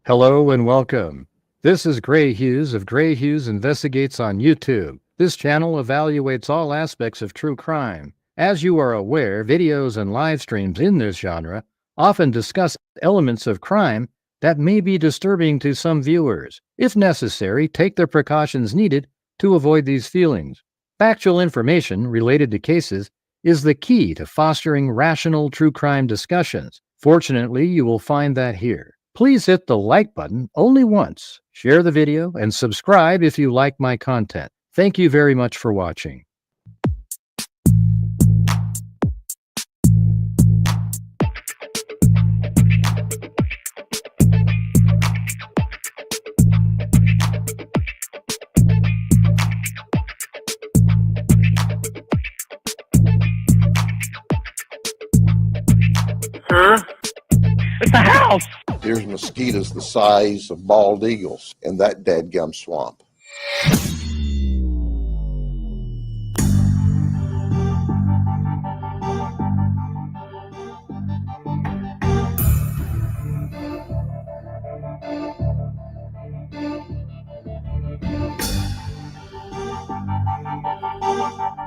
Hello and welcome. This is Grant Hughes of Grant Hughes Investigates on YouTube. This channel evaluates all aspects of true crime. As you are aware, videos and live streams in this genre often discuss elements of crime that may be disturbing to some viewers. If necessary, take the precautions needed to avoid these feelings. Factual information related to cases is the key to fostering rational true crime discussions. Fortunately, you will find that here. Please hit the like button only once, share the video, and subscribe if you like my content. Thank you very much for watching. Huh? It's a house! There's mosquitoes the size of bald eagles in that dadgum swamp.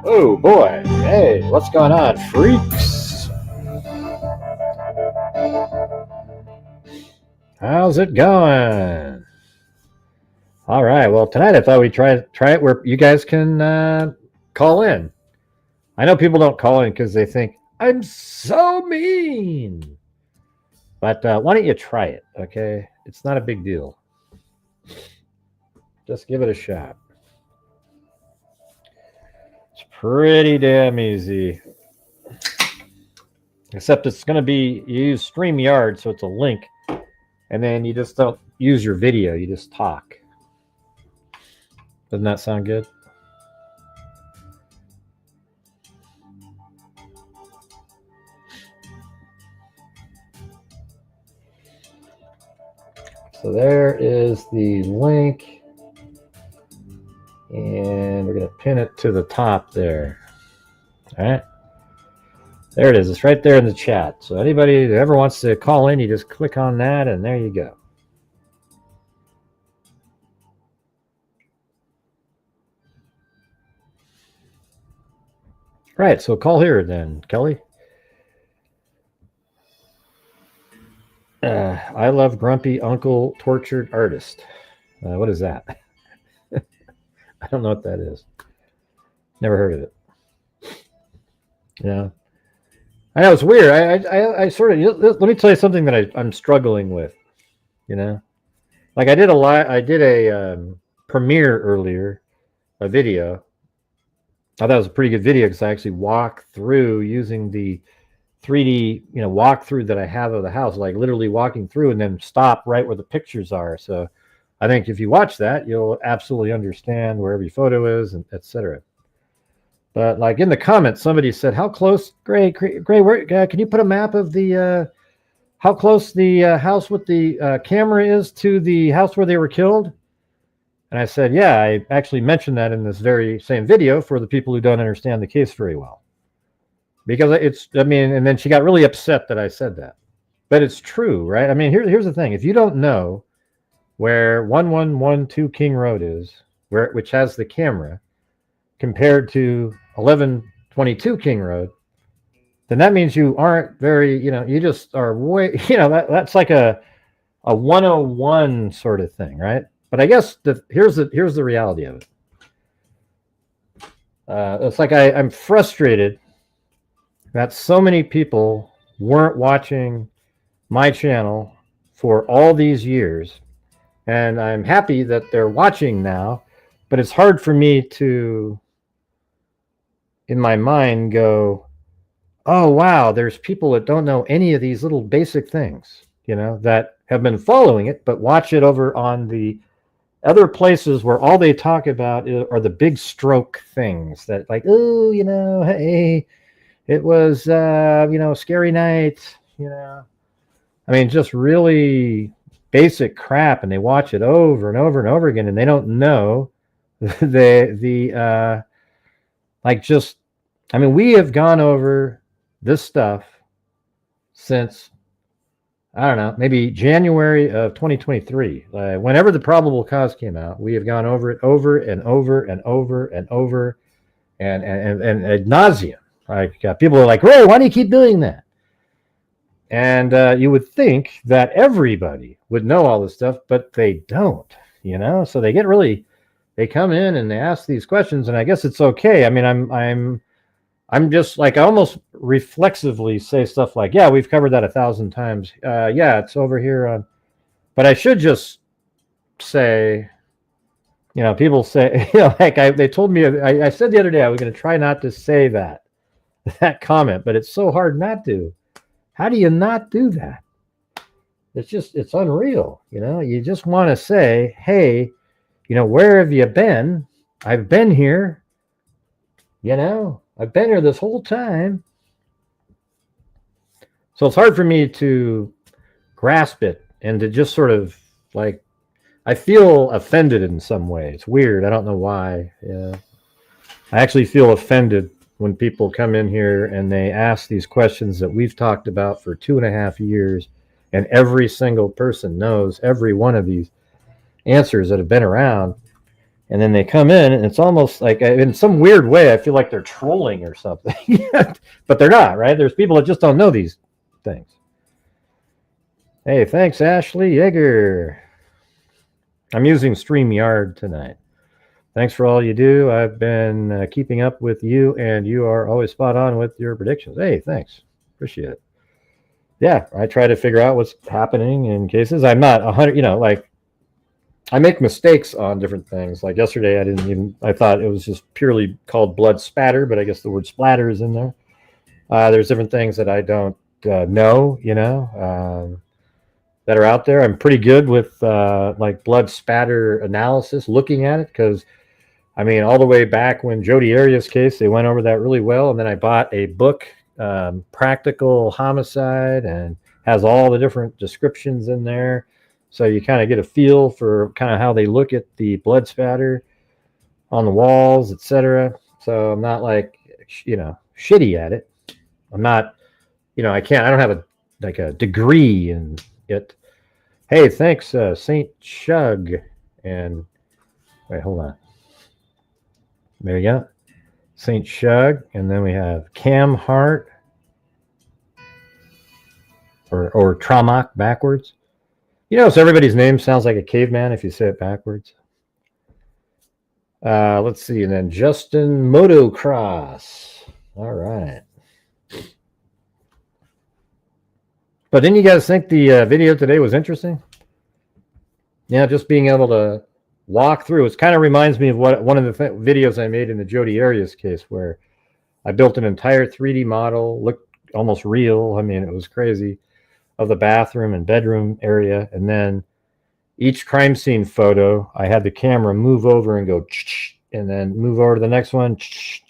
Oh boy, hey, what's going on, freaks? How's it going? All right, well, tonight I thought we'd try it where you guys can call in. I know people don't call in because they think, I'm so mean. But why don't you try it, okay? It's not a big deal. Just give it a shot. It's pretty damn easy. Except it's going to be, you use StreamYard, so it's a link. And then you just don't use your video, you just talk. Doesn't that sound good? So there is the link. And we're going to pin it to the top there. All right. There it is. It's right there in the chat. So anybody that ever wants to call in, you just click on that, and there you go. Right. So call here then, Kelly. I love grumpy uncle tortured artist. What is that? I don't know what that is. Never heard of it. Yeah. I know it's weird. I sort of, let me tell you something that I'm struggling with, you know, like I did a premiere earlier, a video. I thought that was a pretty good video because I actually walked through using the 3D, you know, walkthrough that I have of the house, like literally walking through and then stop right where the pictures are. So I think if you watch that, you'll absolutely understand where every photo is and etc. But like in the comments, somebody said, how close, Gray, where, can you put a map of the, how close the house with the camera is to the house where they were killed? And I said, yeah, I actually mentioned that in this very same video for the people who don't understand the case very well. Because it's, I mean, and then she got really upset that I said that. But it's true, right? I mean, here's the thing. If you don't know where 1112 King Road is, which has the camera, compared to 1122 King Road, then that means you aren't very, you know, you just are way, you know, that's like a 101 sort of thing, right? But I guess here's the reality of it. It's like I'm frustrated that so many people weren't watching my channel for all these years, and I'm happy that they're watching now, but it's hard for me to, in my mind, go, oh wow, there's people that don't know any of these little basic things, you know, that have been following it but watch it over on the other places where all they talk about are the big stroke things that, like, oh, you know, hey, it was you know, scary night, you know, I mean, just really basic crap, and they watch it over and over and over again, and they don't know the like, just, I mean, we have gone over this stuff since I don't know, maybe January of 2023. Whenever the probable cause came out, we have gone over it over and over and over and over and ad nauseum. Like people are like, Ray, why do you keep doing that? And you would think that everybody would know all this stuff, but they don't, you know? So they get really, they come in and they ask these questions, and I guess it's okay. I mean, I'm just like, I almost reflexively say stuff like, yeah, we've covered that 1,000 times. Yeah, it's over here on, but I should just say, you know, people say, you know, like they told me, I said the other day, I was going to try not to say that comment, but it's so hard not to. How do you not do that? It's unreal. You know, you just want to say, hey, you know, where have you been? I've been here. You know, I've been here this whole time. So it's hard for me to grasp it and to just sort of like, I feel offended in some way. It's weird. I don't know why. Yeah. I actually feel offended when people come in here and they ask these questions that we've talked about for 2.5 years, and every single person knows every one of these answers that have been around. And then they come in and it's almost like, in some weird way, I feel like they're trolling or something. But they're not, right? There's people that just don't know these things. Hey, thanks, Ashley Yeager. I'm using StreamYard tonight. Thanks for all you do. I've been keeping up with you, and you are always spot on with your predictions. Hey, thanks. Appreciate it. Yeah, I try to figure out what's happening in cases. I'm not 100, you know, like I make mistakes on different things. Like yesterday, I thought it was just purely called blood spatter, but I guess the word splatter is in there. There's different things that I don't know, you know, that are out there. I'm pretty good with like blood spatter analysis, looking at it, because I mean, all the way back when Jodi Arias case, they went over that really well. And then I bought a book, Practical Homicide, and has all the different descriptions in there. So you kind of get a feel for kind of how they look at the blood spatter on the walls, etc. So I'm not like, you know, shitty at it. I'm not, you know, I don't have a degree in it. Hey, thanks, Saint Shug. And wait, hold on. There you go. Saint Shug. And then we have Cam Hart. Or Tramak backwards. You know, so everybody's name sounds like a caveman if you say it backwards. Let's see. And then Justin Motocross. All right. But didn't you guys think the video today was interesting? Yeah, just being able to walk through. It kind of reminds me of what one of the videos I made in the Jodi Arias case, where I built an entire 3D model, looked almost real. I mean, it was crazy, of the bathroom and bedroom area. And then each crime scene photo, I had the camera move over and go, and then move over to the next one,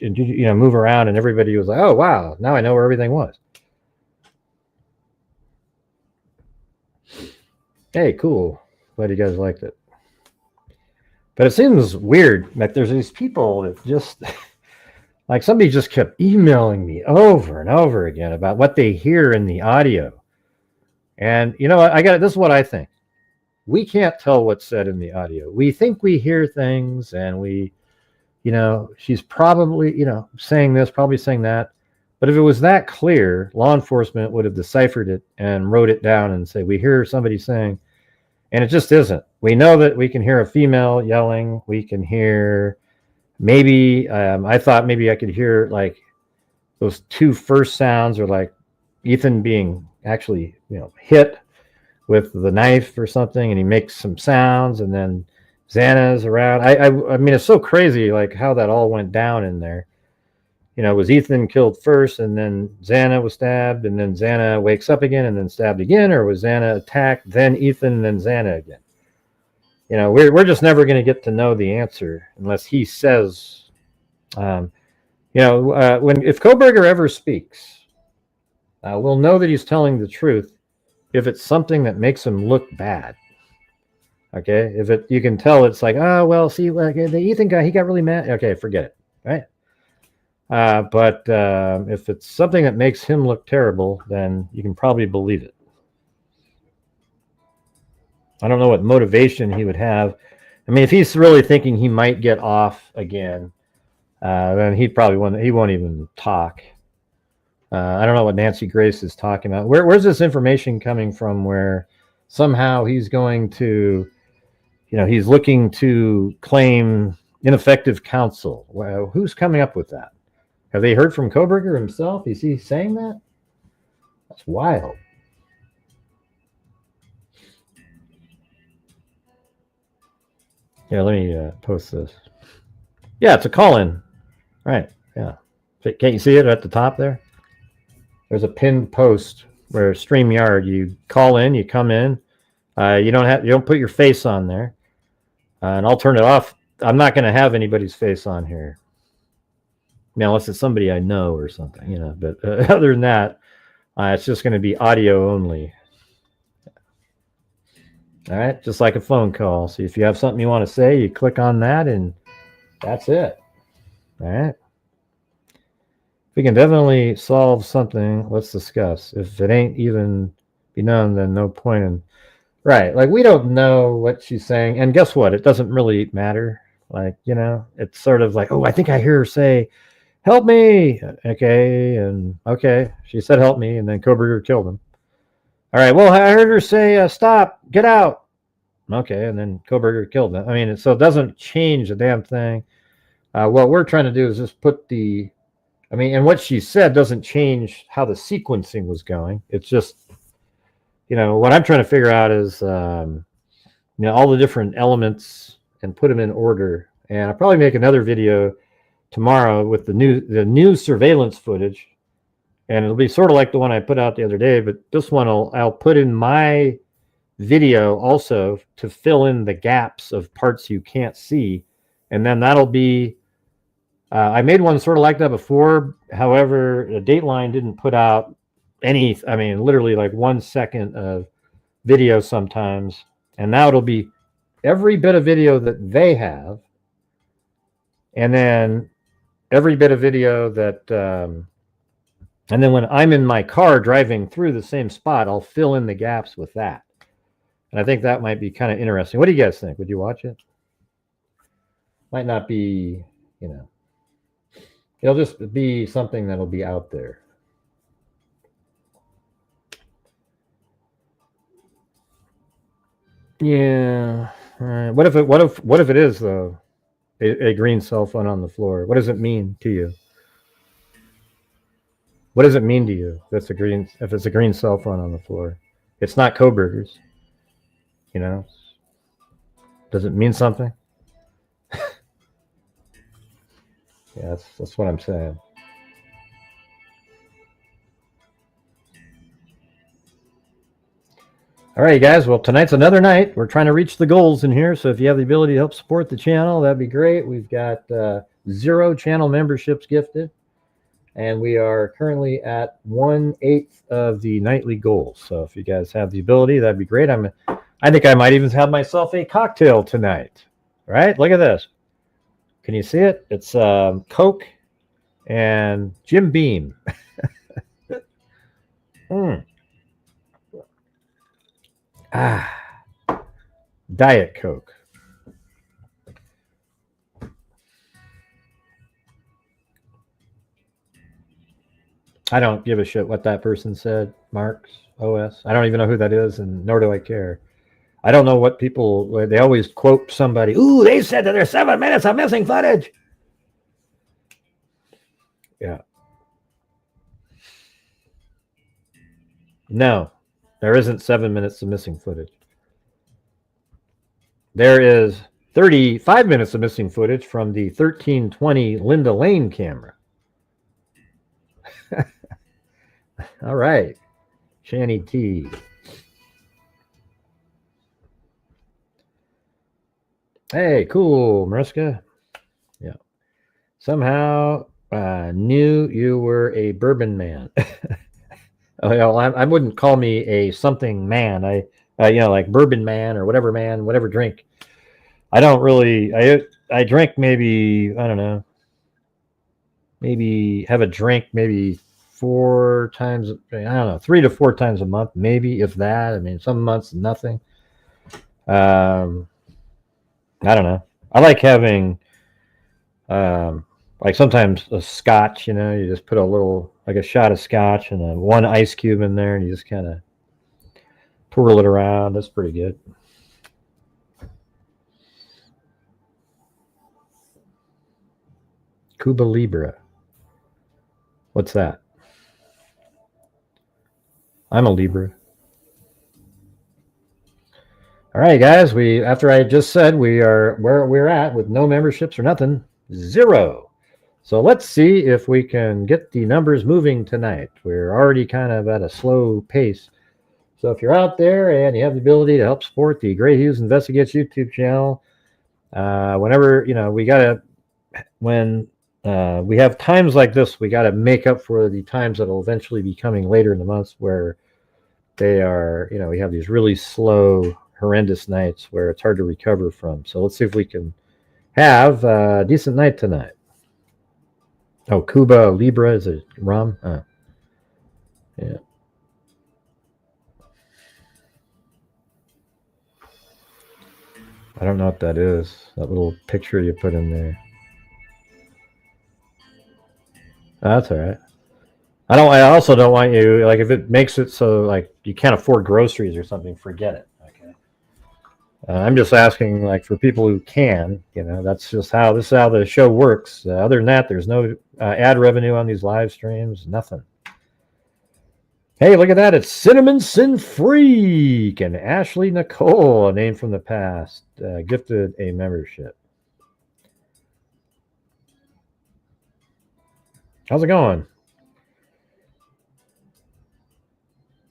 and, you know, move around. And everybody was like, oh, wow, now I know where everything was. Hey, cool. Glad you guys liked it. But it seems weird that there's these people that just, like somebody just kept emailing me over and over again about what they hear in the audio. And, you know, this is what I think. We can't tell what's said in the audio. We think we hear things, and we, you know, she's probably, you know, saying this, probably saying that. But if it was that clear, law enforcement would have deciphered it and wrote it down and say, we hear somebody saying, and it just isn't. We know that we can hear a female yelling. We can hear maybe, I thought maybe I could hear like those two first sounds, or like Ethan being actually, you know, hit with the knife or something, and he makes some sounds, and then Xana's around. I mean, it's so crazy like how that all went down in there. You know, was Ethan killed first, and then Xana was stabbed, and then Xana wakes up again and then stabbed again, or was Xana attacked, then Ethan, and then Xana again? You know, we're just never going to get to know the answer unless he says, you know, if Kohberger ever speaks, we'll know that he's telling the truth if it's something that makes him look bad. Okay, if you can tell it's like, oh well, see, like the Ethan guy, he got really mad. Okay, forget it, right? But if it's something that makes him look terrible, then you can probably believe it. I don't know what motivation he would have. I mean, if he's really thinking he might get off again, then he won't even talk. I don't know what Nancy Grace is talking about. Where's this information coming from where somehow he's going to, he's looking to claim ineffective counsel? Well, who's coming up with that? Have they heard from Kohberger himself? Is he saying that? That's wild. Yeah, let me post this. Yeah, it's a call-in. Right, yeah. Can't you see it at the top there? There's a pinned post where StreamYard, you call in, you come in. You don't put your face on there. And I'll turn it off. I'm not going to have anybody's face on here. Now, unless it's somebody I know or something, But other than that, it's just going to be audio only. All right, just like a phone call. So if you have something you want to say, you click on that, and that's it. All right. We can definitely solve something. Let's discuss. If it ain't even be known, then no point in. Right. Like, we don't know what she's saying. And guess what? It doesn't really matter. Like, it's sort of like, oh, I think I hear her say, help me. Okay. And okay. She said, help me. And then Kohberger killed him. All right. Well, I heard her say, stop, get out. Okay. And then Kohberger killed him. I mean, so it doesn't change a damn thing. What we're trying to do is just put and what she said doesn't change how the sequencing was going. It's just, what I'm trying to figure out is, all the different elements and put them in order. And I'll probably make another video tomorrow with the new surveillance footage. And it'll be sort of like the one I put out the other day, but this one I'll put in my video also to fill in the gaps of parts you can't see. And then that'll be, I made one sort of like that before. However, Dateline didn't put out literally like 1 second of video sometimes. And now it'll be every bit of video that they have. And then every bit of video that, and then when I'm in my car driving through the same spot, I'll fill in the gaps with that. And I think that might be kind of interesting. What do you guys think? Would you watch it? Might not be, it'll just be something that'll be out there. Yeah. What if it is though a green cell phone on the floor? What does it mean to you? What does it mean to you if it's a green cell phone on the floor? It's not Kohberger's. Does it mean something? Yeah, that's what I'm saying. All right, guys. Well, tonight's another night. We're trying to reach the goals in here. So if you have the ability to help support the channel, that'd be great. We've got 0 channel memberships gifted. And we are currently at 1/8 of the nightly goal. So if you guys have the ability, that'd be great. I think I might even have myself a cocktail tonight. All right, look at this. Can you see it? It's Coke and Jim Beam. Diet Coke. I don't give a shit what that person said, Marks OS. I don't even know who that is, and nor do I care. I don't know what people, they always quote somebody, ooh, they said that there's 7 minutes of missing footage. Yeah. No, there isn't 7 minutes of missing footage. There is 35 minutes of missing footage from the 1320 Linda Lane camera. All right. Shanny T. Hey, cool, Mariska. Yeah. Somehow knew you were a bourbon man. I wouldn't call me a something man. Like bourbon man or whatever drink. I don't really, I drink maybe, I don't know, maybe have a drink maybe 4 times, I don't know, 3 to 4 times a month, maybe, if that. I mean, some months, nothing. I don't know. I like having, like sometimes a scotch, you know, you just put a little, like a shot of scotch and one ice cube in there and you just kind of twirl it around. That's pretty good. Cuba Libre. What's that? I'm a Libra. All right, guys. After I just said we are where we're at with no memberships or nothing, 0. So let's see if we can get the numbers moving tonight. We're already kind of at a slow pace. So if you're out there and you have the ability to help support the Grant Hughes Investigates YouTube channel, whenever, you know, when we have times like this, we got to make up for the times that will eventually be coming later in the months where they are, you know, we have these really slow, horrendous nights where it's hard to recover from. So let's see if we can have a decent night tonight. Oh, Cuba Libre is a rum? Yeah. I don't know what that is. That little picture you put in there. That's all right. I also don't want you, like, if it makes it so like you can't afford groceries or something, forget it. Okay. I'm just asking, like, for people who can, you know, that's just how this is how the show works. Other than that, there's no ad revenue on these live streams, nothing. Hey, look at that. It's Cinnamon Sin Freak and Ashley Nicole, a name from the past, gifted a membership. How's it going?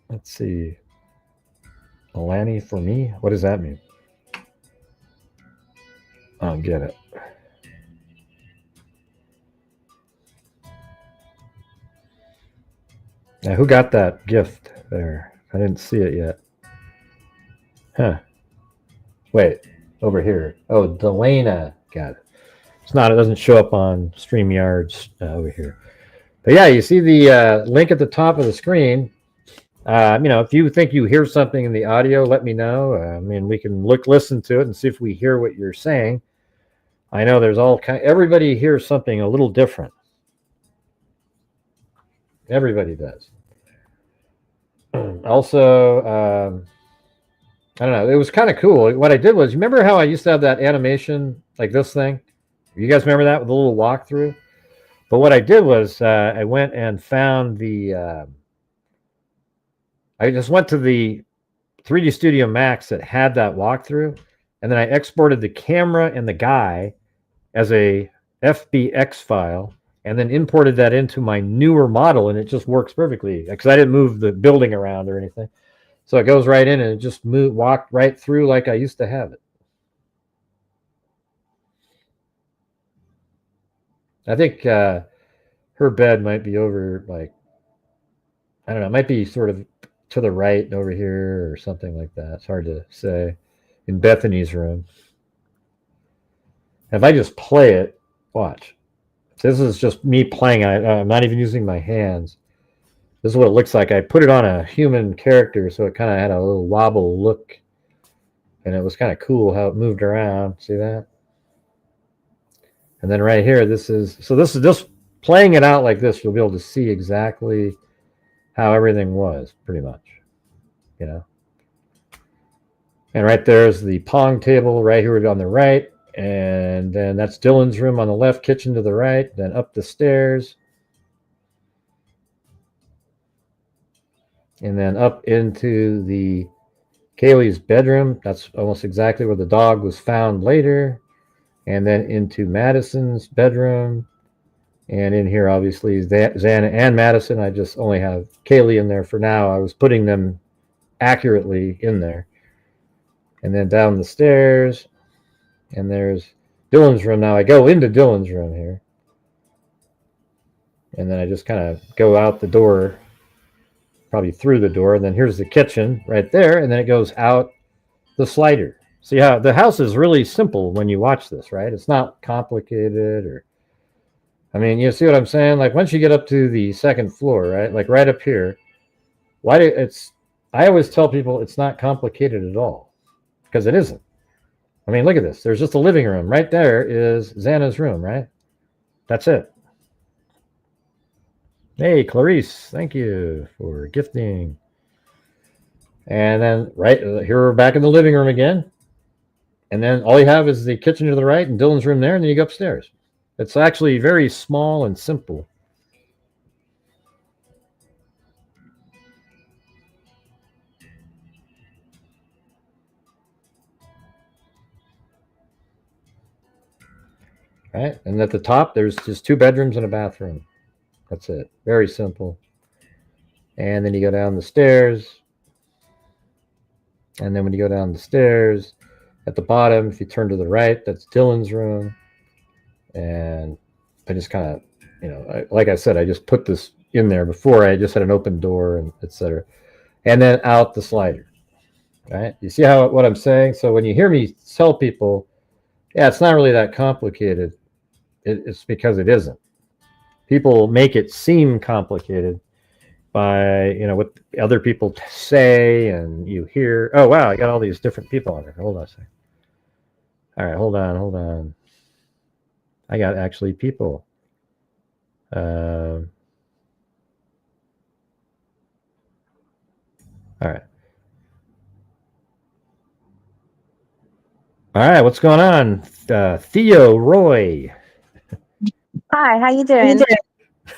Let's see. Alani for me? What does that mean? I don't get it. Now, who got that gift there? I didn't see it yet. Huh. Wait, over here. Oh, Delana got it. It's not, it doesn't show up on StreamYards over here. But yeah, you see the link at the top of the screen. You know, if you think you hear something in the audio, let me know. I mean, we can listen to it and see if we hear what you're saying. I know there's everybody hears something a little different. Everybody does. Also, I don't know. It was kind of cool. What I did was, you remember how I used to have that animation like this thing? You guys remember that with a little walkthrough? But what I did was I went and found the... I just went to the 3D Studio Max that had that walkthrough, and then I exported the camera and the guy as a FBX file, and then imported that into my newer model, and it just works perfectly because I didn't move the building around or anything. So it goes right in and it just walked right through like I used to have it. I think her bed might be over, like, I don't know, it might be sort of to the right and over here or something like that. It's hard to say. In Bethany's room. If I just play it, watch. This is just me playing. I'm not even using my hands. This is what it looks like. I put it on a human character, so it kind of had a little wobble look. And it was kind of cool how it moved around. See that? And then right here, this is just playing it out like this. You'll be able to see exactly how everything was, pretty much, you know. And right there's the pong table right here on the right, and then that's Dylan's room on the left, kitchen to the right, then up the stairs, and then up into the Kaylee's bedroom. That's almost exactly where the dog was found later, and then into Madison's bedroom. And in here, obviously, Xana and Madison. I just only have Kaylee in there for now. I was putting them accurately in there. And then down the stairs. And there's Dylan's room. Now I go into Dylan's room here. And then I just kind of go out the door, probably through the door. And then here's the kitchen right there. And then it goes out the slider. See how the house is really simple when you watch this, right? It's not complicated or... I mean, you see what I'm saying? Like, once you get up to the second floor, right? Like, right up here, I always tell people it's not complicated at all. because it isn't. I mean, look at this. There's just a living room. Right there is Xana's room, right? That's it. Hey, Clarice, thank you for gifting. And then right here we're back in the living room again. And then all you have is the kitchen to the right and Dylan's room there, and then you go upstairs. It's actually very small and simple. Right? And at the top, there's just 2 bedrooms and a bathroom. That's it. Very simple. And then you go down the stairs. And then when you go down the stairs, at the bottom, if you turn to the right, that's Dylan's room. And I just kind of, you know, like I said, I just put this in there before. I just had an open door and etc. And then out the slider. Right? You see what I'm saying? So when you hear me tell people, yeah, it's not really that complicated, it's because it isn't. People make it seem complicated by, you know, what other people say, and you hear, oh, wow, I got all these different people on there. Hold on a second. All right, hold on. I got actually people. All right. All right, what's going on? Theo Roy. Hi, how you doing?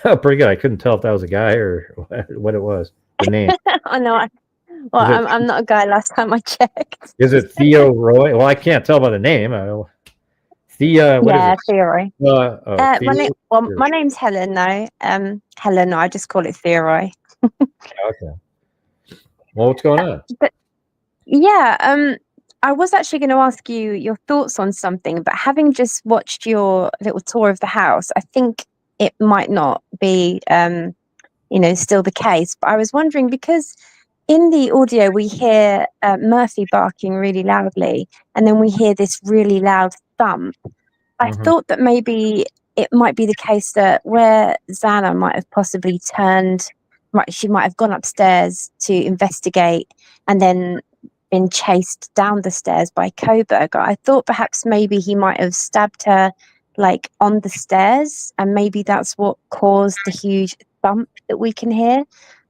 Oh, pretty good. I couldn't tell if that was a guy or what it was. The name. I know. Well, I'm not a guy. Last time I checked. Is it Theo Roy? Well, I can't tell by the name. Thea. What is it? Theo Roy. Theo? My name's Helen. No, Helen. I just call it Theo Roy. Okay. Well, what's going on? But yeah, I was actually going to ask you your thoughts on something, but having just watched your little tour of the house, I think it might not be, still the case. But I was wondering, because in the audio we hear Murphy barking really loudly, and then we hear this really loud thump. I thought that maybe it might be the case that where Xana might have possibly she might have gone upstairs to investigate and then been chased down the stairs by Kohberger. I thought perhaps maybe he might have stabbed her like on the stairs, and maybe that's what caused the huge thump that we can hear.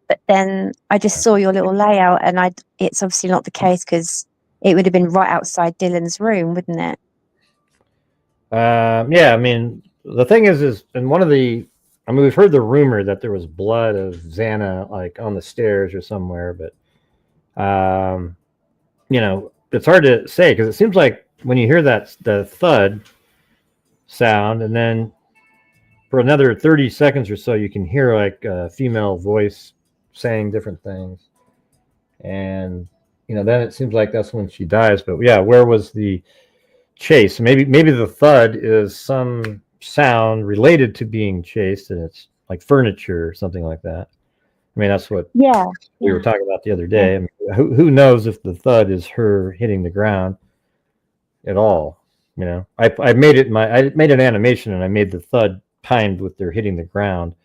But then I just saw your little layout, and it's obviously not the case, because it would have been right outside Dylan's room, wouldn't it? Yeah, I mean, the thing is in one of the, I mean, we've heard the rumor that there was blood of Xana like on the stairs or somewhere, but it's hard to say, because it seems like when you hear the thud sound, and then for another 30 seconds or so, you can hear like a female voice saying different things, and then it seems like that's when she dies. But yeah, where was the chase? Maybe the thud is some sound related to being chased, and it's like furniture or something like that. I mean, that's what we were talking about the other day. I mean, who knows if the thud is her hitting the ground at all? I made an animation, and I made the thud timed with their hitting the ground,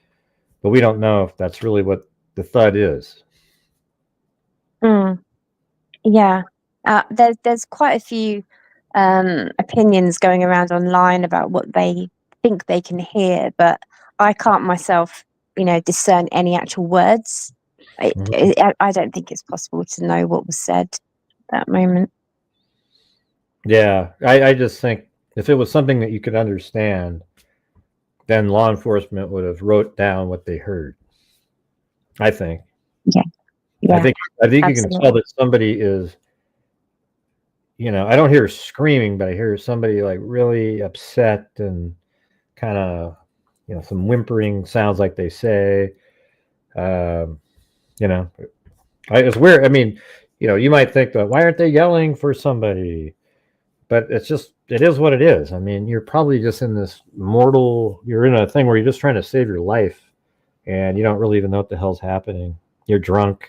but we don't know if that's really what the thud is. Yeah, there's quite a few opinions going around online about what they think they can hear, but I can't myself discern any actual words. I don't think it's possible to know what was said at that moment. Yeah, I just think if it was something that you could understand, then law enforcement would have wrote down what they heard. I think. Yeah. I think absolutely. You can tell that somebody is, I don't hear screaming, but I hear somebody like really upset and kind of, some whimpering sounds like they say. It's weird. I mean, you might think that, why aren't they yelling for somebody? But it is what it is. I mean, you're probably just in this you're in a thing where you're just trying to save your life, and you don't really even know what the hell's happening. You're drunk,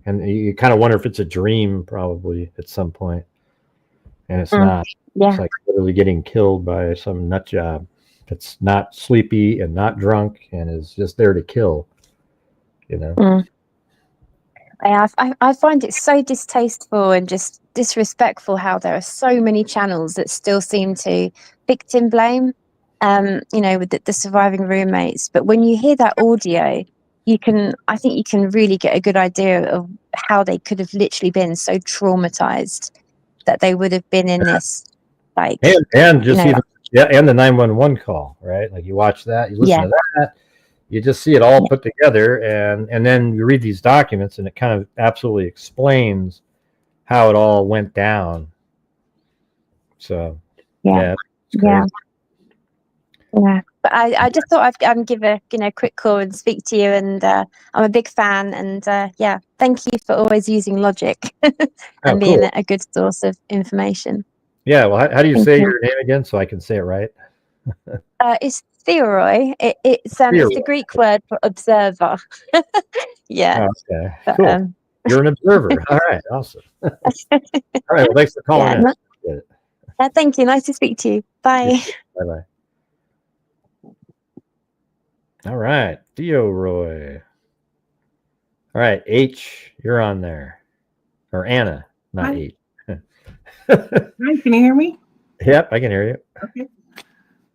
and you kind of wonder if it's a dream, probably at some point. And it's not. Yeah. It's like literally getting killed by some nut job that's not sleepy and not drunk and is just there to kill. I find it so distasteful and just disrespectful how there are so many channels that still seem to victim blame, with the surviving roommates. But when you hear that audio, I think you can really get a good idea of how they could have literally been so traumatized that they would have been in this, like, and just you know, even and the 911 call, right? Like you watch that, you listen yeah, to that, you just see it all put together, and then you read these documents, and it kind of absolutely explains how it all went down. So yeah, it's crazy. yeah. But I just thought I'd give a quick call and speak to you, and I'm a big fan, and yeah, thank you for always using logic and being Cool. a good source of information. Yeah. Well, how do you Thank say you. your name again so I can say it right? It's Theoroi. It's the Greek word for observer. Yeah. Oh, okay. But, Cool. You're an observer. All right. Awesome. All right. Well, thanks for calling yeah. in. Thank you. Nice to speak to you. Bye. Bye bye. All right. Theo Roy. All right. H, you're on there. Or Anna, not Hi. H. Hi, can you hear me? Yep, I can hear you. Okay.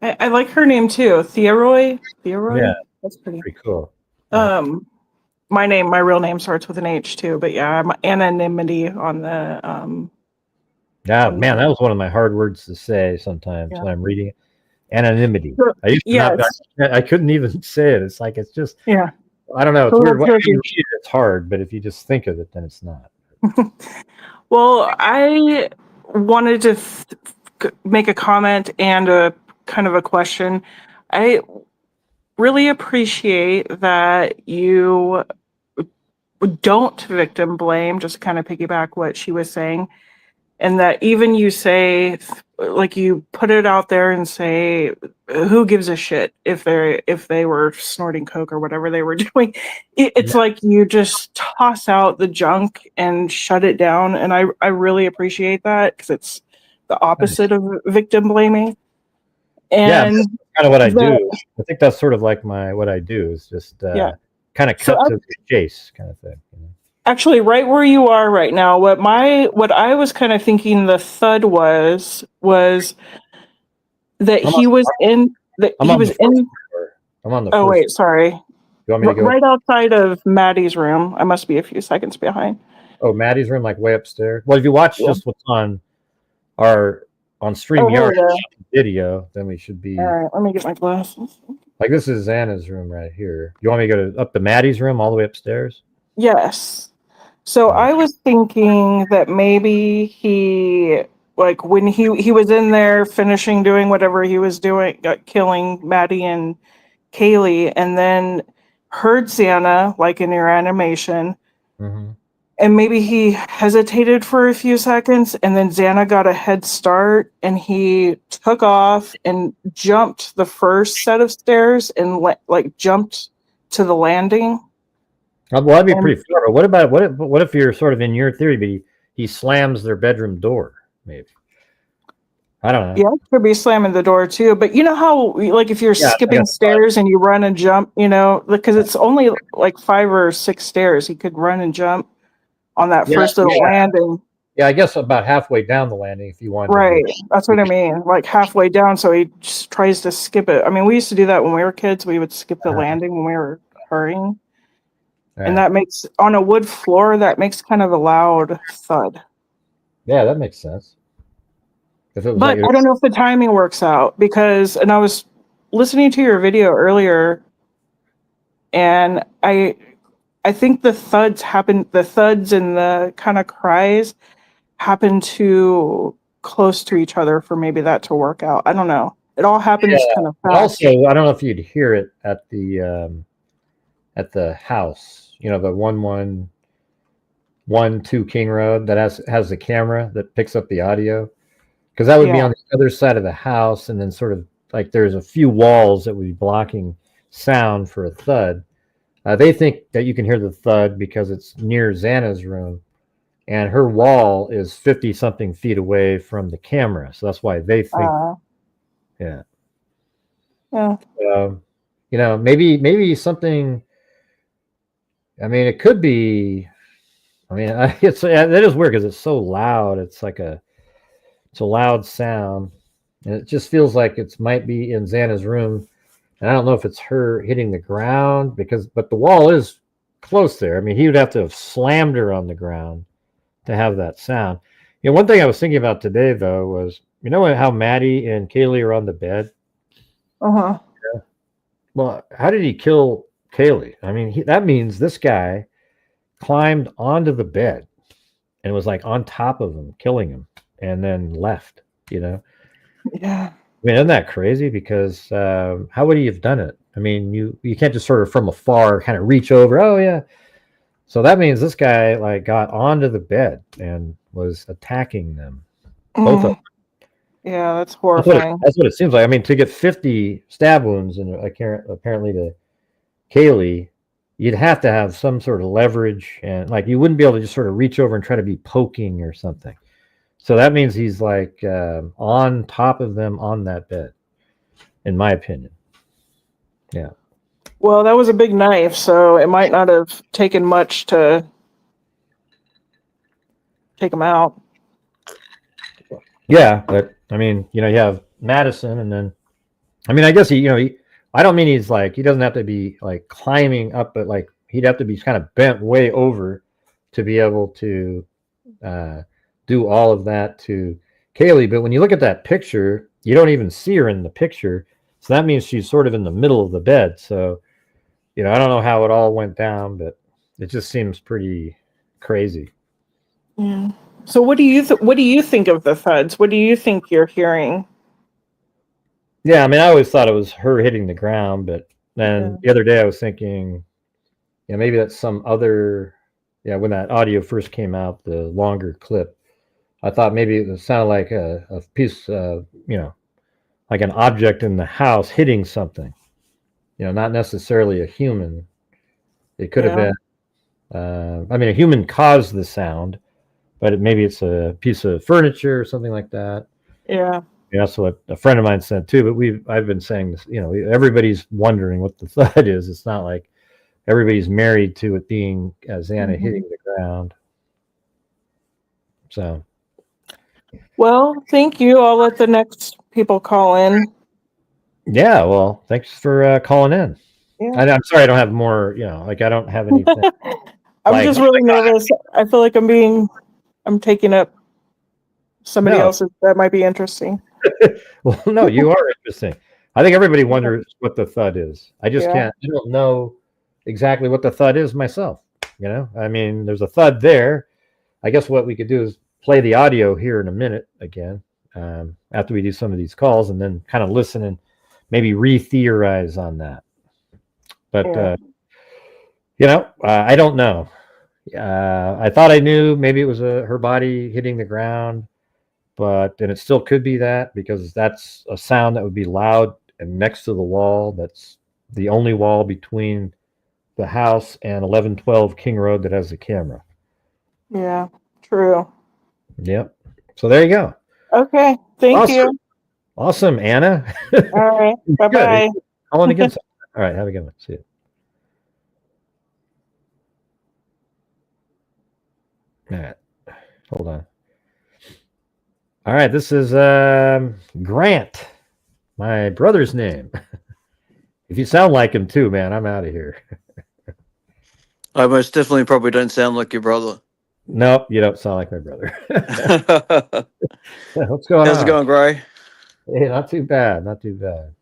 I like her name too, Theoroi. Yeah, that's pretty. pretty cool. My real name starts with an H too, but yeah, I'm anonymity on the Yeah, man, that was one of my hard words to say sometimes when I'm reading it. Anonymity. I used to not, I couldn't even say it. It's like it's just I don't know. It's weird. When you read it, it's hard, but if you just think of it, then it's not. Well, I wanted to make a comment and a kind of a question. I really appreciate that you don't victim blame, just kind of piggyback what she was saying, and that even you say, like, you put it out there and say, who gives a shit if they were snorting coke or whatever they were doing. It's like you just toss out the junk and shut it down, and I really appreciate that, because it's the opposite of victim blaming. And that's kind of what I do. I think that's sort of like what I do is just kind of cut to the chase kind of thing. Actually, right where you are right now, what I was kind of thinking the thud was that he was in. I'm on the first. Wait, sorry. You want me to go right outside of Maddie's room? I must be a few seconds behind. Oh, Maddie's room, like way upstairs. Well, if you watch just what's on StreamYard video, then we should be. All right, let me get my glasses. Like this is Anna's room right here. You want me to go up to Maddie's room all the way upstairs? Yes. So I was thinking that maybe he, like, when he was in there finishing doing whatever he was doing, killing Maddie and Kaylee, and then heard Xana, like in your animation, and maybe he hesitated for a few seconds, and then Xana got a head start, and he took off and jumped the first set of stairs and jumped to the landing. Well, that'd be pretty clever. What about what if you're sort of in your theory, but he slams their bedroom door, maybe? I don't know. Yeah, could be slamming the door too. But you know how, like, if you're skipping stairs and you run and jump, because it's only like 5 or 6 stairs, he could run and jump on that first little landing. Yeah, I guess about halfway down the landing if you wanted. Right, that's what I mean. Like halfway down, so he just tries to skip it. I mean, we used to do that when we were kids. We would skip the landing when we were hurrying. And that makes, on a wood floor, that makes kind of a loud thud. Yeah, that makes sense. But I don't know if the timing works out, and I was listening to your video earlier, and I think the thuds and the kind of cries happen too close to each other for maybe that to work out. I don't know. It all happens kind of fast. Also, I don't know if you'd hear it at the house, the 112 King Road that has the camera that picks up the audio. Because that would be on the other side of the house, and then sort of like there's a few walls that would be blocking sound for a thud. They think that you can hear the thud because it's near Xana's room, and her wall is 50-something feet away from the camera. So that's why they think, maybe something. I mean, it could be I mean, that is weird because it's so loud. It's a loud sound, and it just feels like it might be in Xana's room. And I don't know if it's her hitting the ground but the wall is close there. I mean, he would have to have slammed her on the ground to have that sound. One thing I was thinking about today though was, how Maddie and Kaylee are on the bed. Uh-huh. Yeah. Well, how did he kill Kaylee? I mean, that means this guy climbed onto the bed and was like on top of him, killing him, and then left. Yeah. I mean, isn't that crazy? Because how would he have done it? I mean, you can't just sort of from afar kind of reach over. Oh yeah. So that means this guy like got onto the bed and was attacking them. Both of them. Yeah, that's horrifying. That's what it seems like. I mean, to get 50 stab wounds and apparently to Kaylee, you'd have to have some sort of leverage, and like you wouldn't be able to just sort of reach over and try to be poking or something. So that means he's like on top of them on that bed, in my opinion. Yeah. Well, that was a big knife, so it might not have taken much to take him out. Yeah, but I mean, you have Madison, and then, I mean, I guess I don't mean he doesn't have to be like climbing up, but like he'd have to be kind of bent way over to be able to do all of that to Kaylee. But when you look at that picture, you don't even see her in the picture. So that means she's sort of in the middle of the bed. So, I don't know how it all went down, but it just seems pretty crazy. Yeah. So what do you think of the thuds? What do you think you're hearing? Yeah, I mean, I always thought it was her hitting the ground, but then the other day I was thinking, maybe that's some other, when that audio first came out, the longer clip, I thought maybe it sounded like a piece, like an object in the house hitting something, not necessarily a human. It could have been, I mean, a human caused the sound, but maybe it's a piece of furniture or something like that. Yeah. That's what a friend of mine said too. But I've been saying this, everybody's wondering what the thud is. It's not like everybody's married to it being Xana hitting the ground. So. Well, thank you. I'll let the next people call in. Yeah. Well, thanks for calling in. Yeah. I'm sorry I don't have more. I don't have anything. I'm just really nervous. I feel like I'm taking up somebody else's that might be interesting. Well, no, you are interesting. I think everybody wonders what the thud is. I just can't. I don't know exactly what the thud is myself. I mean, there's a thud there. I guess what we could do is play the audio here in a minute again after we do some of these calls, and then kind of listen and maybe re-theorize on that. But I don't know. I thought I knew maybe it was her body hitting the ground. And it still could be that, because that's a sound that would be loud and next to the wall. That's the only wall between the house and 1112 King Road that has a camera. Yeah, true. Yep. So there you go. Okay. Thank you. Awesome, Anna. All right. Bye-bye. Call in again. All right. Have a good one. See you. All right. Hold on. All right, this is Grant, my brother's name. If you sound like him too, man, I'm out of here. I most definitely probably don't sound like your brother. Nope, you don't sound like my brother. What's going on? How's it going, Gray? Hey, not too bad, not too bad.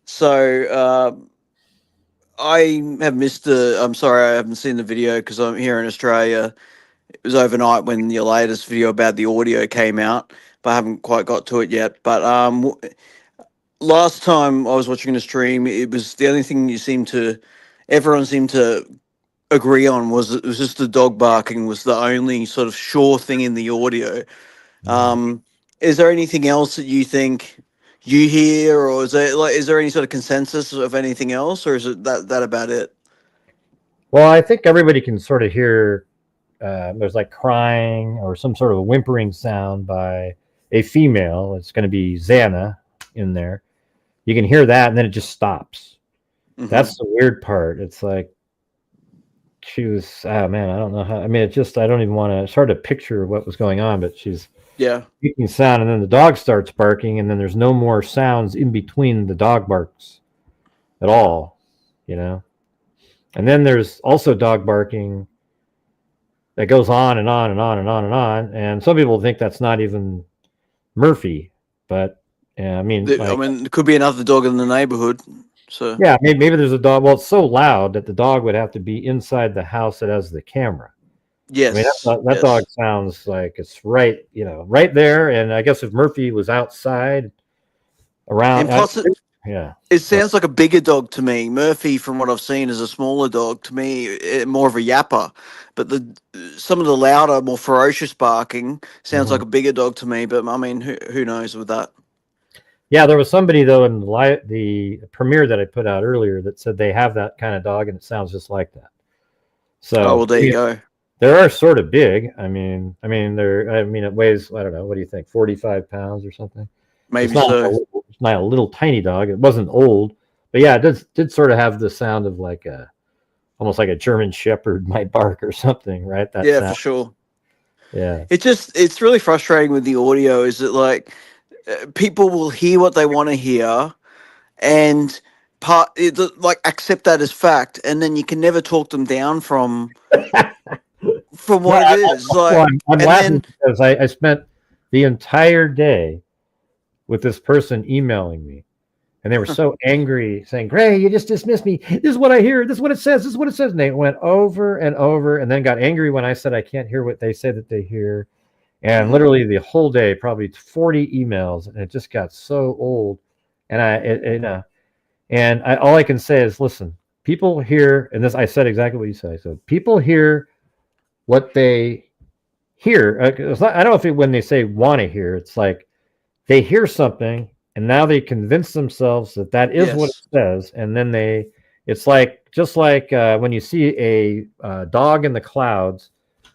So, I have missed I'm sorry I haven't seen the video because I'm here in Australia. It was overnight when your latest video about the audio came out, but I haven't quite got to it yet. But last time I was watching the stream, it was the only thing everyone seemed to agree on was it was just the dog barking was the only sort of sure thing in the audio. Is there anything else that you think you hear, or is there any sort of consensus of anything else, or is it that about it? Well, I think everybody can sort of hear. There's like crying or some sort of a whimpering sound by a female. It's going to be Xana in there. You can hear that, and then it just stops. That's the weird part. It's like she was, oh man, I don't know how. I mean, I don't even want to. It's hard to picture what was going on, but she's making sound, and then the dog starts barking, and then there's no more sounds in between the dog barks at all, And then there's also dog barking that goes on and on and on and on and on, and some people think that's not even Murphy, but yeah, I mean, it could be another dog in the neighborhood. So yeah, maybe there's a dog. Well, it's so loud that the dog would have to be inside the house that has the camera. Yes, I mean, that dog sounds like it's right there. And I guess if Murphy was outside around, it sounds like a bigger dog to me. Murphy, from what I've seen, is a smaller dog to me, more of a yapper. But some of the louder, more ferocious barking sounds like a bigger dog to me. But I mean, who knows with that? Yeah, there was somebody though in the premiere that I put out earlier that said they have that kind of dog and it sounds just like that. So there you go. They are sort of big. I mean, it weighs, I don't know, what do you think, 45 pounds or something? Maybe it's not a little tiny dog. It wasn't old, but yeah, it did sort of have the sound of almost like a German Shepherd might bark or something, right? That sound. For sure. Yeah. It's really frustrating with the audio. Is that like people will hear what they want to hear, and accept that as fact, and then you can never talk them down from what it is. I'm laughing because I spent the entire day with this person emailing me, and they were so angry, saying, "Gray, you just dismissed me. This is what I hear. This is what it says. This is what it says." And they went over and over, and then got angry when I said I can't hear what they say that they hear. And literally the whole day, probably 40 emails, and it just got so old. And all I can say is, listen, people hear, and this I said exactly what you said. So people hear what they hear. I don't know if when they say want to hear, it's like they hear something, and now they convince themselves that is what it says, and then it's like just like when you see a dog in the clouds.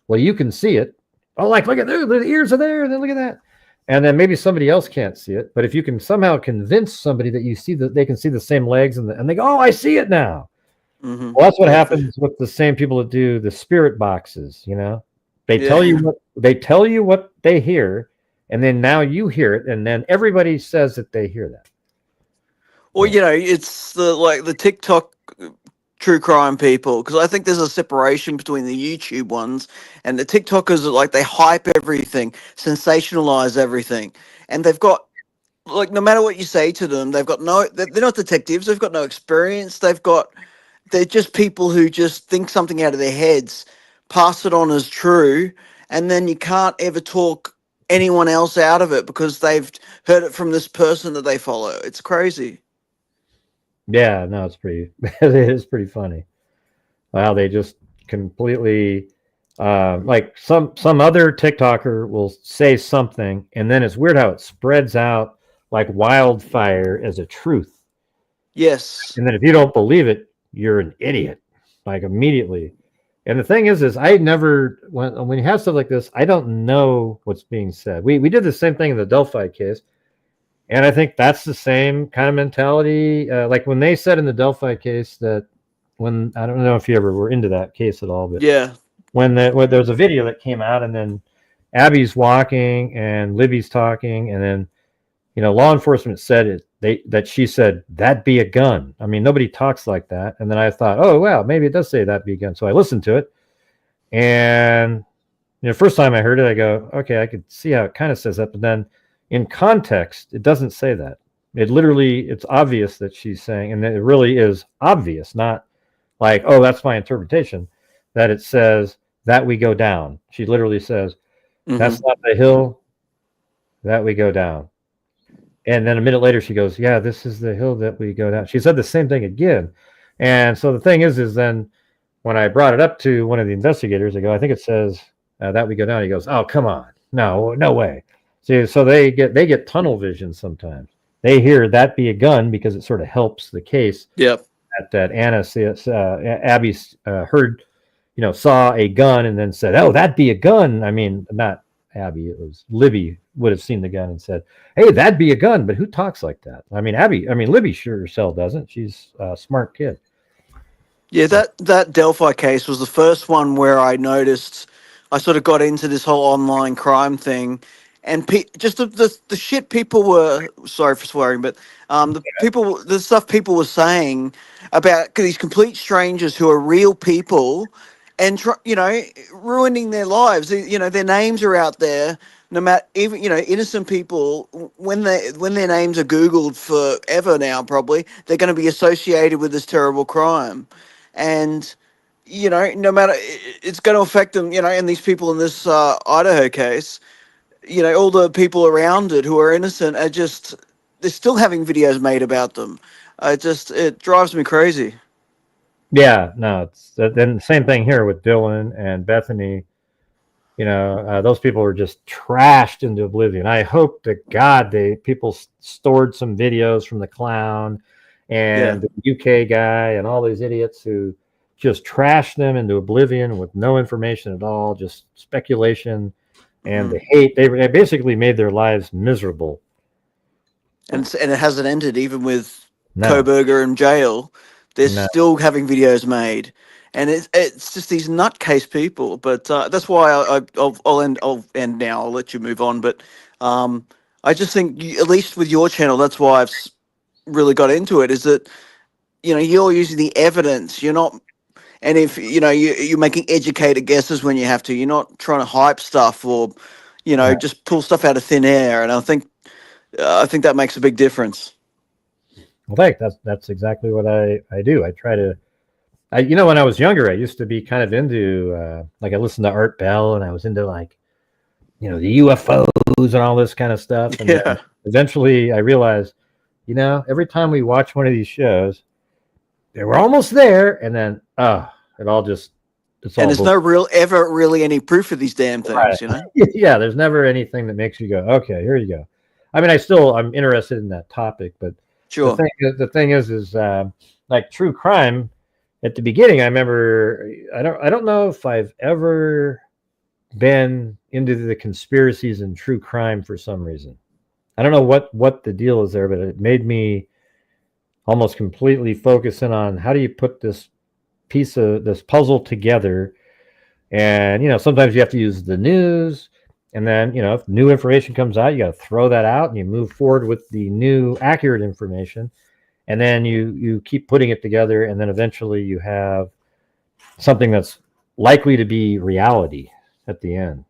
Well, you can see it. Oh, like, look at the ears are there, and then look at that. And then maybe somebody else can't see it. But if you can somehow convince somebody that you see that they can see the same legs and they go, oh, I see it now. Well, that's what happens with the same people that do the spirit boxes, They tell you what they hear, and then now you hear it, and then everybody says that they hear that. Well, it's the TikTok true crime people, because I think there's a separation between the YouTube ones and the TikTokers. They hype everything, sensationalize everything, and they've got no matter what you say to them, they're not detectives, they've got no experience, they're just people who just think something out of their heads, pass it on as true, and then you can't ever talk anyone else out of it because they've heard it from this person that they follow. It's crazy. Yeah, no, it is pretty funny. Wow, they just completely like some other TikToker will say something, and then it's weird how it spreads out like wildfire as a truth. Yes. And then if you don't believe it, you're an idiot, like immediately. And the thing is I never, when you have stuff like this, I don't know what's being said. We did the same thing in the Delphi case. And I think that's the same kind of mentality. Like when they said in the Delphi case that I don't know if you ever were into that case at all, but yeah, when there was a video that came out, and then Abby's walking and Libby's talking, and then law enforcement said that she said that'd be a gun. I mean, nobody talks like that. And then I thought, oh wow, maybe it does say that'd be a gun. So I listened to it, and first time I heard it, I go, okay, I could see how it kind of says that, but then in context, it doesn't say that. It's obvious that she's saying, and it really is obvious, not like, oh, that's my interpretation, that it says that we go down. She literally says, that's not the hill that we go down. And then a minute later, she goes, yeah, this is the hill that we go down. She said the same thing again. And so the thing is then when I brought it up to one of the investigators, I go, I think it says that we go down. He goes, oh, come on. No way. See, so they get tunnel vision sometimes. They hear that be a gun because it sort of helps the case. Yep. That Anna Abby heard, saw a gun and then said, "Oh, that'd be a gun." I mean, not Abby; it was Libby would have seen the gun and said, "Hey, that'd be a gun." But who talks like that? I mean, Libby sure as hell doesn't. She's a smart kid. Yeah, that Delphi case was the first one where I noticed I sort of got into this whole online crime thing, and just the shit people were, sorry for swearing, but the stuff people were saying about these complete strangers who are real people, and ruining their lives. Their names are out there. No matter, even innocent people, when their names are Googled forever now, probably they're going to be associated with this terrible crime, and no matter, it's going to affect them. And these people in this Idaho case, all the people around it who are innocent are just, they're still having videos made about them. It drives me crazy. Yeah, no, it's then the same thing here with Dylan and Bethany. Those people were just trashed into oblivion. I hope to God people stored some videos from the clown and the UK guy and all these idiots who just trashed them into oblivion with no information at all, just speculation and the hate. They basically made their lives miserable. And it hasn't ended even with No. Kohberger in jail. They're No. still having videos made, and it's just these nutcase people. But that's why I'll end now. I'll let you move on. But I just think at least with your channel, that's why I've really got into it. Is that you're using the evidence. You're not, and if you're making educated guesses when you have to. You're not trying to hype stuff or just pull stuff out of thin air. And I think that makes a big difference. Well, that's exactly what I do. I try to, when I was younger, I used to be kind of into, I listened to Art Bell, and I was into the UFOs and all this kind of stuff. And then eventually I realized, every time we watch one of these shows, they were almost there, and then, it all just, it's all. And there's ever really any proof of these damn things, right. Yeah, there's never anything that makes you go, okay, here you go. I mean, I'm interested in that topic, but sure. The thing is like true crime. At the beginning, I remember I don't know if I've ever been into the conspiracies in true crime for some reason. I don't know what the deal is there, but it made me almost completely focus in on how do you put this puzzle together. And sometimes you have to use the news. And then, if new information comes out, you got to throw that out and you move forward with the new accurate information. And then you keep putting it together. And then eventually you have something that's likely to be reality at the end.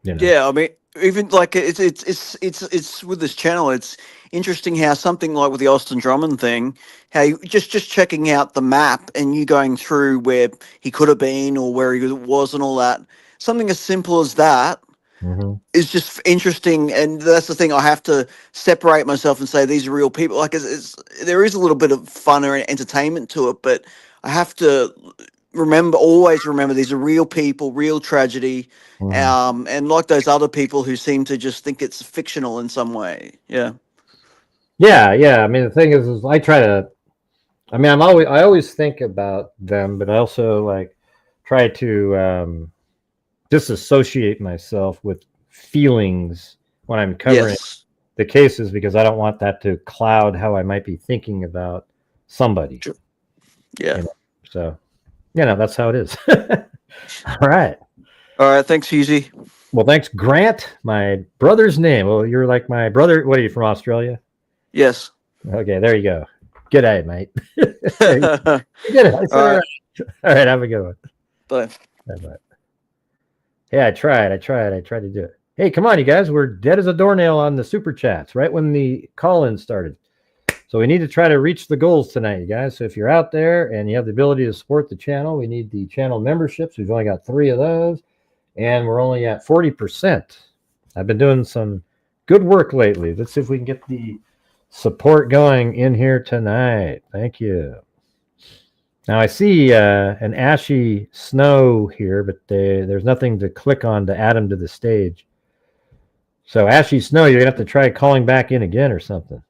Yeah, I mean, even like it's with this channel, it's interesting how something like with the Austin Drummond thing, how you just checking out the map and you going through where he could have been or where he was and all that. Something as simple as that is just interesting, and that's the thing. I have to separate myself and say these are real people. Like there is a little bit of fun or entertainment to it, but I have to always remember these are real people, real tragedy. And like those other people who seem to just think it's fictional in some way. Yeah. I mean, the thing is I try to, I mean, I always think about them, but I also try to disassociate myself with feelings when I'm covering the cases, because I don't want that to cloud how I might be thinking about somebody. Sure. Yeah. So, that's how it is. All right. Thanks, Hughesy. Well, thanks, Grant, my brother's name. Well, you're like my brother. What are you, from Australia? Yes. Okay, there you go. G'day, mate. You did it. All right, have a good one. Bye. Bye. Yeah, I tried to do it. Hey, come on, you guys. We're dead as a doornail on the super chats right when the call-in started. So we need to try to reach the goals tonight, you guys. So if you're out there and you have the ability to support the channel, we need the channel memberships. We've only got 3 of those, and we're only at 40%. I've been doing some good work lately. Let's see if we can get the support going in here tonight. Thank you. Now I see an ashy snow here, but there's nothing to click on to add them to the stage. So ashy snow, you're gonna have to try calling back in again or something.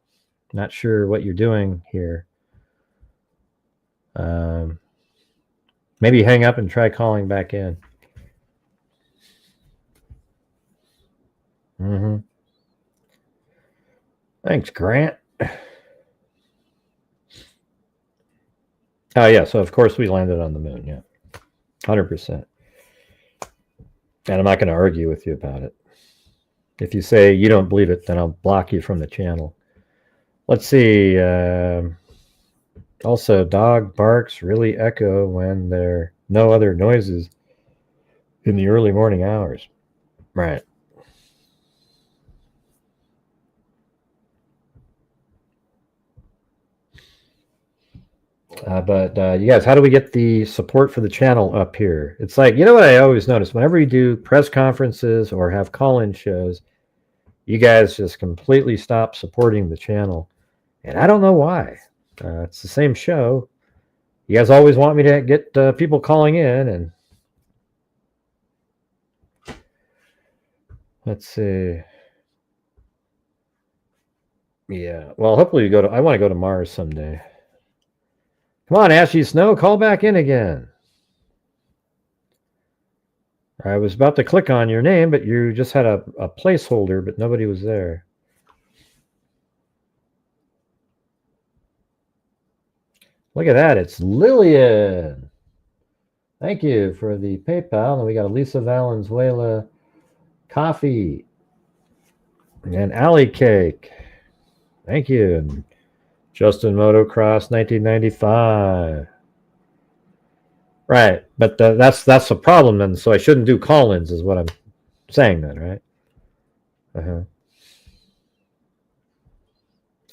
Not sure what you're doing here. Maybe hang up and try calling back in. Thanks, Grant. Oh yeah, so of course we landed on the moon. Yeah, 100%. And I'm not going to argue with you about it. If you say you don't believe it, then I'll block you from the channel. Let's see. Also, dog barks really echo when there are no other noises in the early morning hours. Right. But you guys, how do we get the support for the channel up here? It's like, you know what I always notice? Whenever you do press conferences or have call-in shows, you guys just completely stop supporting the channel. And I don't know why. It's the same show. You guys always want me to get people calling in, and let's see. Yeah, well, hopefully you go to. I want to go to Mars someday. Come on, Ashy Snow, call back in again. I was about to click on your name, but you just had a placeholder, but nobody was there. Look at that, it's Lillian. Thank you for the PayPal. And we got Lisa Valenzuela coffee and Alley Cake. Thank you. And Justin Motocross 1995. Right, but that's the problem then. So I shouldn't do call-ins, is what I'm saying then, right?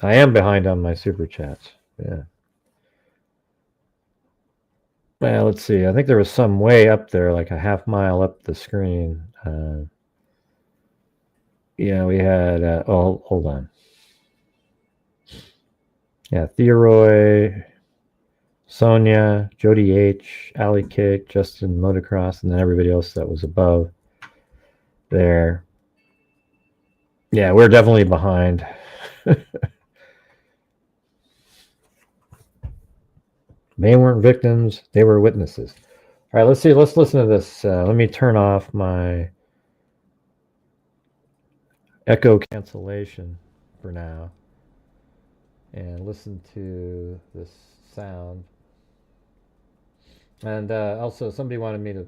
I am behind on my super chats. Yeah. Well, let's see. I think there was some way up there, like a half mile up the screen. Yeah, we had. Oh, hold on. Yeah, Theroy, Sonia, Jody H, Alley Cake, Justin Motocross, and then everybody else that was above there. Yeah, we're definitely behind. They weren't victims, they were witnesses. All right, let's see. Let's listen to this. Let me turn off my echo cancellation for now and listen to this sound. And also, somebody wanted me to,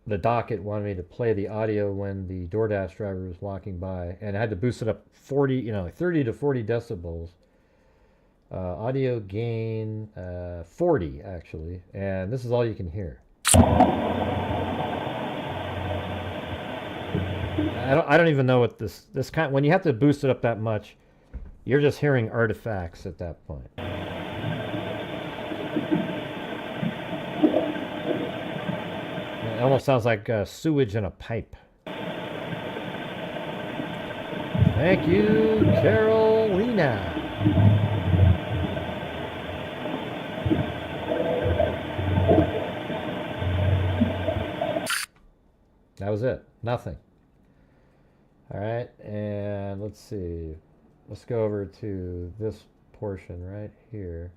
the docket wanted me to play the audio when the DoorDash driver was walking by, and I had to boost it up 40, 30 to 40 decibels. Audio gain 40 actually, and this is all you can hear. I don't even know what this kind. When you have to boost it up that much, you're just hearing artifacts at that point. It almost sounds like sewage in a pipe. Thank you, Carolina. That was it. Nothing. All right, and let's see. Let's go over to this portion right here.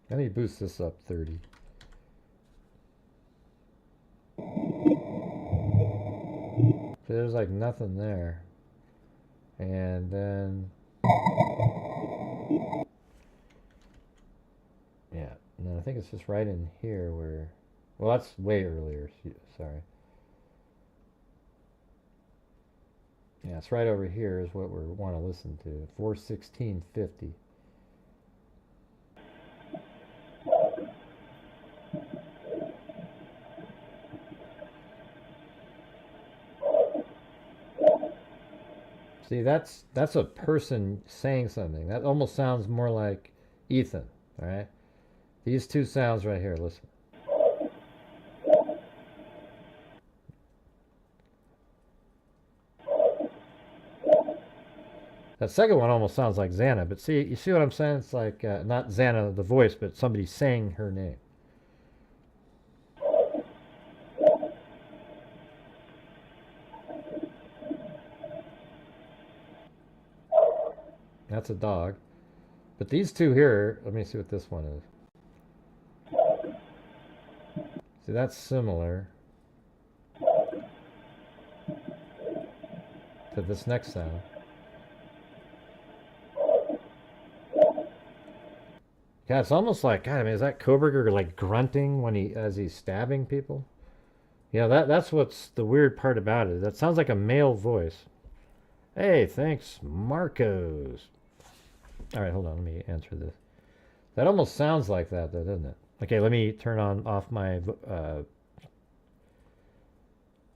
Let me boost this up 30. So there's like nothing there. And then, yeah, no, I think it's just right in here where, well, that's way earlier, sorry. Yeah, it's right over here is what we want to listen to, 416.50. See, that's a person saying something. That almost sounds more like Ethan, all right? These two sounds right here, listen. That second one almost sounds like Xana, but see, you see what I'm saying? It's like not Xana, the voice, but somebody saying her name. That's a dog. But these two here, let me see what this one is. See, that's similar. to this next sound. Yeah, it's almost like, God, I mean, is that Kohberger like grunting when as he's stabbing people? Yeah, that's what's the weird part about it. That sounds like a male voice. Hey, thanks, Marcos. All right, hold on, let me answer this. That almost sounds like that, though, doesn't it? Okay, let me turn off my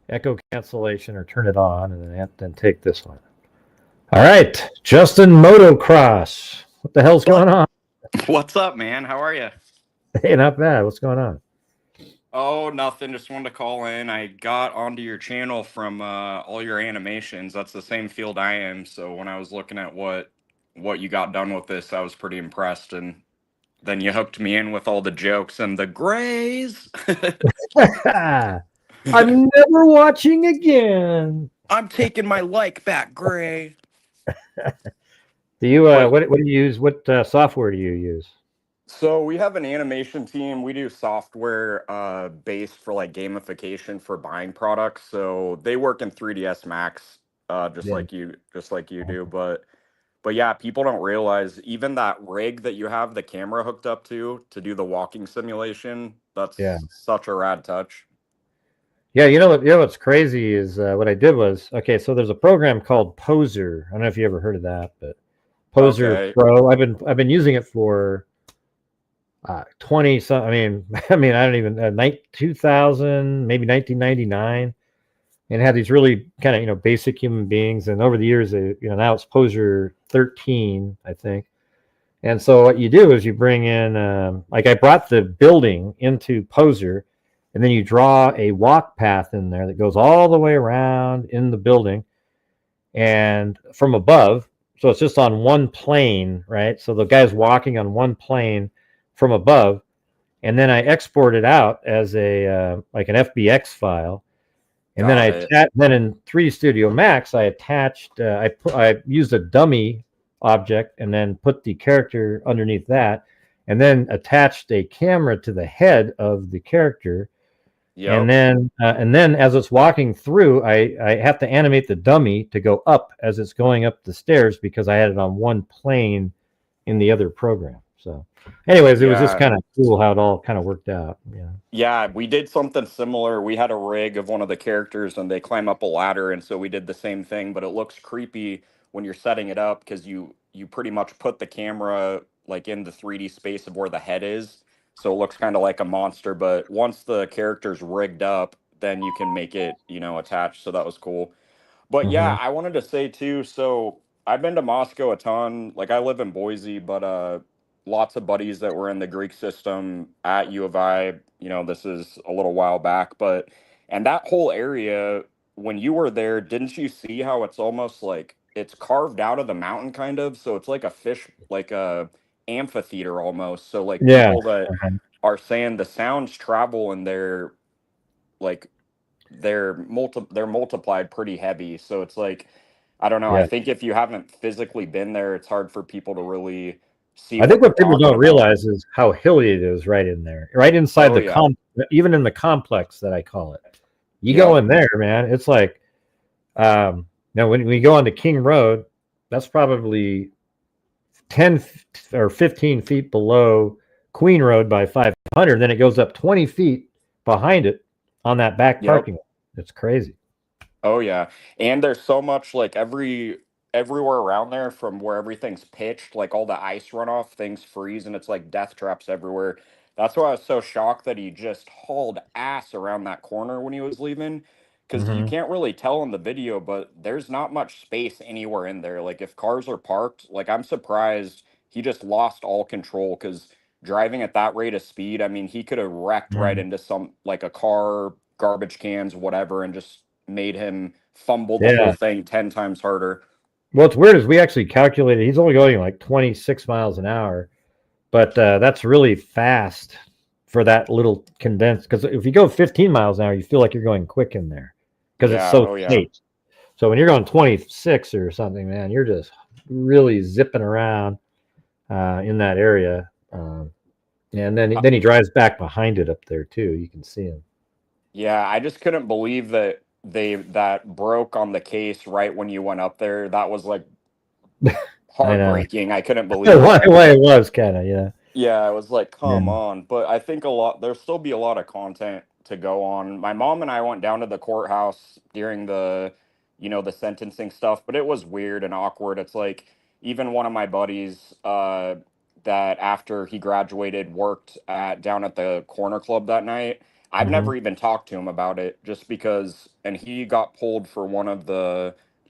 echo cancellation, or turn it on, and then take this one. All right, Justin Motocross. What the hell's going on? What's up, man? How are you? Hey, not bad. What's going on? Oh, nothing. Just wanted to call in. I got onto your channel from all your animations. That's the same field I am. So when I was looking at what you got done with this, I was pretty impressed. And then you hooked me in with all the jokes and the grays. I'm never watching again. I'm taking my like back, Gray. Do you what do you use? What software do you use? So we have an animation team. We do software based for like gamification for buying products. So they work in 3ds Max, just like you do. But yeah, people don't realize even that rig that you have the camera hooked up to do the walking simulation. That's such a rad touch. Yeah, you know what's crazy is what I did was, okay, so there's a program called Poser. I don't know if you ever heard of that, but Poser Pro. I've been using it for 20 some. I mean I don't even 2000, maybe 1999, and it had these really kind of basic human beings. And over the years, now it's Poser 13, I think. And so what you do is you bring in like I brought the building into Poser. And then you draw a walk path in there that goes all the way around in the building and from above. So it's just on one plane, right? So the guy's walking on one plane from above. And then I export it out as a like an FBX file. And then in 3D Studio Max, I attached, I used a dummy object and then put the character underneath that, and then attached a camera to the head of the character. Yep. And then as it's walking through, I have to animate the dummy to go up as it's going up the stairs because I had it on one plane in the other program. So anyways, it was just kind of cool how it all kind of worked out. Yeah, we did something similar. We had a rig of one of the characters and they climb up a ladder, and so we did the same thing, but it looks creepy when you're setting it up because you pretty much put the camera like in the 3D space of where the head is. So it looks kind of like a monster, but once the character's rigged up, then you can make it, attached. So that was cool. But yeah, I wanted to say too, so I've been to Moscow a ton. Like I live in Boise, but lots of buddies that were in the Greek system at U of I, this is a little while back, and that whole area, when you were there, didn't you see how it's almost like it's carved out of the mountain kind of? So it's like a fish, like a amphitheater almost. So like people that are saying the sounds travel and they're multiplied pretty heavy. So it's like, I don't know. I think if you haven't physically been there, it's hard for people to really see. I think what people don't realize is how hilly it is right in there, right inside even in the complex that I call it. You go in there, man. It's like, when we go onto King Road, that's probably 10 or 15 feet below Queen Road by 500. Then it goes up 20 feet behind it on that back parking lot. It's crazy. Oh yeah. And there's so much like everywhere around there from where everything's pitched, like all the ice runoff, things freeze, and it's like death traps everywhere. That's why I was so shocked that he just hauled ass around that corner when he was leaving. Because you can't really tell in the video, but there's not much space anywhere in there. Like if cars are parked, like I'm surprised he just lost all control because driving at that rate of speed, I mean, he could have wrecked right into some like a car, garbage cans, whatever, and just made him fumble the whole thing 10 times harder. What's weird is we actually calculated he's only going like 26 miles an hour, but that's really fast for that little condensed. Because if you go 15 miles an hour, you feel like you're going quick in there because it's so tight. So when you're going 26 or something, man, you're just really zipping around in that area. And then he drives back behind it up there too. You can see him. Yeah, I just couldn't believe that that broke on the case right when you went up there. That was like I know. heartbreaking. I couldn't believe that. Why it was kind of, yeah. Yeah, I was like, come Yeah. on. But I think there'll still be a lot of content to go on. My mom and I went down to the courthouse during the sentencing stuff, but it was weird and awkward. It's like, even one of my buddies, that after he graduated worked down at the corner club that night. I've Mhm. never even talked to him about it just because, and he got pulled for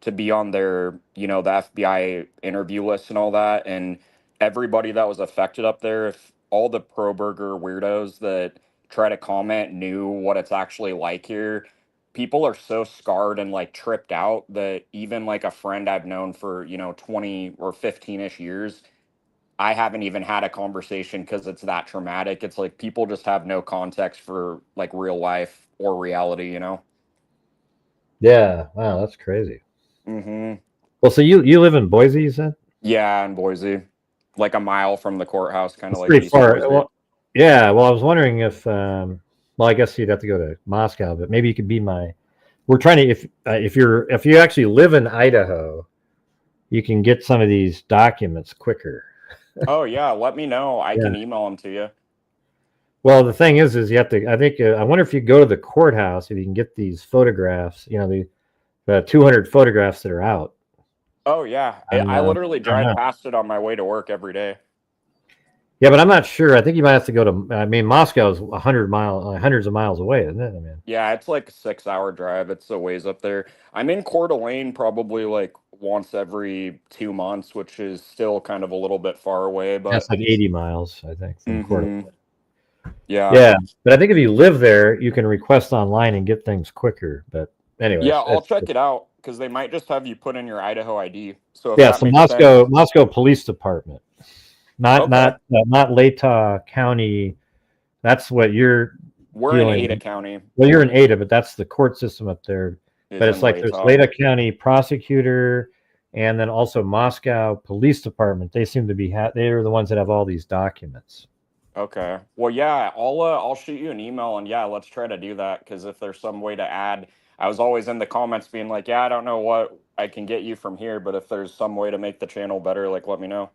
to be on their, the FBI interview list and all that. And everybody that was affected up there, if all the pro-burger weirdos that try to comment knew what it's actually like here, people are so scarred and like tripped out that even like a friend I've known for 20 or 15ish years, I haven't even had a conversation because it's that traumatic. It's like people just have no context for like real life or reality. Yeah. Wow, that's crazy. Mm-hmm. Well, so you live in Boise, you said? Yeah, in Boise, like a mile from the courthouse, kind of It's like pretty East far. Boise. Well, yeah. Well, I was wondering if, well, I guess you'd have to go to Moscow, but maybe you could be my. We're trying to if you actually live in Idaho, you can get some of these documents quicker. Oh yeah, let me know. I Yeah. can email them to you. Well, the thing is you have to. I think I wonder if you go to the courthouse if you can get these photographs. The 200 photographs that are out. Oh yeah, And, I literally I don't drive know. past it on my way to work every day. Yeah, but I'm not sure. I think you might have to go to. I mean, Moscow is hundreds of miles away, isn't it? I mean, Yeah, it's like a 6-hour drive. It's a ways up there. I'm in Coeur d'Alene probably like once every 2 months, which is still kind of a little bit far away, that's but like 80 miles, I think, from Coeur mhm. d'Alene. Yeah. Yeah, but I think if you live there, you can request online and get things quicker. But anyways, Yeah, I'll check it out because they might just have you put in your Idaho ID. So if yeah, that so makes sense. Moscow Police Department, not Okay. not Latah County. That's what you're We're in dealing Ada with. County, Well, you're in Ada, but that's the court system up there. is But it's in like there's Latah. Latah County Prosecutor, and then also Moscow Police Department. They seem to be they're the ones that have all these documents. Okay. Well, yeah, I'll shoot you an email and yeah, let's try to do that because if there's some way to add, I was always in the comments being like, yeah, I don't know what I can get you from here, but if there's some way to make the channel better, like let me know.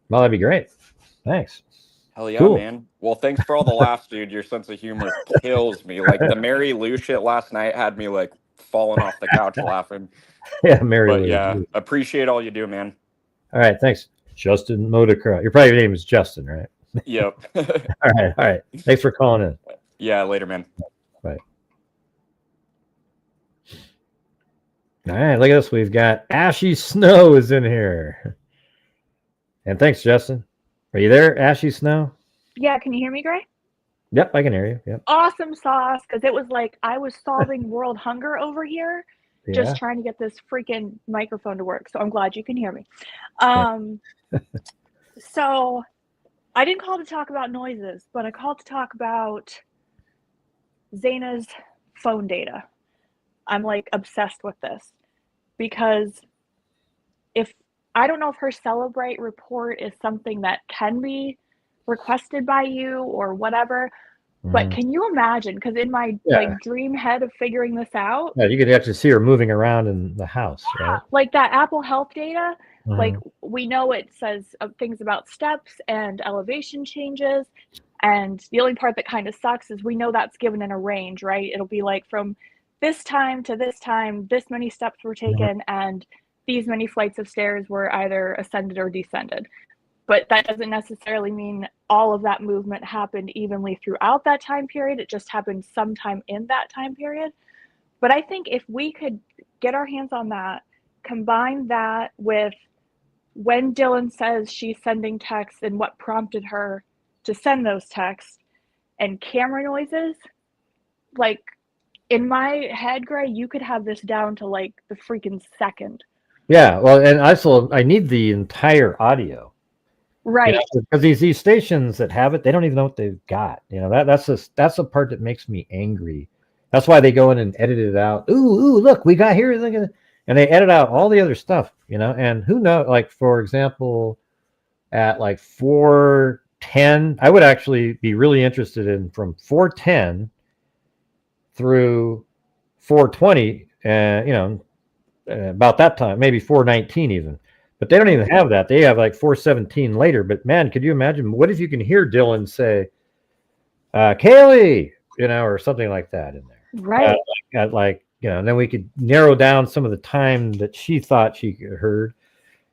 Well, that'd be great. Thanks. Hell yeah, Cool. man. Well, thanks for all the laughs, dude. Your sense of humor kills me. Like the Mary Lou shit last night had me like falling off the couch laughing. Yeah, Mary But Lou. yeah, appreciate all you do, man. All right, thanks, Justin Modicra. Your private name is Justin, right? Yep. All right. Thanks for calling in. Yeah, later, man. Bye. All right, look at this. We've got Ashy Snow is in here. And thanks, Justin. Are you there, Ashy Snow? Yeah, can you hear me, Gray? Yep, I can hear you. Yep. Awesome sauce, because it was like I was solving world hunger over here, Yeah. just trying to get this freaking microphone to work. So I'm glad you can hear me. So I didn't call to talk about noises, but I called to talk about Zaina's phone data. I'm like obsessed with this because I don't know if her Celebrate report is something that can be requested by you or whatever, but can you imagine? Because in my like dream head of figuring this out, yeah, you could actually see her moving around in the house, right? like that Apple Health data, like we know it says things about steps and elevation changes, and the only part that kind of sucks is we know that's given in a range, right? It'll be like from this time to this time, this many steps were taken, and these many flights of stairs were either ascended or descended. But that doesn't necessarily mean all of that movement happened evenly throughout that time period. It just happened sometime in that time period. But I think if we could get our hands on that, combine that with when Dylan says she's sending texts and what prompted her to send those texts, and camera noises, like in my head, Gray, you could have this down to like the freaking second. Yeah, well, and also I need the entire audio. Right. Because these stations that have it, they don't even know what they've got. That's the part that makes me angry. That's why they go in and edit it out. Ooh, look, we got here, and they edit out all the other stuff, and who knows, like for example, at like 4:10, I would actually be really interested in from 4:10 through 420, about that time, maybe 419 even. But they don't even have that. They have like 417 later. But man, could you imagine? What if you can hear Dylan say, Kaylee, or something like that in there? Right. And then we could narrow down some of the time that she thought she heard.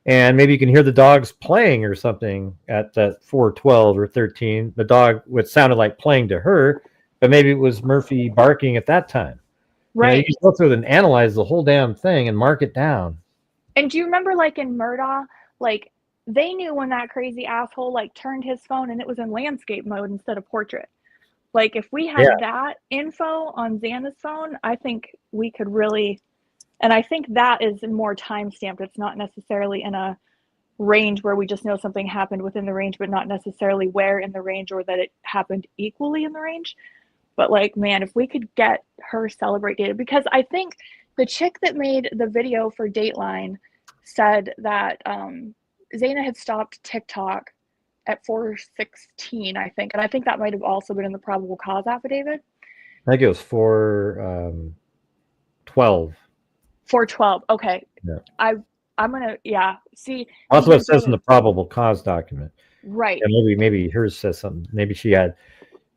And maybe you can hear the dogs playing or something at that 412 or 13. The dog, what sounded like playing to her, but maybe it was Murphy barking at that time. Right. You can go through and analyze the whole damn thing and mark it down. And do you remember, like in Murdaugh, like they knew when that crazy asshole like turned his phone and it was in landscape mode instead of portrait. Like if we had that info on Xana's phone, I think we could really, and I think that is more time stamped. It's not necessarily in a range where we just know something happened within the range, but not necessarily where in the range or that it happened equally in the range. But like, man, if we could get her celebrate data, because I think the chick that made the video for Dateline said that Xana had stopped TikTok at 416, I think. And I think that might have also been in the probable cause affidavit. I think it was 412. 412. Okay. Yeah. I'm gonna see. That's what it says in the probable cause document. Right. And maybe hers says something. Maybe she had.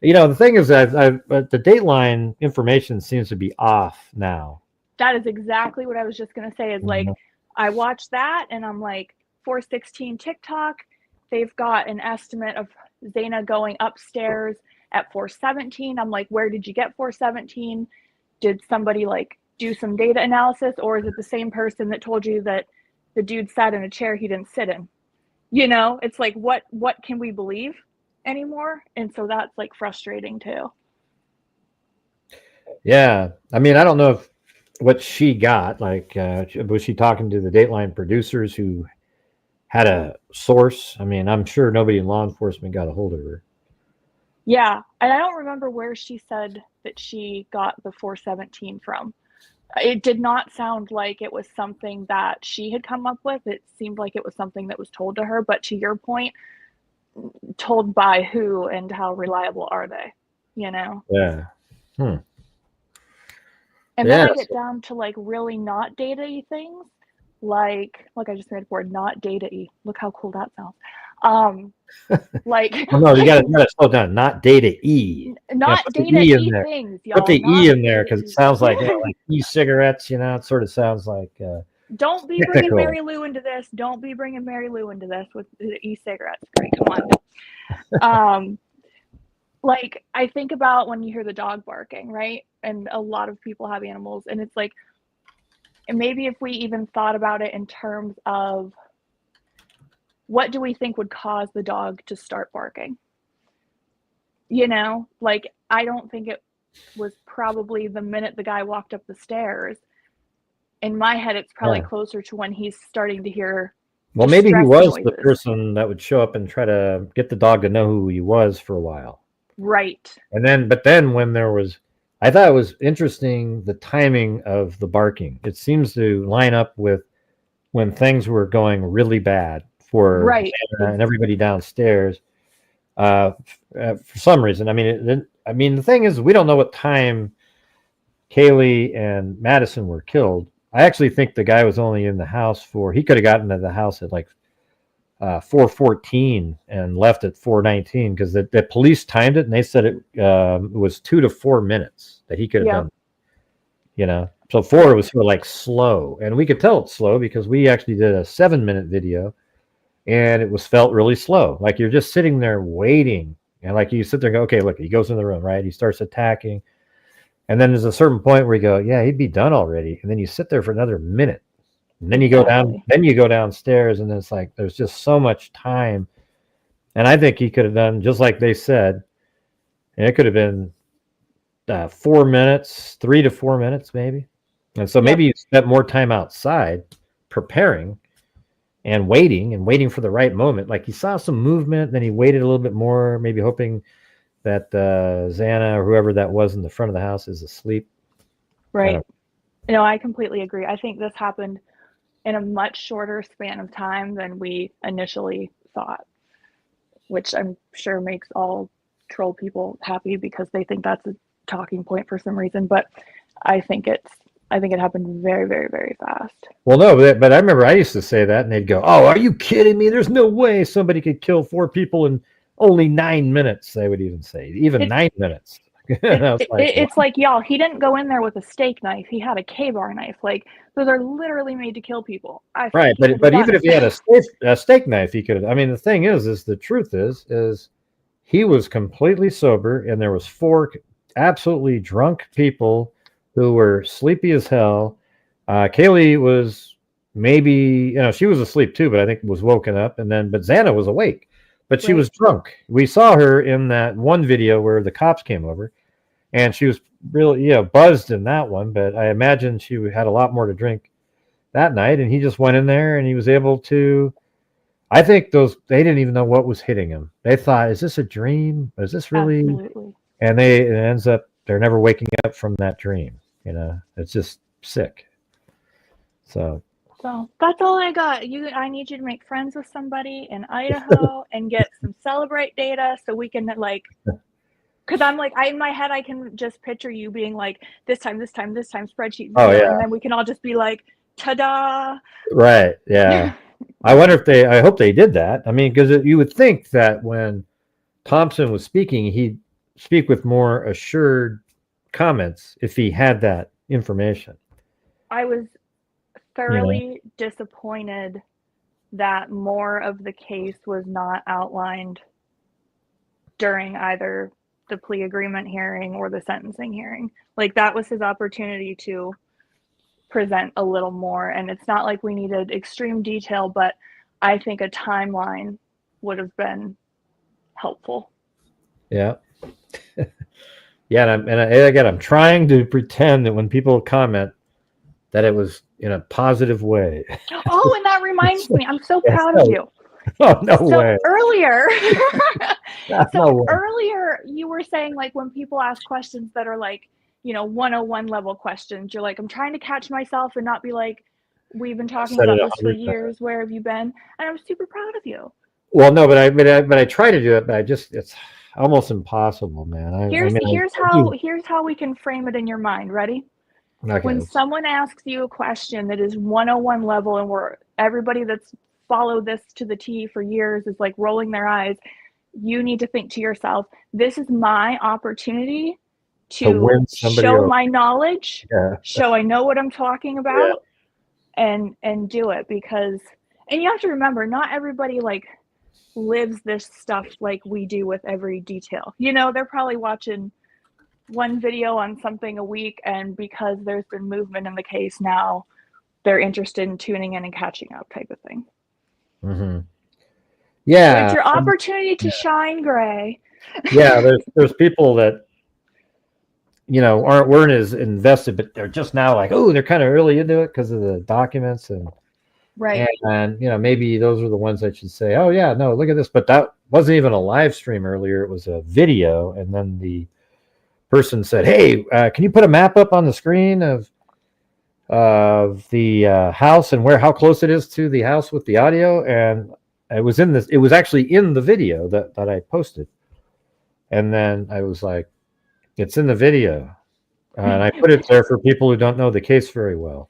The thing is that the Dateline information seems to be off now. That is exactly what I was just gonna say. Is like I watched that and I'm like 416 TikTok. They've got an estimate of Xana going upstairs at 417. I'm like, where did you get 417? Did somebody like do some data analysis, or is it the same person that told you that the dude sat in a chair he didn't sit in? It's like what can we believe anymore? And so that's like frustrating too. Yeah, I mean, I don't know what she got. Like, was she talking to the Dateline producers who had a source? I mean, I'm sure nobody in law enforcement got a hold of her. Yeah, and I don't remember where she said that she got the 417 from. It did not sound like it was something that she had come up with. It seemed like it was something that was told to her. But to your point, told by who and how reliable are they? Yeah. And then I get down to like really not data-y things. Like I just made a board, not data-y. Look how cool that sounds. Well, no, you gotta slow down. Not data-y. Not data-y things, y'all. Put the E in there because it sounds like like e-cigarettes. It sort of sounds like. Don't be bringing Mary Lou into this. Don't be bringing Mary Lou into this with the e-cigarettes. Great, come on. Like I think about when you hear the dog barking, right? And a lot of people have animals, and it's like, and maybe if we even thought about it in terms of what do we think would cause the dog to start barking? Like I don't think it was probably the minute the guy walked up the stairs. In my head, it's probably closer to when he's starting to hear. Well, maybe he was the person that would show up and try to get the dog to know who he was for a while. Right. But then when I thought it was interesting, the timing of the barking. It seems to line up with when things were going really bad for Xana and everybody downstairs. For some reason, I mean, the thing is, we don't know what time Kaylee and Madison were killed. I actually think the guy was only in the house he could have gotten to the house at like 4:14 and left at 4:19 because the police timed it and they said it was 2 to 4 minutes that he could have done. So 4 was sort of like slow, and we could tell it's slow because we actually did a 7-minute video, and it felt really slow. Like you're just sitting there waiting, and like you sit there and go, okay, look, he goes in the room, right? He starts attacking. And then there's a certain point where you go, yeah, he'd be done already. And then you sit there for another minute. And then you go downstairs, and it's like there's just so much time. And I think he could have done just like they said. And it could have been 4 minutes, 3 to 4 minutes, maybe. And so maybe you spent more time outside preparing and waiting for the right moment. Like he saw some movement, then he waited a little bit more, maybe hoping that Xana or whoever that was in the front of the house is asleep. Right. I completely agree. I think this happened in a much shorter span of time than we initially thought, which I'm sure makes all troll people happy because they think that's a talking point for some reason. But I think it happened very, very, very fast. Well, no, but I remember I used to say that, and they'd go, "Oh, are you kidding me? There's no way somebody could kill 4 people in only 9 minutes." They would even say, 9 minutes. It's like, y'all, he didn't go in there with a steak knife. He had a K-bar knife. Like, those are literally made to kill people. Right, but even if he had a steak knife, he could. I mean, the thing is the truth is he was completely sober, and there was 4 absolutely drunk people who were sleepy as hell. Kaylee was maybe, she was asleep too, but I think was woken up, but Xana was awake. But she was drunk. We saw her in that one video where the cops came over, and she was really, buzzed in that one. But I imagine she had a lot more to drink that night, and he just went in there, and he was able to. I think they didn't even know what was hitting him. They thought, "Is this a dream? Is this really?" Absolutely. And it ends up they're never waking up from that dream. It's just sick. So that's all I got. I need you to make friends with somebody in Idaho and get some Celebrate data so we can because I'm like, in my head I can just picture you being like, this time spreadsheet. Oh, yeah. And then we can all just be like, ta-da. Right. Yeah. I hope they did that. I mean, because you would think that when Thompson was speaking, he'd speak with more assured comments if he had that information. I was thoroughly disappointed that more of the case was not outlined during either the plea agreement hearing or the sentencing hearing. Like, that was his opportunity to present a little more, and it's not like we needed extreme detail, but I think a timeline would have been helpful. Yeah. Yeah, and again, I'm trying to pretend that when people comment that it was in a positive way. Oh, and that reminds me, I'm so proud of you. Oh, no way. Earlier, No way. earlier you were saying, like, when people ask questions that are like, 101 level questions, you're like, I'm trying to catch myself and not be like, we've been talking about this for years. Where have you been? And I'm super proud of you. Well, no, but I try to do it, but it's almost impossible, man. Here's how we can frame it in your mind. Ready? Okay. When someone asks you a question that is 101 level, and everybody that's followed this to the T for years is like rolling their eyes, you need to think to yourself, this is my opportunity to show my knowledge, show I know what I'm talking about, and do it. Because, and you have to remember, not everybody like lives this stuff like we do with every detail. They're probably watching one video on something a week, and because there's been movement in the case now, they're interested in tuning in and catching up, type of thing. Mm-hmm. Yeah, so it's your opportunity to shine, Gray. Yeah, there's people that weren't as invested, but they're just now like, oh, they're kind of early into it because of the documents and right. And maybe those are the ones that should say, oh yeah, no, look at this. But that wasn't even a live stream earlier; it was a video, and then the person said, "Hey, can you put a map up on the screen of the house and how close it is to the house with the audio?" And it was actually in the video that I posted. And then I was like, it's in the video. And I put it there for people who don't know the case very well.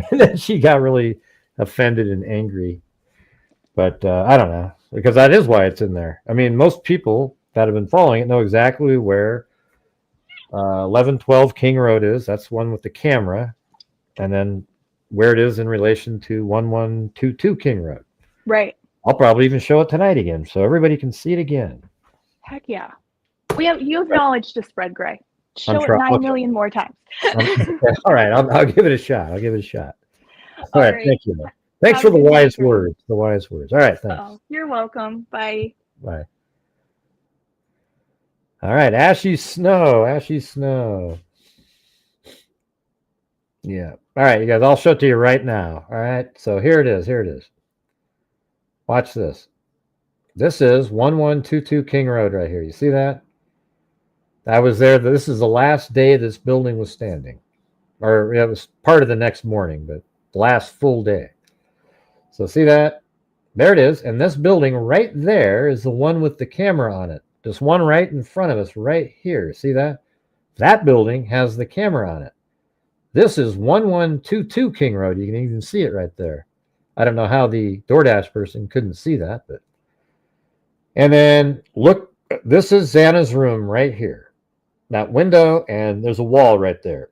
And then she got really offended and angry. But I don't know, because that is why it's in there. I mean, most people that have been following it know exactly where 1112 King Road is. That's one with the camera. And then where it is in relation to 1122 King Road. Right. I'll probably even show it tonight again, so everybody can see it again. Heck yeah. You have knowledge to spread, Gray. Show it 9 million more times. All right, I'll give it a shot. All right, thank you. Thanks for the wise words. The wise words. All right, thanks. You're welcome. Bye. Bye. All right, Ashy Snow. Yeah. All right, you guys, I'll show it to you right now. All right, so here it is. Watch this. This is 1122 King Road right here. You see that? I was there. This is the last day this building was standing. Or it was part of the next morning, but the last full day. So see that? There it is. And this building right there is the one with the camera on it. This one right in front of us right here. See that? That building has the camera on it. This is 1122 King Road. You can even see it right there. I don't know how the DoorDash person couldn't see that, but. And then look, this is Xana's room right here. That window, and there's a wall right there.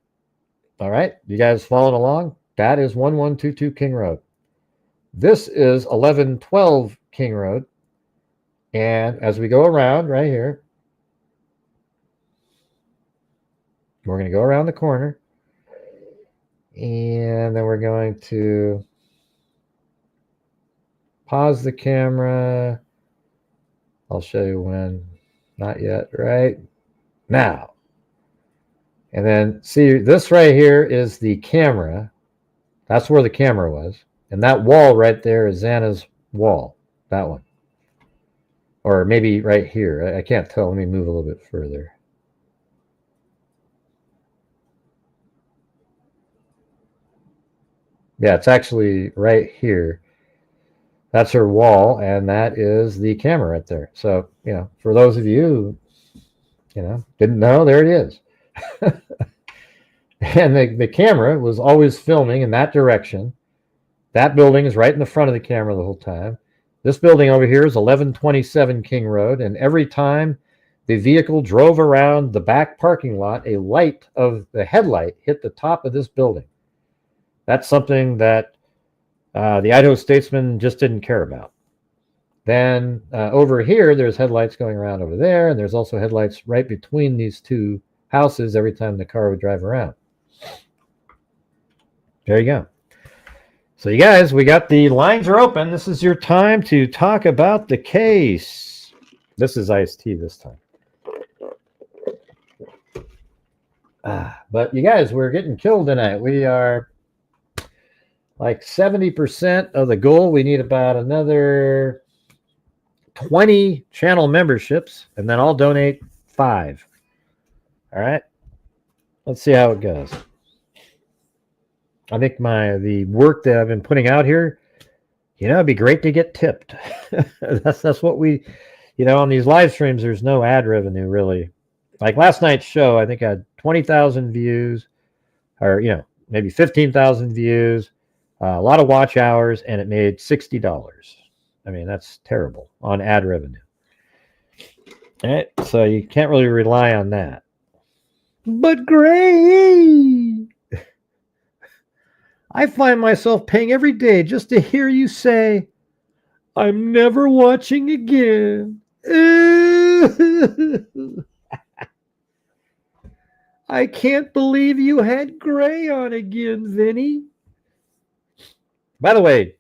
All right, you guys following along? That is 1122 King Road. This is 1112 King Road. And as we go around right here, we're going to go around the corner. And then we're going to pause the camera. I'll show you when. Not yet, right? Now. And then see, this right here is the camera. That's where the camera was. And that wall right there is Xana's wall. That one. Or maybe right here. I can't tell. Let me move a little bit further. Yeah, it's actually right here. That's her wall, and that is the camera right there. So, you know, for those of you who, didn't know, there it is. And the camera was always filming in that direction. That building is right in the front of the camera the whole time. This building over here is 1127 King Road, and every time the vehicle drove around the back parking lot, a light of the headlight hit the top of this building. That's something that the Idaho Statesman just didn't care about. Then over here, there's headlights going around over there, and there's also headlights right between these two houses every time the car would drive around. There you go. So you guys, we got the lines are open. This is your time to talk about the case. This is iced tea this time. But you guys, we're getting killed tonight. We are like 70% of the goal. We need about another 20 channel memberships, and then I'll donate 5. All right. Let's see how it goes. I think the work that I've been putting out here, it'd be great to get tipped. that's what we, on these live streams, there's no ad revenue really. Like last night's show, I think I had 20,000 views, or maybe 15,000 views, a lot of watch hours, and it made $60. I mean, that's terrible on ad revenue. All right, so you can't really rely on that. But Gray, I find myself paying every day just to hear you say, "I'm never watching again." I can't believe you had Gray on again, Vinny. By the way,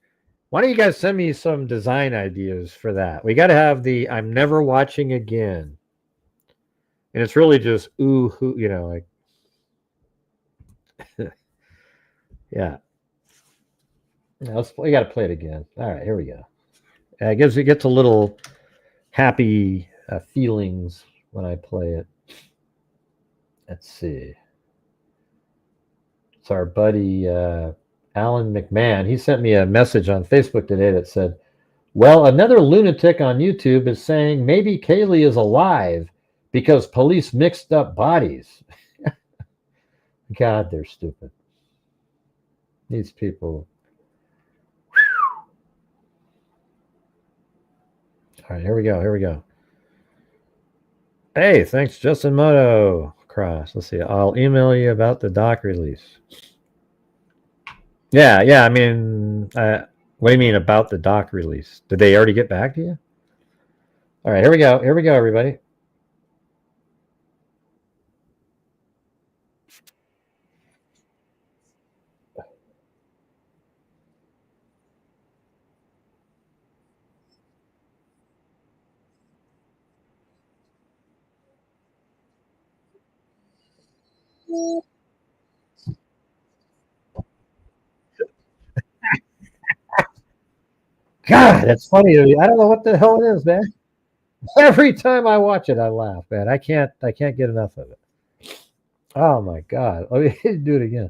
why don't you guys send me some design ideas for that? We got to have the "I'm never watching again." And it's really just, ooh, like, yeah. We got to play it again. All right, here we go. It gets a little happy feelings when I play it. Let's see. It's our buddy Alan McMahon. He sent me a message on Facebook today that said, "Well, another lunatic on YouTube is saying maybe Kaylee is alive because police mixed up bodies." God, they're stupid. These people. All right, here we go. Hey, thanks, Justin Moto Cross. Let's see. I'll email you about the doc release. Yeah. I mean, what do you mean about the doc release? Did they already get back to you? All right, here we go, everybody. God, that's funny. I don't know what the hell it is, man. Every time I watch it, I laugh, man. I can't get enough of it. Oh my God. Let me do it again.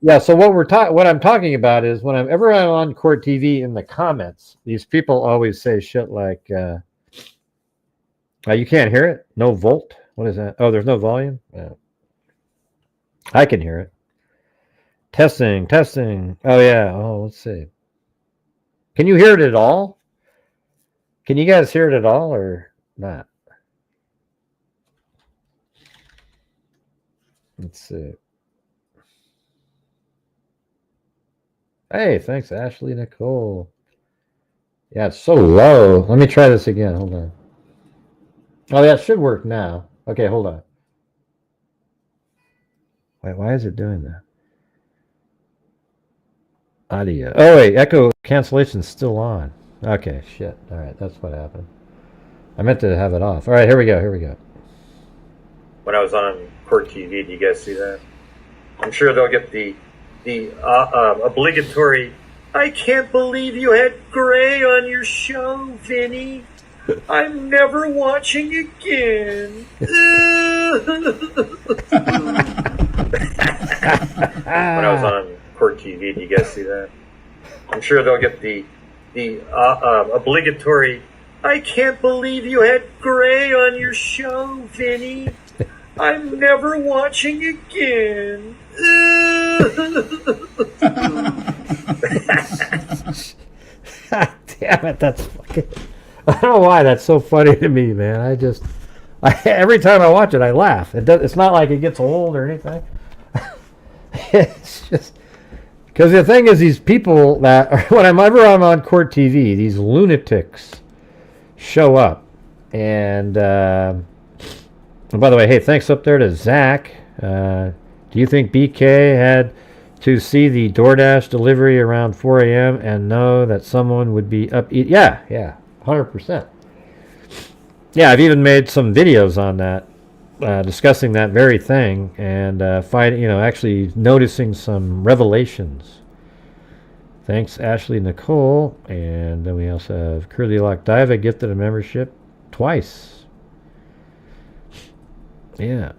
Yeah, so what I'm talking about is whenever I'm on Court TV in the comments, these people always say shit like You can't hear it? No volt? What is that? Oh, there's no volume? Yeah. I can hear it. Testing, testing. Oh, yeah. Oh, let's see. Can you hear it at all? Can you guys hear it at all or not? Let's see. Hey, thanks, Ashley Nicole. Yeah, it's so low. Let me try this again. Hold on. Oh, yeah, it should work now. Okay, hold on. Wait, why is it doing that? Audio. Oh, wait, echo cancellation's still on. Okay, shit. All right, that's what happened. I meant to have it off. All right, here we go. Here we go. When I was on Court TV, do you guys see that? I'm sure they'll get the obligatory, I can't believe you had Gray on your show, Vinny. I'm never watching again. When I was on Court TV, do you guys see that? I'm sure they'll get the obligatory, I can't believe you had Gray on your show, Vinny. I'm never watching again. Damn it, that's fucking... I don't know why that's so funny to me, man. Every time I watch it, I laugh. It's not like it gets old or anything. It's just... Because the thing is, these people that... Whenever I'm on Court TV, these lunatics show up. And by the way, hey, thanks up there to Zach. Do you think BK had to see the DoorDash delivery around 4 a.m. and know that someone would be up eating? Yeah, 100%. Yeah, I've even made some videos on that, discussing that very thing and actually noticing some revelations. Thanks, Ashley Nicole. And then we also have Curly Lock Diva gifted a membership twice. Yeah.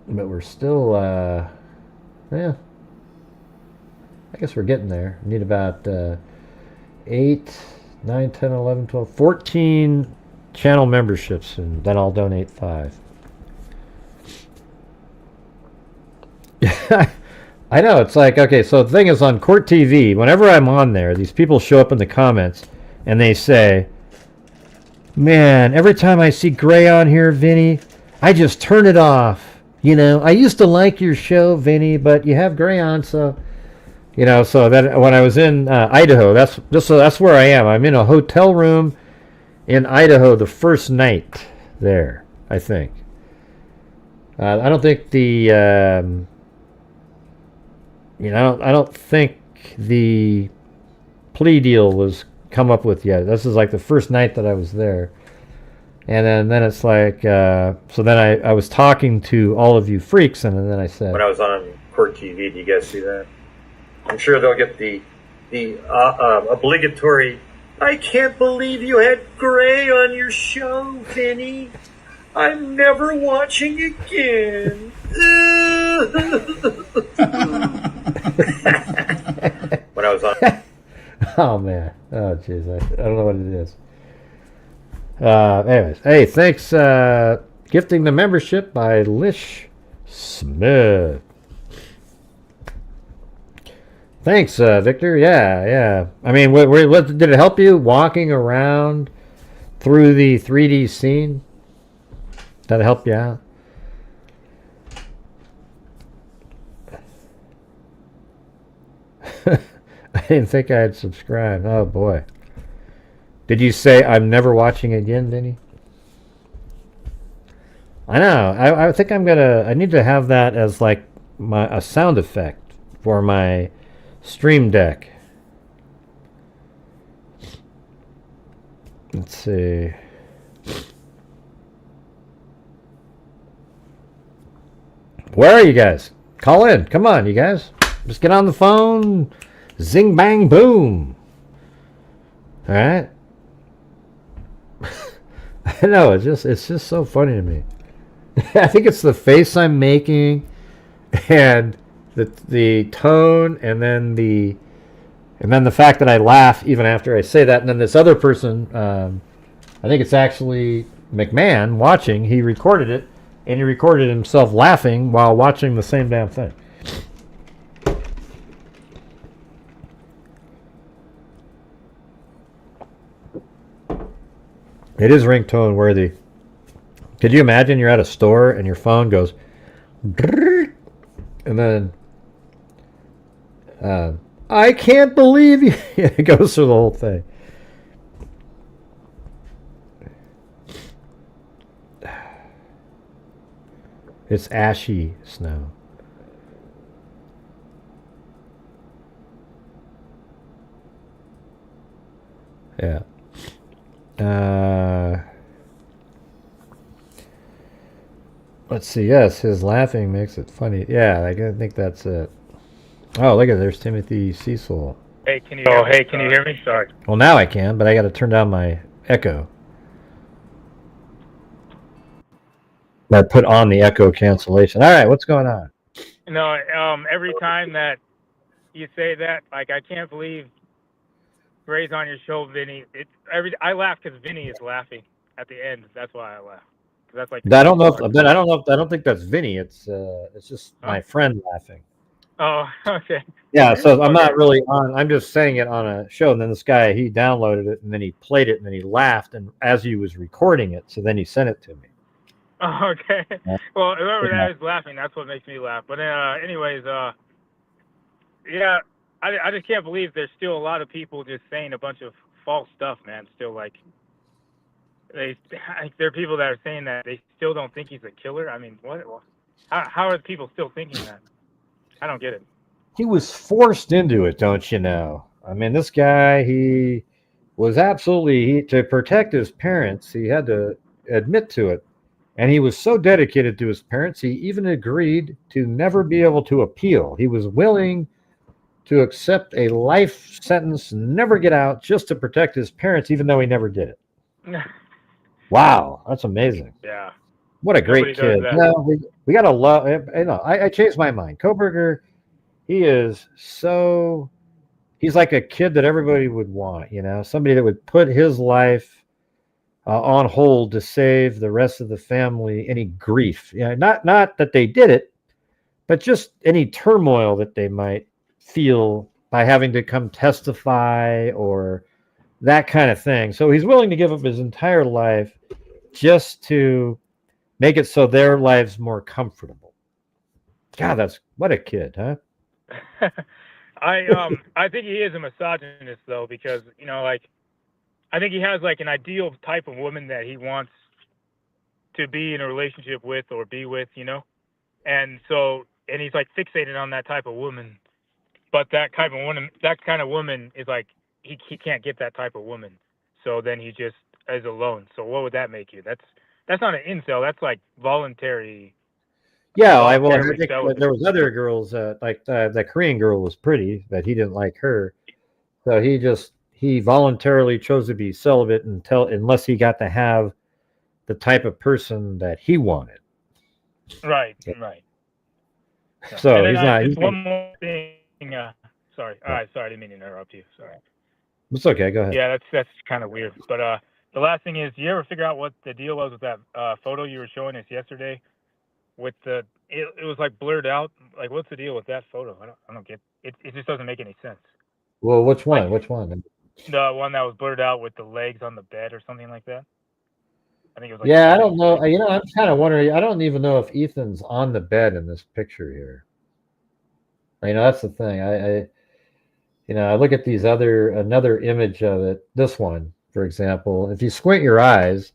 But we're still, I guess we're getting there. We need about 8, 9, 10, 11, 12, 14 channel memberships, and then I'll donate 5. I know, it's like, okay, so the thing is on Court TV, whenever I'm on there, these people show up in the comments, and they say, man, every time I see Gray on here, Vinny, I just turn it off. You know, I used to like your show, Vinny, but you have Gray on, so... You know, so that when I was in Idaho, that's where I am. I'm in a hotel room in Idaho the first night there, I think. I don't think I don't think the plea deal was come up with yet. This is like the first night that I was there. And then it's like, so then I was talking to all of you freaks, and then I said... When I was on Court TV, do you guys see that? I'm sure they'll get the obligatory, I can't believe you had Gray on your show, Vinny. I'm never watching again. When I was on... Oh, man. Oh, jeez. I don't know what it is. Anyways. Hey, thanks. Gifting the membership by Lish Smith. Thanks, Victor. Yeah. I mean, what did it help you walking around through the 3D scene? Did it help you out? I didn't think I had subscribed. Oh, boy. Did you say I'm never watching again, Vinny? I know. I think I need to have that as like a sound effect for my Stream Deck. Let's see. Where are you guys? Call in. Come on, you guys. Just get on the phone. Zing, bang, boom. All right. I know. It's just so funny to me. I think it's the face I'm making, and the tone, and then the fact that I laugh even after I say that, and then this other person, I think it's actually McMahon watching, he recorded it, and he recorded himself laughing while watching the same damn thing. It is ringtone worthy. Could you imagine you're at a store and your phone goes, and then I can't believe you. It goes through the whole thing. It's ashy snow. Yeah. Let's see. Yes, his laughing makes it funny. Yeah, I think that's it. Oh, look at there's Timothy Cecil. Hey, can you hear me? Sorry. Well, now I can, but I got to turn down my echo. I put on the echo cancellation. All right, what's going on? No, every time that you say that, like, I can't believe Gray's on your show, Vinny. I laugh because Vinny is laughing at the end. That's why I laugh. That's like I don't know if I don't think that's Vinny. It's just my friend laughing. Oh, okay. Yeah, so I'm not really on. I'm just saying it on a show, and then this guy, he downloaded it, and then he played it, and then he laughed, and as he was recording it, so then he sent it to me. Oh, okay. Well, whoever that is laughing, that's what makes me laugh. But anyways, yeah, I just can't believe there's still a lot of people just saying a bunch of false stuff, man. Still, like, there are people that are saying that they still don't think he's a killer. I mean, what? How are people still thinking that? I don't get it. He was forced into it, don't you know? I mean, this guy, he was absolutely, to protect his parents, he had to admit to it. And he was so dedicated to his parents, he even agreed to never be able to appeal. He was willing to accept a life sentence, never get out, just to protect his parents, even though he never did it. Wow, that's amazing. Yeah. What a great kid. No, we got to love, I changed my mind. Kohberger, he is so, he's like a kid that everybody would want, you know, somebody that would put his life on hold to save the rest of the family any grief. Yeah, not that they did it, but just any turmoil that they might feel by having to come testify or that kind of thing. So he's willing to give up his entire life just to make it so their lives more comfortable. God, that's what a kid, huh? I think he is a misogynist though, because, you know, like, I think he has like an ideal type of woman that he wants to be in a relationship with or be with, you know? And he's like fixated on that type of woman, but that kind of woman is like, he can't get that type of woman. So then he just is alone. So what would that make you? That's not an incel. That's like voluntary. Yeah, I think there was other girls, like the Korean girl was pretty, but he didn't like her. So he voluntarily chose to be celibate unless he got to have the type of person that he wanted. Right, right. So he's not. Just one more thing. Sorry. All right, sorry, I didn't mean to interrupt you. Sorry. It's okay. Go ahead. Yeah, that's kind of weird. But the last thing is, do you ever figure out what the deal was with that photo you were showing us yesterday? With it was like blurred out. Like, what's the deal with that photo? I don't get it. It just doesn't make any sense. Well, which one? Like, which one? The one that was blurred out with the legs on the bed or something like that. I think it was. Like, yeah, I don't know. You know, I'm kind of wondering. I don't even know if Ethan's on the bed in this picture here. You know, that's the thing. I look at another image of it. This one, for example, if you squint your eyes,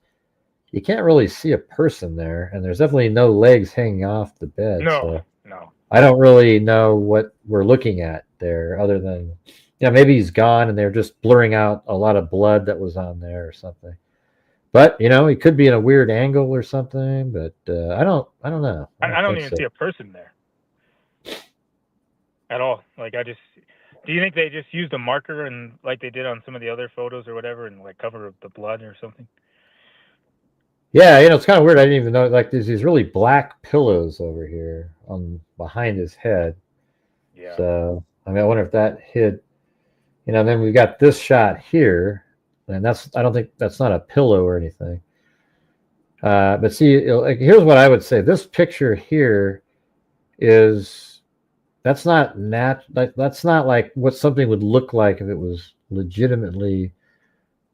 you can't really see a person there, and there's definitely no legs hanging off the bed. No. I don't really know what we're looking at there, other than, maybe he's gone and they're just blurring out a lot of blood that was on there or something. But he could be in a weird angle or something. But I don't know. I don't even see a person there at all. Like, do you think they just used a marker and like they did on some of the other photos or whatever, and like cover the blood or something? Yeah, it's kind of weird. I didn't even know. Like, there's these really black pillows over here behind his head. Yeah. So I wonder if that hid. Then we've got this shot here, and I don't think that's not a pillow or anything. But see, like, here's what I would say. This picture here that's not that's not like what something would look like if it was legitimately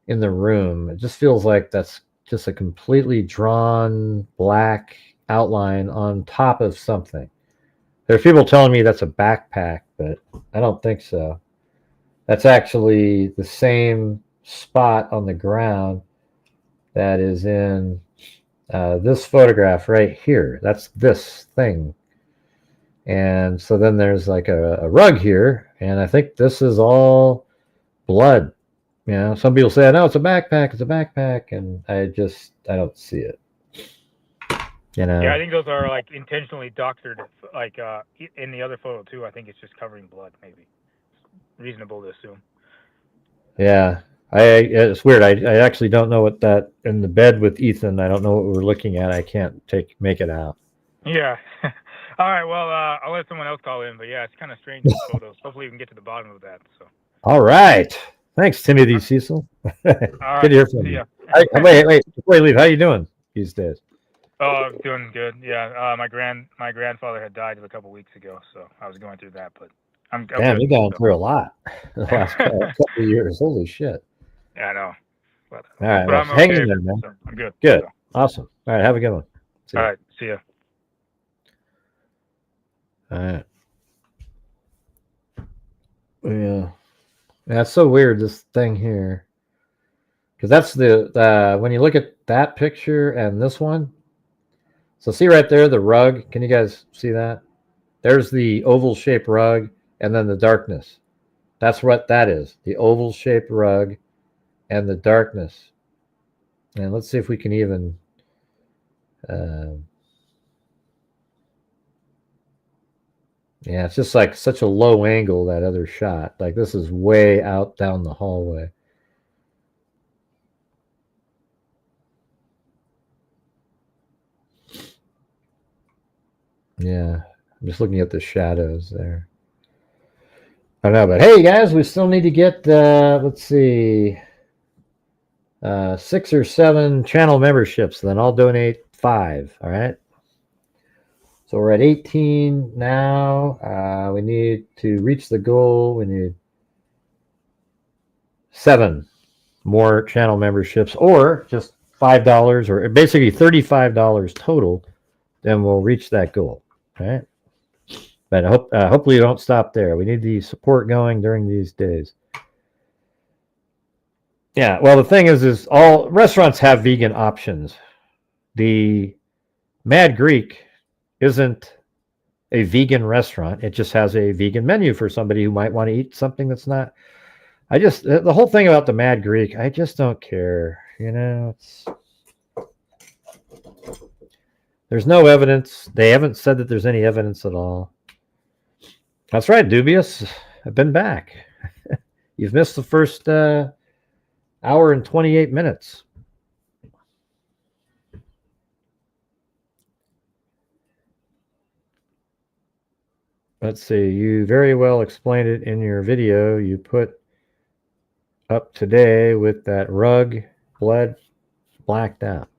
in the room. It just feels like that's just a completely drawn black outline on top of something. There's people telling me that's a backpack, but I don't think so. That's actually the same spot on the ground that is in this photograph right here. That's this thing. And so then there's like a rug here, and I think this is all blood. You know, some people say, no, it's a backpack, and I don't see it. You know? Yeah, I think those are like intentionally doctored, like in the other photo too. I think it's just covering blood, maybe. Reasonable to assume. Yeah. It's weird. I actually don't know what that in the bed with Ethan. I don't know what we're looking at. I can't make it out. Yeah. All right. Well, I'll let someone else call in, but yeah, it's kind of strange these photos. Hopefully, we can get to the bottom of that. So. All right. Thanks, Timothy Cecil. Good to hear from you. Wait, before you leave, how you doing these days? Oh, I'm doing good. Yeah. My grandfather had died a couple weeks ago, so I was going through that. But I'm Damn, good, you've gone through a lot the last couple of years. Holy shit. Yeah, I know. But, all right. but Well, I'm hang okay, in there, man. So I'm good. Good. So. Awesome. All right. Have a good one. All right. See ya. All right. Yeah. That's so weird, this thing here. Because that's when you look at that picture and this one. So see right there, the rug. Can you guys see that? There's the oval shaped rug and then the darkness. That's what that is. The oval shaped rug and the darkness. And let's see if we can even yeah, it's just like such a low angle, that other shot. Like this is way out down the hallway. Yeah, I'm just looking at the shadows there. I don't know, but hey, guys, we still need to get, let's see, 6 or 7 channel memberships. Then I'll donate 5, all right? So we're at 18 now. We need to reach the goal. We need 7 more channel memberships, or just $5, or basically $35 total. Then we'll reach that goal, all right? But hopefully you don't stop there. We need the support going during these days. Yeah, well, the thing is all restaurants have vegan options. The Mad Greek isn't a vegan restaurant. It just has a vegan menu for somebody who might want to eat something that's not. The whole thing about the Mad Greek, I just don't care. You know, there's no evidence. They haven't said that there's any evidence at all. That's right, Dubious. I've been back. You've missed the first hour and 28 minutes. Let's see. You very well explained it in your video you put up today with that rug, blood, blacked out.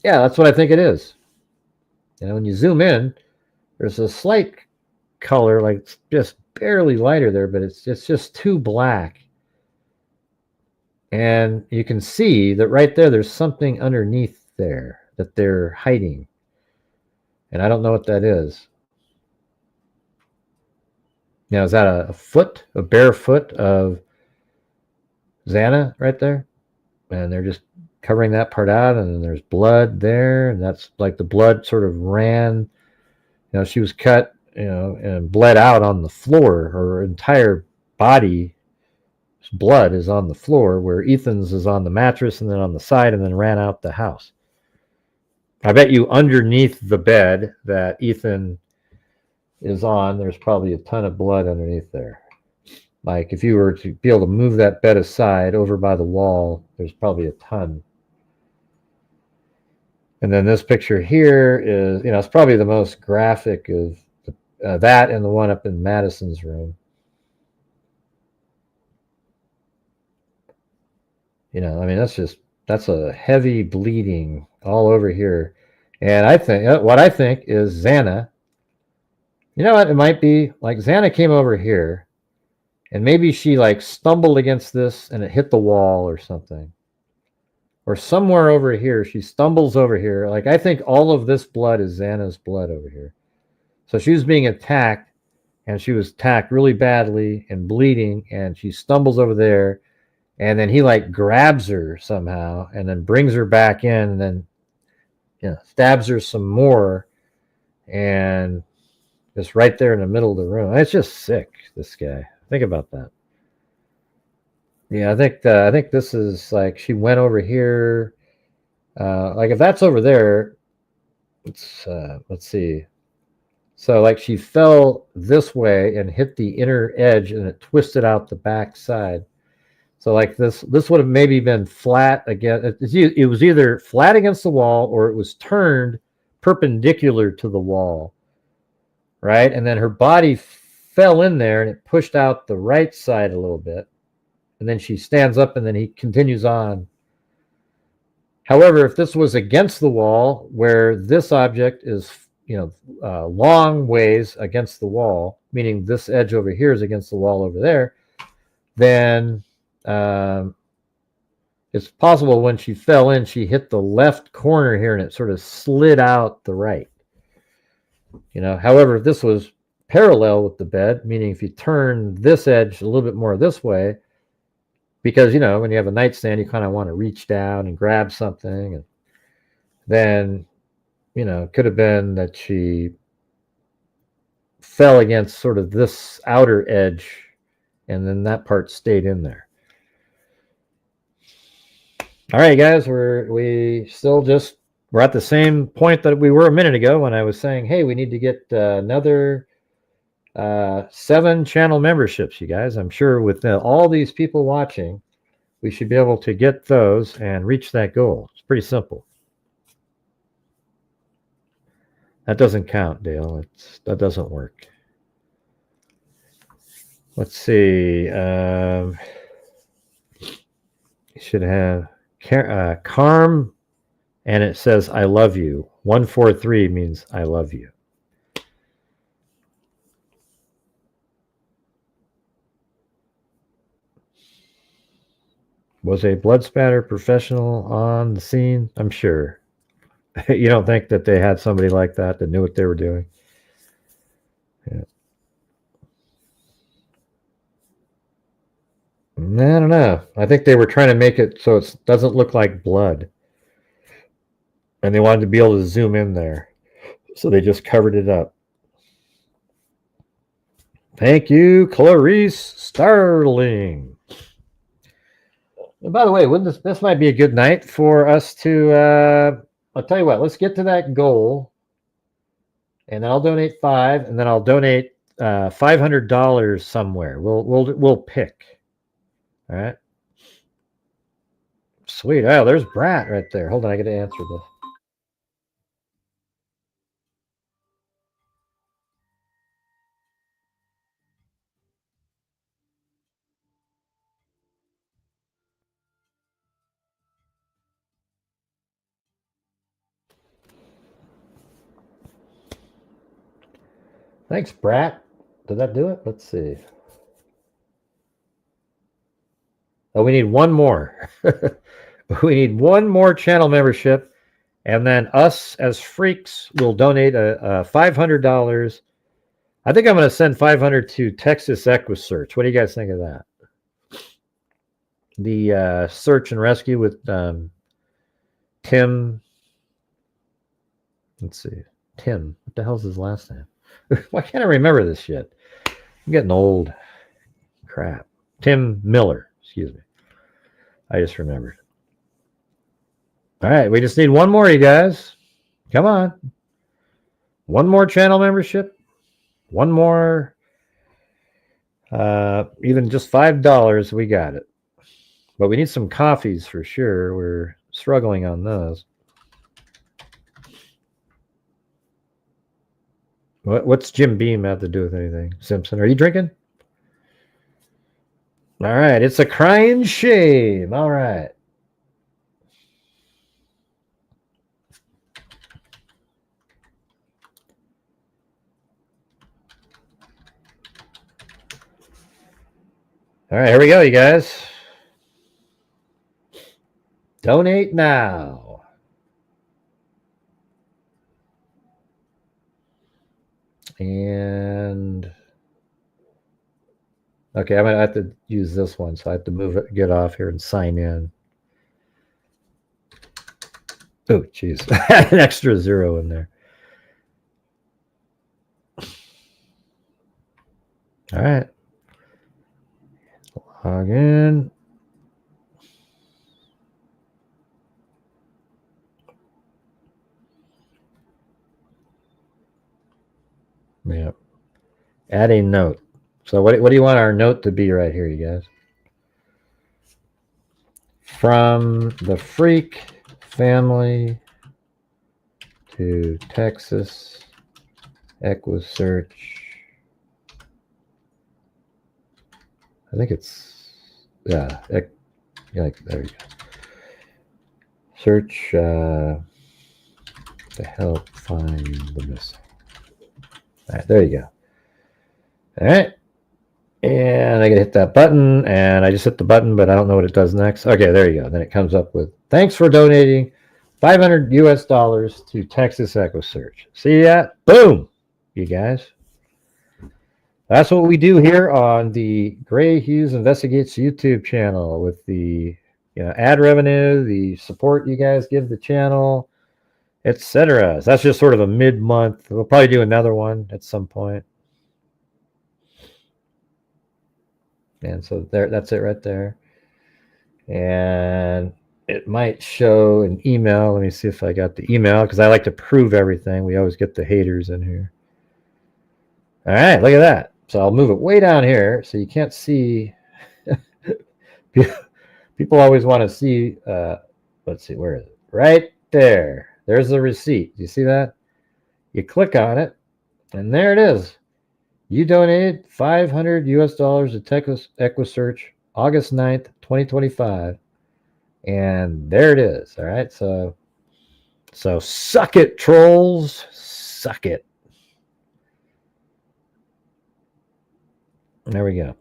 Yeah, that's what I think it is. You know, when you zoom in, there's a slight color, like just barely lighter there, but it's just too black. And you can see that right there's something underneath there that they're hiding. And I don't know what that is. Now, is that a foot, a bare foot of Xana right there? And they're just covering that part out, and then there's blood there, and that's like the blood sort of ran. You know, she was cut, you know, and bled out on the floor. Her entire body, blood is on the floor, where Ethan's is on the mattress and then on the side, and then ran out the house. I bet you underneath the bed that Ethan is on, there's probably a ton of blood underneath there. Like if you were to be able to move that bed aside over by the wall, there's probably a ton. And then this picture here is, you know, it's probably the most graphic of that and the one up in Madison's room. You know, I mean, that's a heavy bleeding all over here. And I think what I think is Xana. You know what? It might be like Xana came over here, and maybe she like stumbled against this and it hit the wall or something. Or somewhere over here, she stumbles over here. Like I think all of this blood is Xana's blood over here. So she was being attacked, and she was attacked really badly and bleeding, and she stumbles over there, and then he like grabs her somehow and then brings her back in and then stabs her some more, and just right there in the middle of the room. It's just sick, this guy. Think about that. Yeah, I think this is like she went over here. Like if that's over there, let's see. So like she fell this way and hit the inner edge, and it twisted out the back side. So like this would have maybe been flat again. It was either flat against the wall or it was turned perpendicular to the wall, right? And then her body fell in there and it pushed out the right side a little bit. And then she stands up and then he continues on. However, if this was against the wall where this object is, long ways against the wall, meaning this edge over here is against the wall over there, then it's possible when she fell in, she hit the left corner here and it sort of slid out the right. However, if this was parallel with the bed, meaning if you turn this edge a little bit more this way, because, when you have a nightstand, you kind of want to reach down and grab something. And then, it could have been that she fell against sort of this outer edge, and then that part stayed in there. All right, guys, we're at the same point that we were a minute ago when I was saying, hey, we need to get another 7 channel memberships, you guys. I'm sure with all these people watching, we should be able to get those and reach that goal. It's pretty simple. That doesn't count, Dale. That doesn't work. Let's see. You should have Carm, and it says I love you. 143 means I love you. Was a blood spatter professional on the scene? I'm sure. You don't think that they had somebody like that knew what they were doing? Yeah. I don't know. I think they were trying to make it so it doesn't look like blood. And they wanted to be able to zoom in there. So they just covered it up. Thank you, Clarice Starling. And by the way, wouldn't this might be a good night for us to I'll tell you what, let's get to that goal. And then I'll donate 5, and then I'll donate $500 somewhere. We'll pick. All right. Sweet. Oh, there's Brat right there. Hold on, I got to answer this. Thanks, Brat. Did that do it? Let's see. Oh, we need one more. We need one more channel membership, and then us as freaks will donate a $500. I think I'm going to send $500 to Texas EquiSearch. What do you guys think of that? The search and rescue with Tim. Let's see. Tim. What the hell's his last name? Why can't I remember this shit? I'm getting old. Crap. Tim Miller. Excuse me. I just remembered. All right. We just need one more, you guys. Come on. One more channel membership. One more. Even just $5. We got it. But we need some coffees for sure. We're struggling on those. What's Jim Beam have to do with anything? Simpson, are you drinking? All right, it's a crying shame. All right. All right, here we go, you guys. Donate now. And okay, I'm gonna have to use this one, so I have to move it, get off here, and sign in. Oh, geez, an extra 0 in there. All right, log in. Yeah. Add a note. So what do you want our note to be right here, you guys? From the freak family to Texas EquuSearch. I think it's, yeah, like, there you go. Search to help find the missing. All right, there you go. All right. And I gotta hit that button, and I just hit the button, but I don't know what it does next. Okay, there you go. Then it comes up with, thanks for donating $500 to Texas EquuSearch. See that? Boom, you guys. That's what we do here on the Grant Hughes Investigates YouTube channel with the ad revenue, the support you guys give the channel, etc. So that's just sort of a mid-month. We'll probably do another one at some point. And so there, that's it right there. And it might show an email. Let me see if I got the email, because I like to prove everything. We always get the haters in here. All right, look at that. So I'll move it way down here so you can't see. People always want to see, let's see, where is it? Right there. There's the receipt. Do you see that? You click on it, and there it is. You donated $500 to Texas EquuSearch August 9th, 2025. And there it is. All right. So suck it, trolls. Suck it. There we go.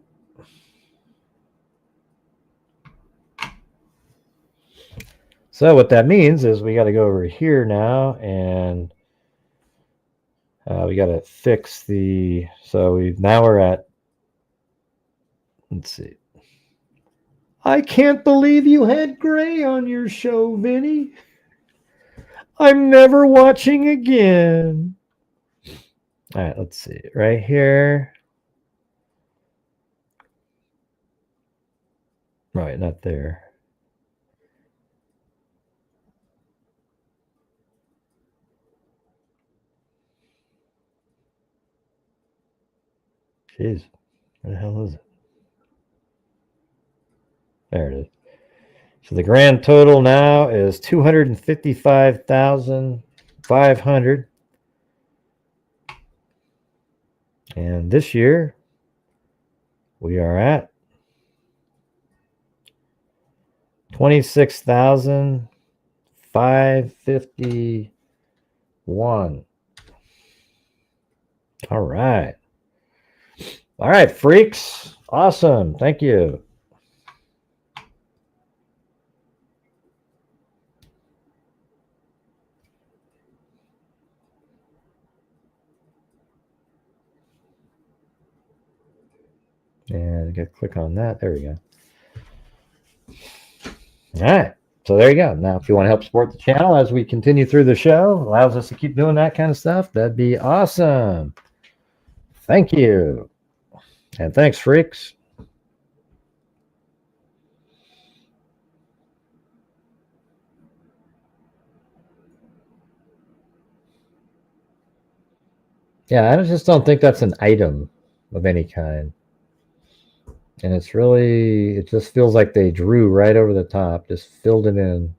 So what that means is we got to go over here now, and we got to fix the, so now we're at, let's see. I can't believe you had Gray on your show, Vinny. I'm never watching again. All right, let's see. Right here. Right, not there. Jeez, where the hell is it? There it is. So the grand total now is $255,500. And this year we are at $26,551. All right. All right, freaks. Awesome. Thank you. And I got to click on that. There we go. All right. So there you go. Now, if you want to help support the channel as we continue through the show, allows us to keep doing that kind of stuff, that'd be awesome. Thank you. And thanks, freaks. Yeah, I just don't think that's an item of any kind. And it's really, it just feels like they drew right over the top, just filled it in,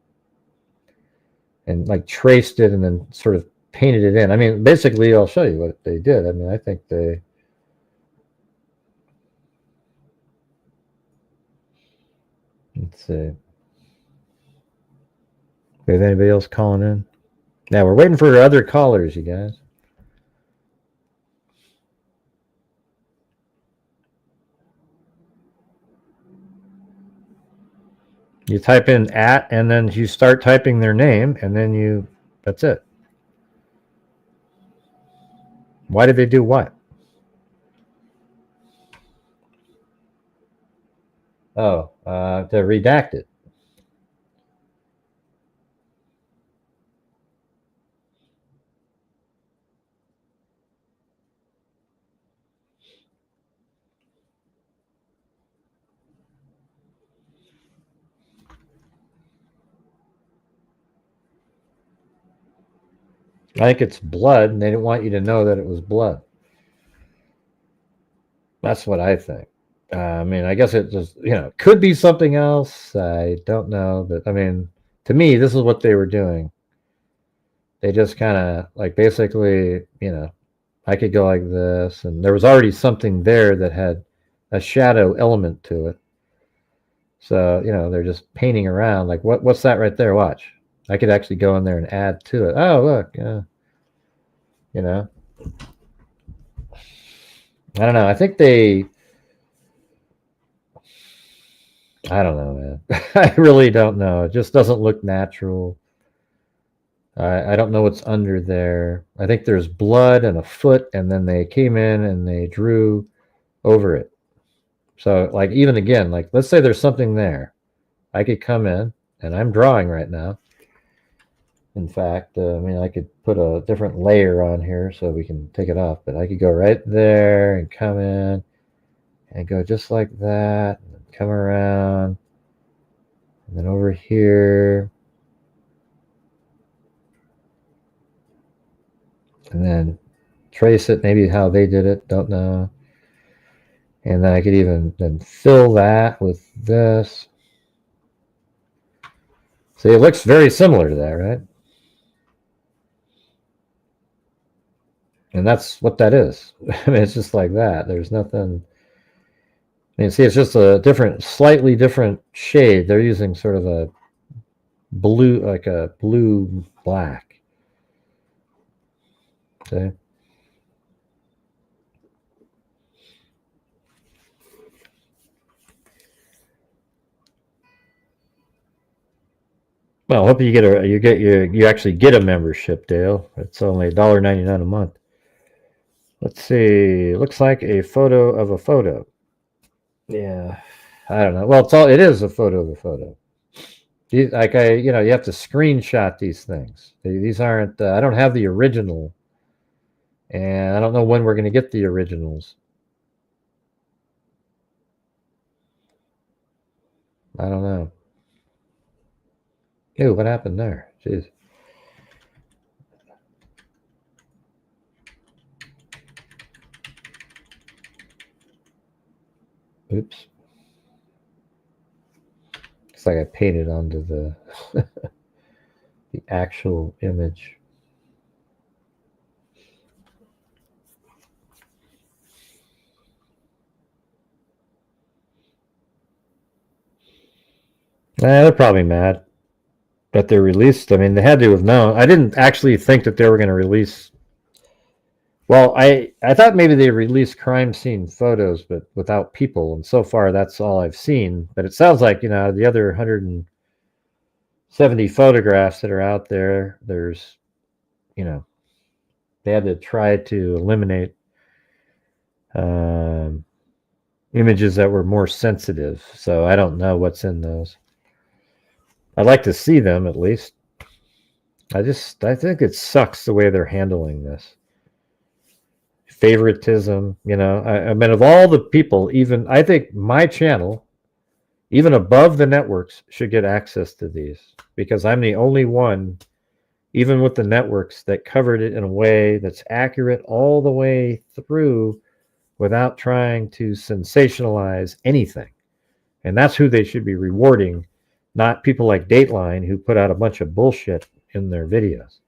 and like traced it and then sort of painted it in. I mean, basically, I'll show you what they did. I mean, I think they, let's see. Is anybody else calling in? Now we're waiting for other callers, you guys. You type in @ and then you start typing their name, and then that's it. Why did they do what? Oh, to redact it. I think it's blood, and they didn't want you to know that it was blood. That's what I think. I mean, I guess it just, could be something else. I don't know. But, I mean, to me, this is what they were doing. They just kind of, like, basically, I could go like this, and there was already something there that had a shadow element to it. So, they're just painting around. Like, what's that right there? Watch. I could actually go in there and add to it. Oh, look. I don't know. I think I don't know, man. I really don't know. It just doesn't look natural. I don't know what's under there. I think there's blood and a foot, and then they came in and they drew over it. So, like, even again, like, let's say there's something there. I could come in, and I'm drawing right now. In fact, I mean, I could put a different layer on here so we can take it off, but I could go right there and come in and go just like that, and come around, and then over here, and then trace it, maybe how they did it, don't know. And then I could even then fill that with this. See, it looks very similar to that, right? And that's what that is. I mean, it's just like that. There's nothing. I mean, see, it's just a slightly different shade. They're using sort of a blue, like a blue black. See? Well, I hope you actually get a membership, Dale. It's only $1.99 a month. Let's see. Looks like a photo of a photo. Yeah, I don't know. Well, it is a photo of a photo. You have to screenshot these things. These aren't. I don't have the original, and I don't know when we're going to get the originals. I don't know. Ew, what happened there? Jeez. Oops. Looks like I painted onto the the actual image. They're probably mad that they're released. I mean, they had to have known. I didn't actually think that they were going to release. Well, I thought maybe they released crime scene photos, but without people. And so far, that's all I've seen. But it sounds like, the other 170 photographs that are out there, there's, they had to try to eliminate images that were more sensitive. So I don't know what's in those. I'd like to see them at least. I think it sucks the way they're handling this. Favoritism, I mean, of all the people, even I think my channel, even above the networks, should get access to these because I'm the only one, even with the networks, that covered it in a way that's accurate all the way through without trying to sensationalize anything. And that's who they should be rewarding, not people like Dateline who put out a bunch of bullshit in their videos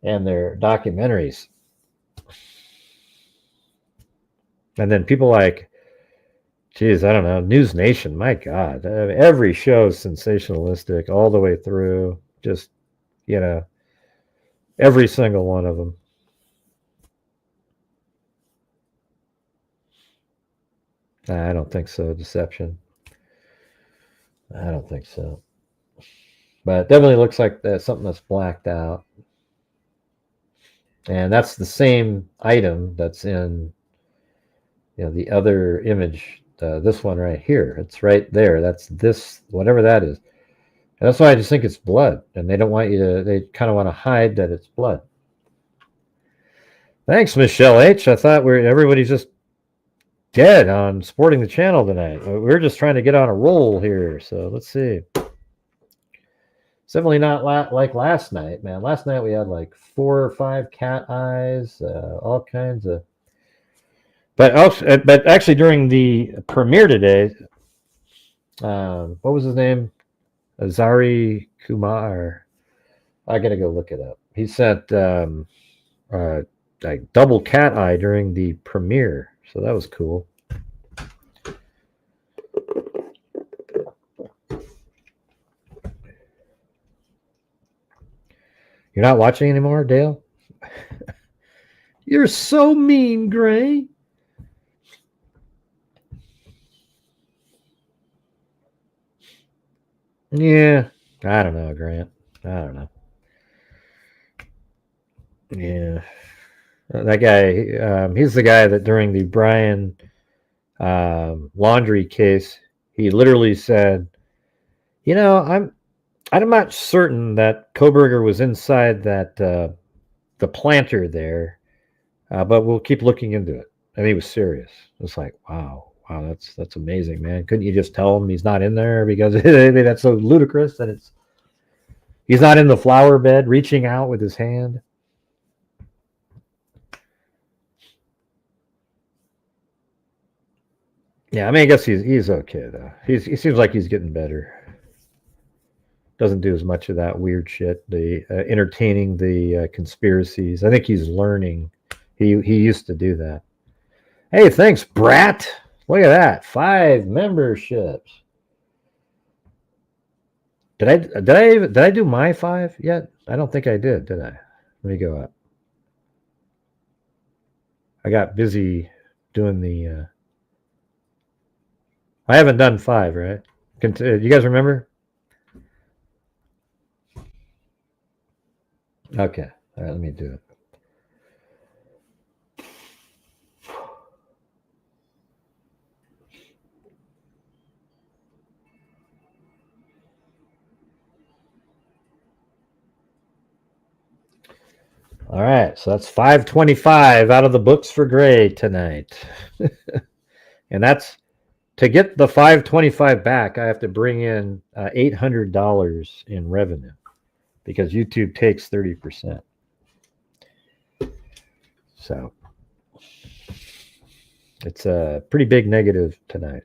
and their documentaries. And then people like, geez, I don't know, News Nation, my God. Every show is sensationalistic all the way through. Just, every single one of them. I don't think so, deception. I don't think so. But it definitely looks like that's something that's blacked out. And that's the same item that's in the other image, this one right here. It's right there. That's this, whatever that is. And that's why I just think it's blood. And they don't want you to, they kind of want to hide that it's blood. Thanks, Michelle H. I thought everybody's just dead on supporting the channel tonight. We're just trying to get on a roll here. So let's see. It's definitely not like last night, man. Last night we had like 4 or 5 cat eyes, all kinds of. But actually during the premiere today, what was his name? Azari Kumar. I gotta go look it up. He sent like double cat eye during the premiere, so that was cool. You're not watching anymore, Dale? You're so mean, Gray. Yeah, I don't know, Grant. I don't know. Yeah. That guy, he's the guy that during the Brian laundry case, he literally said, I'm not certain that Kohberger was inside that the planter there, but we'll keep looking into it. And he was serious. It's like, wow, that's amazing, man. Couldn't you just tell him he's not in there because that's so ludicrous that he's not in the flower bed reaching out with his hand. Yeah, I mean, I guess he's okay though. He seems like he's getting better. Doesn't do as much of that weird shit. The entertaining the conspiracies. I think he's learning. He used to do that. Hey, thanks, Brat. Look at that, 5 memberships. Did I do my 5 yet? I don't think I did I? Let me go up. I got busy doing the. I haven't done 5, right? You guys remember? Okay. All right, let me do it. All right, so that's 525 out of the books for Gray tonight. And that's to get the 525 back, I have to bring in $800 in revenue because YouTube takes 30%. So it's a pretty big negative tonight.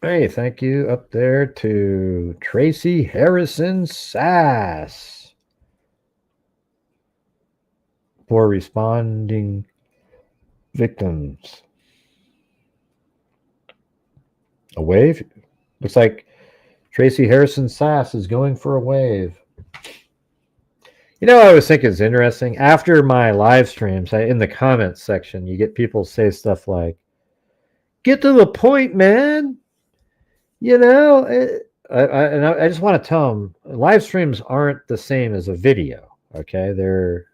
Hey, thank you up there to Tracy Harrison Sass for responding victims. A wave? Looks like Tracy Harrison Sass is going for a wave. You know, I always think it's interesting. After my live streams, in the comments section, you get people say stuff like, "Get to the point, man." You know, I just want to tell them live streams aren't the same as a video. Okay, they're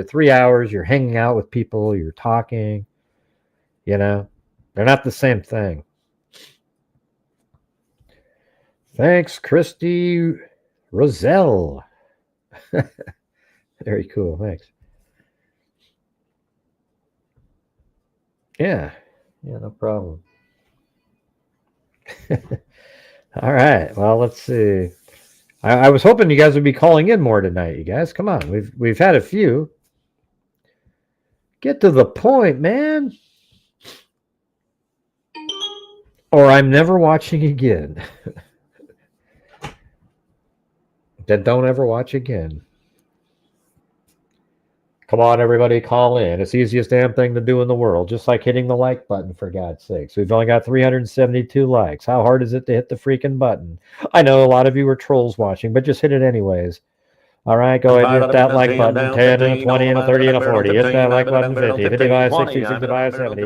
3 hours. You're hanging out with people. You're talking. You know, they're not the same thing. Thanks, Christy Roselle. Very cool. Thanks. Yeah, no problem. All right. Well, let's see. I was hoping you guys would be calling in more tonight. You guys, come on. We've had a few. Get to the point, man. Or I'm never watching again. Then don't ever watch again. Come on, everybody, call in. It's the easiest damn thing to do in the world, just like hitting the like button, for God's sakes. We've only got 372 likes. How hard is it to hit the freaking button? I know a lot of you are trolls watching, but just hit it anyways. All right, go ahead and hit that like button. 10 and a 20 and a 30 and a 40. Hit that like button. 50, 55, 60, 65, 70.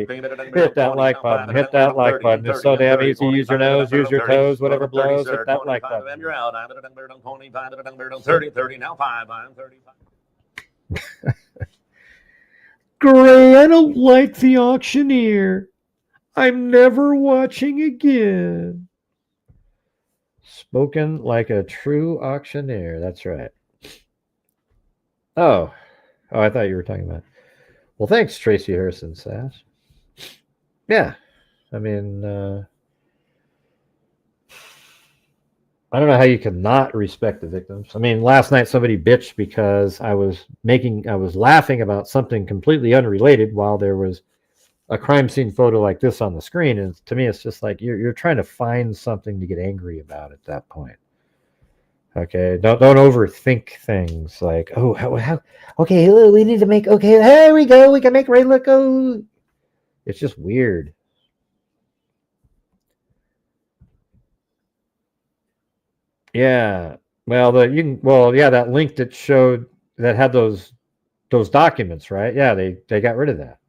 Hit that like button. Hit that like button. It's so damn easy. Use your nose, use your toes, whatever blows. Hit that like button. You're out. 30, 30, now 5. I'm 35. Gray, I don't like the auctioneer. I'm never watching again. Spoken like a true auctioneer. That's right. Oh, I thought you were talking about. Well, thanks, Tracy Harrison Sass. Yeah, I mean, I don't know how you can not respect the victims. I mean, last night somebody bitched because I was laughing about something completely unrelated while there was a crime scene photo like this on the screen, and to me, it's just like you're trying to find something to get angry about at that point. Okay, don't overthink things like, oh, how okay, we need to make, okay, there we go, we can make Ray look, oh, it's just weird. Yeah, well, that link that showed that had those documents, right? Yeah, they got rid of that.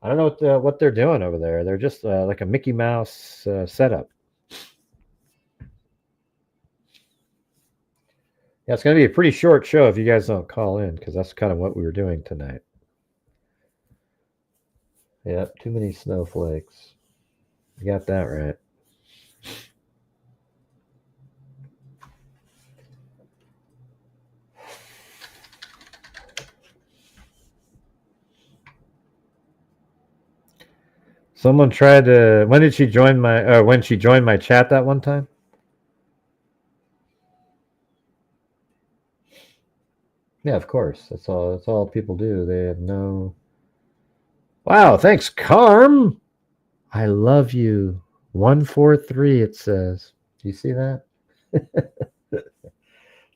I don't know what they're doing over there. They're just like a Mickey Mouse setup. Yeah, it's going to be a pretty short show if you guys don't call in, because that's kind of what we were doing tonight. Yep, too many snowflakes. You got that right. Someone tried to. When she joined my chat that one time? Yeah, of course. That's all people do. They have no. Wow, thanks, Carm. I love you. 143, it says. Do you see that?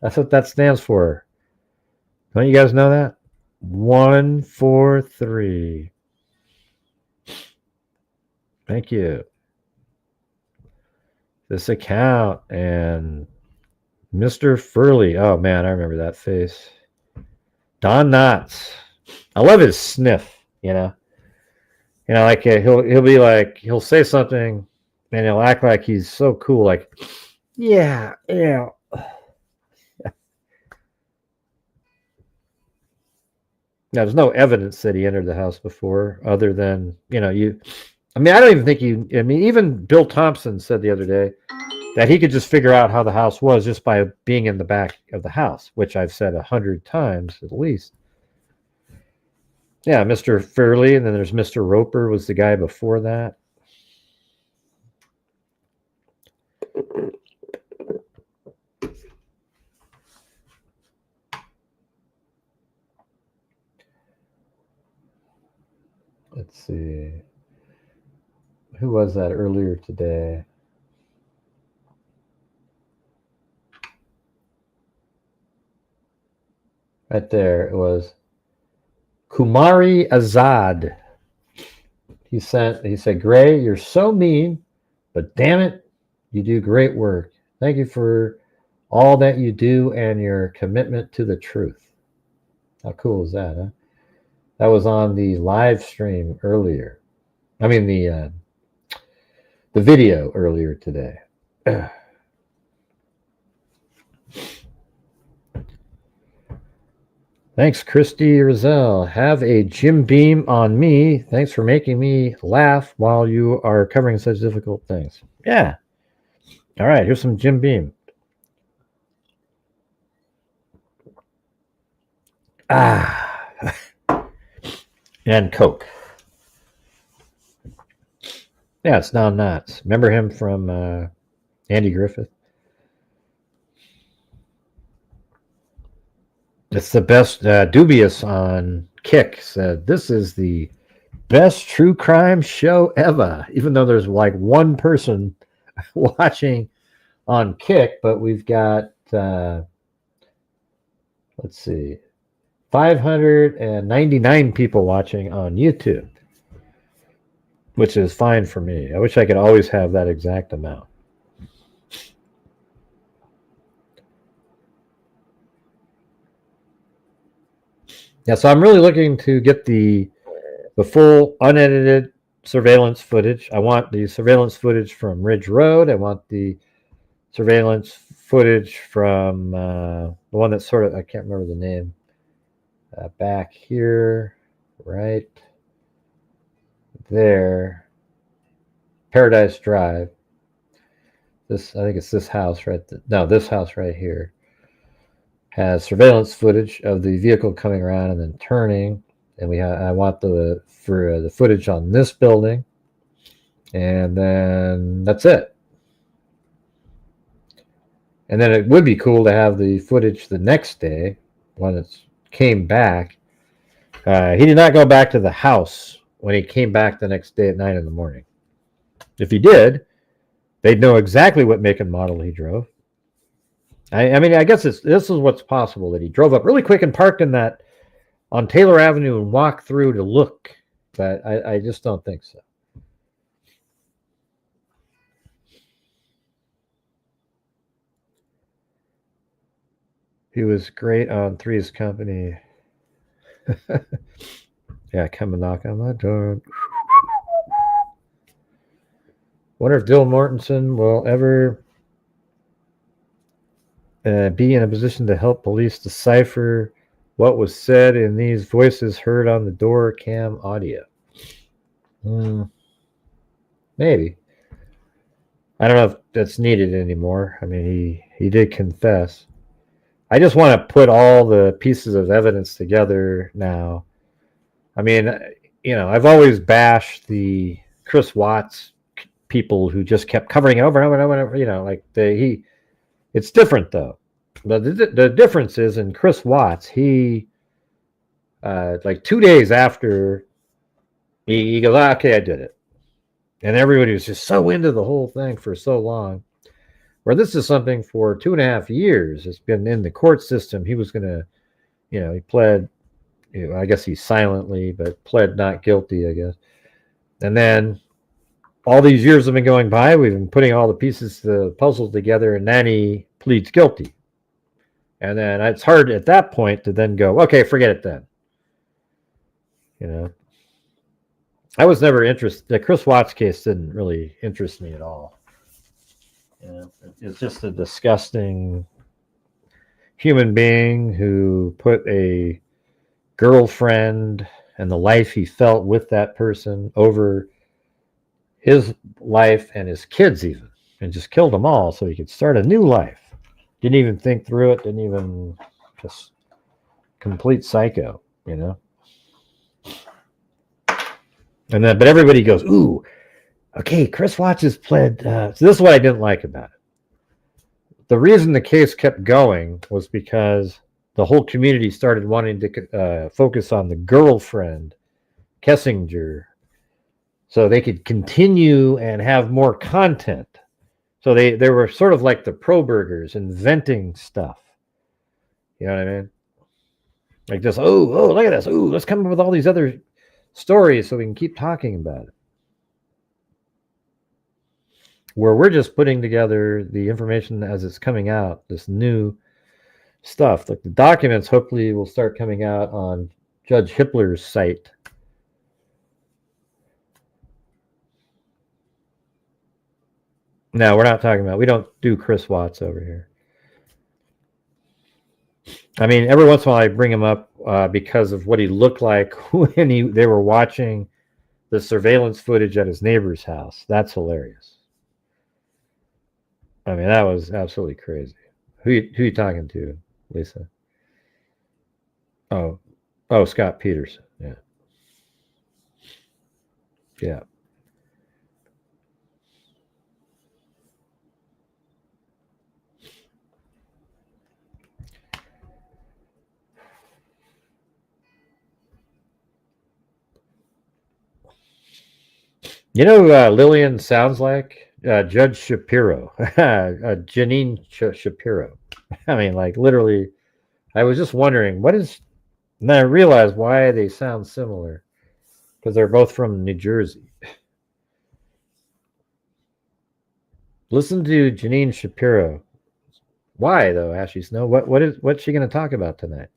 That's what that stands for. Don't you guys know that? 143. Thank you. This account and Mr. Furley. Oh man, I remember that face. Don Knotts. I love his sniff, like he'll be like, he'll say something and he'll act like he's so cool, like, yeah. Now, there's no evidence that he entered the house before, other than, I don't even think even Bill Thompson said the other day that he could just figure out how the house was just by being in the back of the house, which I've said 100 times at least. Yeah, Mr. Fairley, and then there's Mr. Roper was the guy before that. Let's see. Who was that earlier today? Right there, it was Kumari Azad. He said, Gray, you're so mean, but damn it, you do great work. Thank you for all that you do and your commitment to the truth. How cool is that, huh? That was on the live stream earlier. I mean, the video earlier today. Thanks, Christy Rizal. Have a Jim Beam on me. Thanks for making me laugh while you are covering such difficult things. Yeah. All right, here's some Jim Beam. And Coke. Yeah, it's Don Knotts. Remember him from Andy Griffith? It's the best. Dubious on Kick said, this is the best true crime show ever, even though there's like one person watching on Kick, but we've got, let's see, 599 people watching on YouTube, which is fine for me. I wish I could always have that exact amount. Yeah, so I'm really looking to get the full unedited surveillance footage. I want the surveillance footage from Ridge Road. I want the surveillance footage from the one that's sort of, I can't remember the name, back here, right there, Paradise Drive. This, I think it's this house right there. No, this house right here has surveillance footage of the vehicle coming around and then turning. And I want the footage on this building, and then that's it. And then it would be cool to have the footage the next day when it came back. He did not go back to the house when he came back the next day at 9 in the morning. If he did, they'd know exactly what make and model he drove. I mean, I guess this is what's possible, that he drove up really quick and parked on Taylor Avenue and walked through to look. But I just don't think so. He was great on Three's Company. Yeah, come and knock on my door. Wonder if Dill Mortensen will ever be in a position to help police decipher what was said in these voices heard on the door cam audio. Maybe. I don't know if that's needed anymore. I mean, he did confess. I just want to put all the pieces of evidence together now. I mean, I've always bashed the Chris Watts people who just kept covering it over and over and over. Like it's different though. The difference is in Chris Watts, he like 2 days after he goes, okay, I did it. And everybody was just so into the whole thing for so long. Where this is something for 2.5 years. It's been in the court system. He was going to, he pled, I guess he silently, but pled not guilty, I guess. And then all these years have been going by. We've been putting all the pieces of the puzzle together, and then he pleads guilty. And then it's hard at that point to then go, okay, forget it then. I was never interested. The Chris Watts case didn't really interest me at all. It's just a disgusting human being who put a girlfriend and the life he felt with that person over his life and his kids even, and just killed them all so he could start a new life. Didn't even think through it, didn't even, just complete psycho, And then, but everybody goes, ooh, okay, Chris Watts has pled. So this is what I didn't like about it. The reason the case kept going was because the whole community started wanting to focus on the girlfriend, Kessinger, so they could continue and have more content. So they were sort of like the Kohbergers, inventing stuff. You know what I mean? Like just, oh, look at this. Ooh, let's come up with all these other stories so we can keep talking about it. Where we're just putting together the information as it's coming out, this new stuff. Like the documents hopefully will start coming out on Judge Hippler's site. No, we're not talking about, we don't do Chris Watts over here. I mean, every once in a while I bring him up because of what he looked like when they were watching the surveillance footage at his neighbor's house. That's hilarious. I mean, that was absolutely crazy. Who you talking to, Lisa? Oh, Scott Peterson. Yeah. Yeah. You know who Lillian sounds like? Judge Shapiro. Janine Shapiro. I mean, like, literally, I was just wondering, and then I realized why they sound similar. Because they're both from New Jersey. Listen to Janine Shapiro. Why, though, Ashley Snow? What's she going to talk about tonight?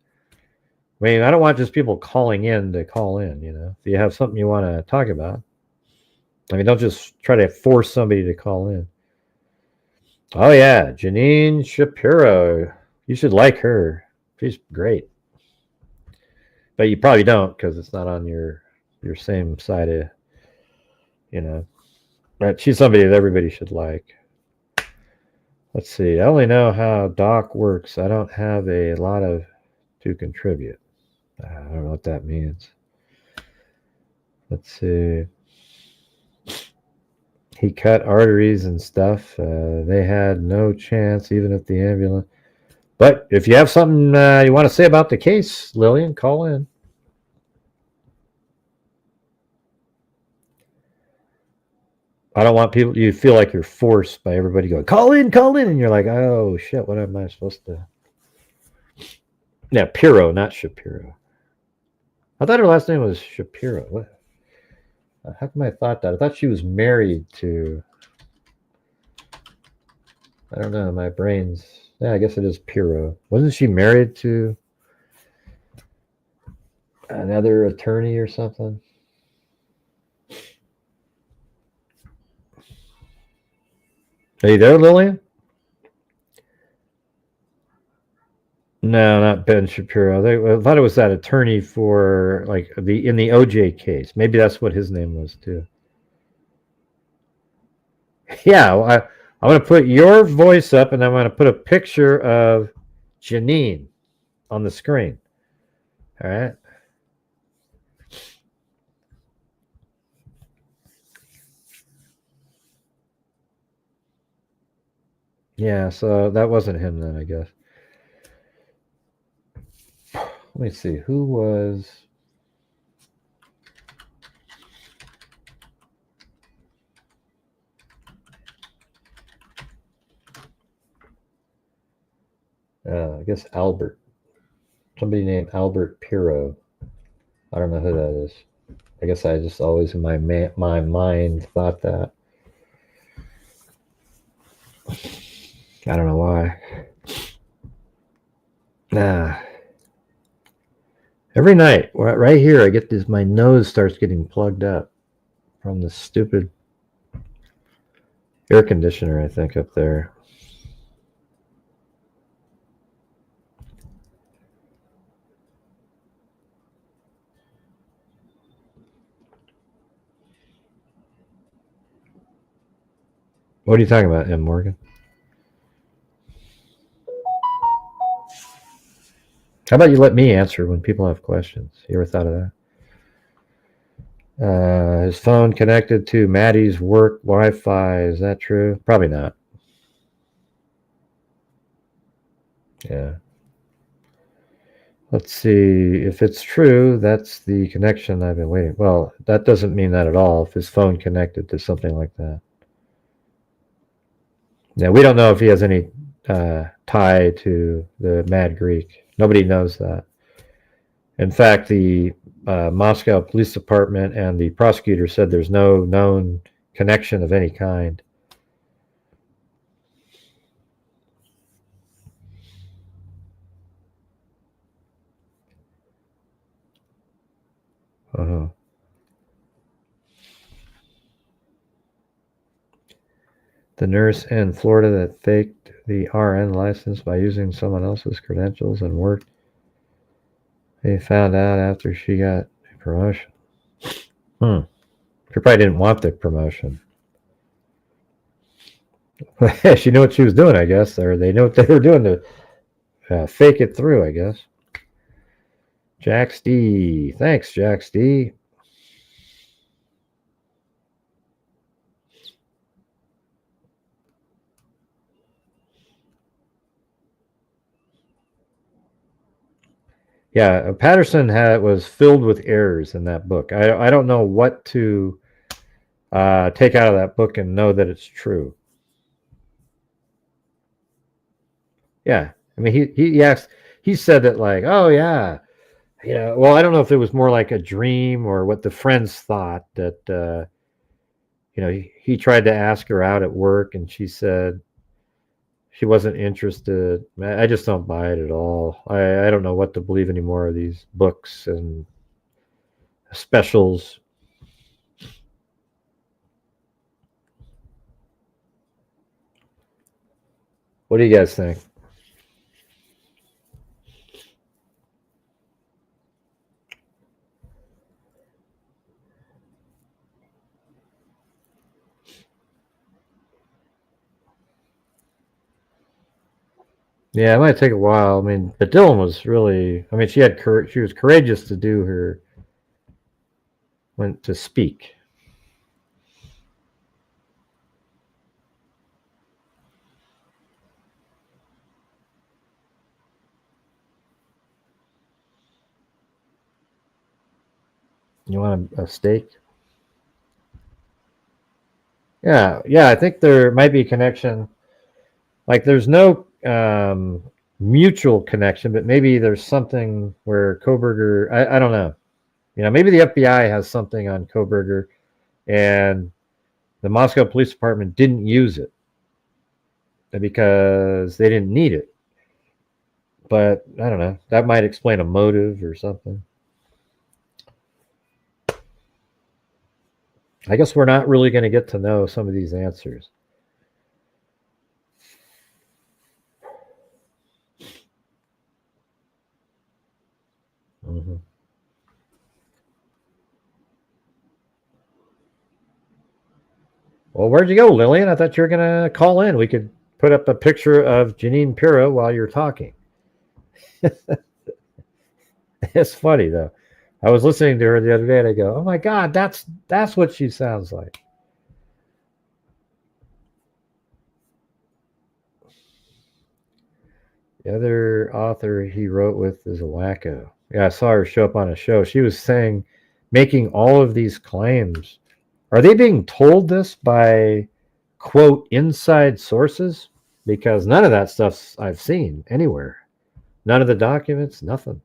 I mean, I don't want just people calling in to call in, you know. If you have something you want to talk about, I mean, don't just try to force somebody to call in. Oh, yeah, Janine Shapiro. You should like her. She's great. But you probably don't because it's not on your same side of, you know. But she's somebody that everybody should like. Let's see. I only know how Doc works. I don't have a lot of to contribute. I don't know what that means. Let's see. He cut arteries and stuff. They had no chance, even at the ambulance. But if you have something you want to say about the case, Lillian, call in. I don't want people, you feel like you're forced by everybody going, call in, and you're like, oh, shit, what am I supposed to? Yeah, Piro, not Shapiro. I thought her last name was Shapiro. What? How come I thought that? I thought she was married to, I don't know, my brain's, yeah, I guess it is Piro. Wasn't she married to another attorney or something? Are you there, Lillian? No, not Ben Shapiro. I thought it was that attorney for like in the OJ case. Maybe that's what his name was too. Yeah, well, I'm going to put your voice up, and I'm going to put a picture of Janine on the screen. All right. Yeah, so that wasn't him then, I guess. Let me see. Who was... I guess Albert. Somebody named Albert Piro. I don't know who that is. I guess I just always in my mind thought that. I don't know why. Every night, right here, I get this, my nose starts getting plugged up from the stupid air conditioner, I think, up there. What are you talking about, M. Morgan? How about you let me answer when people have questions? You ever thought of that? His phone connected to Maddie's work Wi-Fi. Is that true? Probably not. Yeah. Let's see. If it's true, that's the connection I've been waiting. Well, that doesn't mean that at all if his phone connected to something like that. Now, we don't know if he has any tie to the Mad Greek. Nobody knows that. In fact, the Moscow Police Department and the prosecutor said there's no known connection of any kind. The nurse in Florida that faked the RN license by using someone else's credentials and worked. They found out after she got a promotion. She probably didn't want the promotion. She knew what she was doing, I guess, or they knew what they were doing to fake it through, I guess. Jax D. Thanks, Jax D. Yeah, Patterson was filled with errors in that book. I don't know what to take out of that book and know that it's true. Yeah, I mean, he said that like, oh yeah, you know. Well, I don't know if it was more like a dream or what the friends thought that you know, he tried to ask her out at work and she said, she wasn't interested. I just don't buy it at all. I don't know what to believe anymore of these books and specials. What do you guys think? Yeah, it might take a while. I mean, but Dylan was really, I mean, she was courageous to do her, went to speak. You want a steak? Yeah, I think there might be a connection. Like, there's no mutual connection, but maybe there's something where Kohberger, I don't know. You know, maybe the FBI has something on Kohberger and the Moscow Police Department didn't use it because they didn't need it. But I don't know. That might explain a motive or something. I guess we're not really going to get to know some of these answers. Mm-hmm. Well, where'd you go, Lillian? I thought you were going to call in. We could put up a picture of Janine Pirro while you're talking. It's funny, though. I was listening to her the other day, and I go, oh, my God, that's what she sounds like. The other author he wrote with is a wacko. Yeah, I saw her show up on a show. She was saying, making all of these claims. Are they being told this by, quote, inside sources? Because none of that stuff I've seen anywhere. None of the documents, nothing.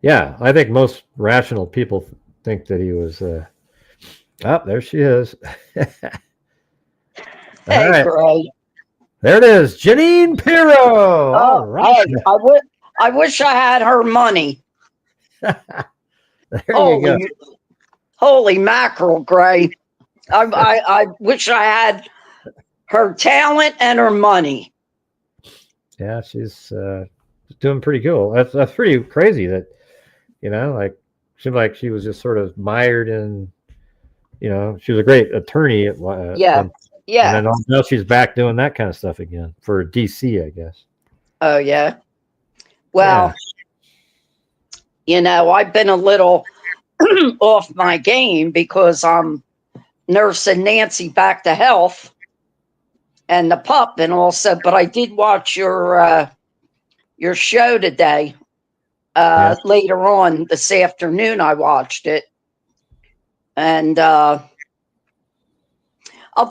Yeah, I think most rational people think that he was. Oh, there she is. Hey, right. Gray. There it is, Janine Pirro. All right. Hey, I wish I had her money. There you go. Holy mackerel, Gray. I wish I had her talent and her money. Yeah, she's doing pretty cool. That's pretty crazy that, you know, like, seemed like she was just sort of mired in, you know, she was a great attorney at Yeah. And then now she's back doing that kind of stuff again for DC, I guess. Oh, yeah. Well, you know, I've been a little off my game because I'm nursing Nancy back to health and the pup, and also, but I did watch your show today. Later on this afternoon, I watched it, and I'll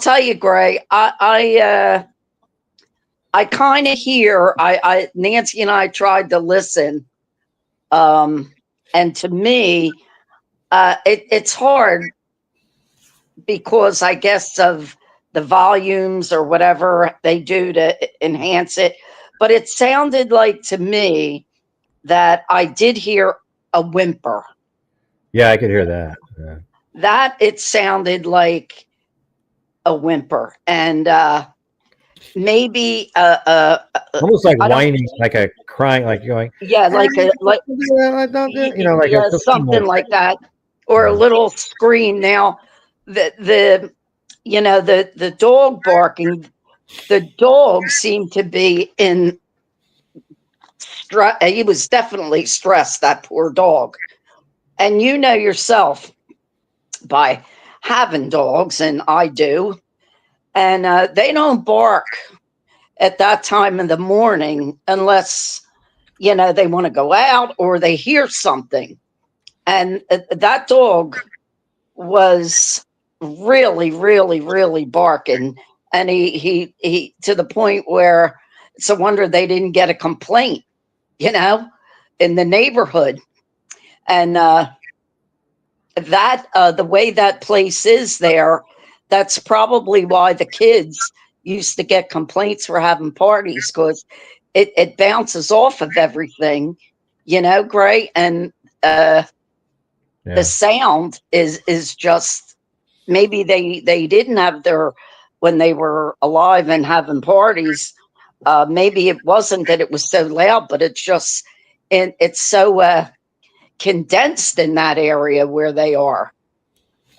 tell you, Gray, I kind of hear, Nancy and I tried to listen. And to me, it's hard because I guess of the volumes or whatever they do to enhance it. But it sounded like to me that I did hear a whimper. Yeah, I could hear that. Yeah. That it sounded like a whimper, and maybe almost like whining, like a crying, like going, yeah, like you know, like something like that, or a little scream. Now, the you know, the dog barking, the dog seemed to be in stress. He was definitely stressed, that poor dog, and you know yourself by having dogs, and I do, and they don't bark at that time in the morning unless, you know, they want to go out or they hear something. And that dog was really, really, really barking, and he to the point where it's a wonder they didn't get a complaint. you know, in the neighborhood. And the way that place is there, that's probably why the kids used to get complaints for having parties, because it bounces off of everything, you know, Gray. And the sound is just, maybe they didn't have their, when they were alive and having parties, maybe it wasn't that it was so loud, but it's just, it's so condensed in that area where they are.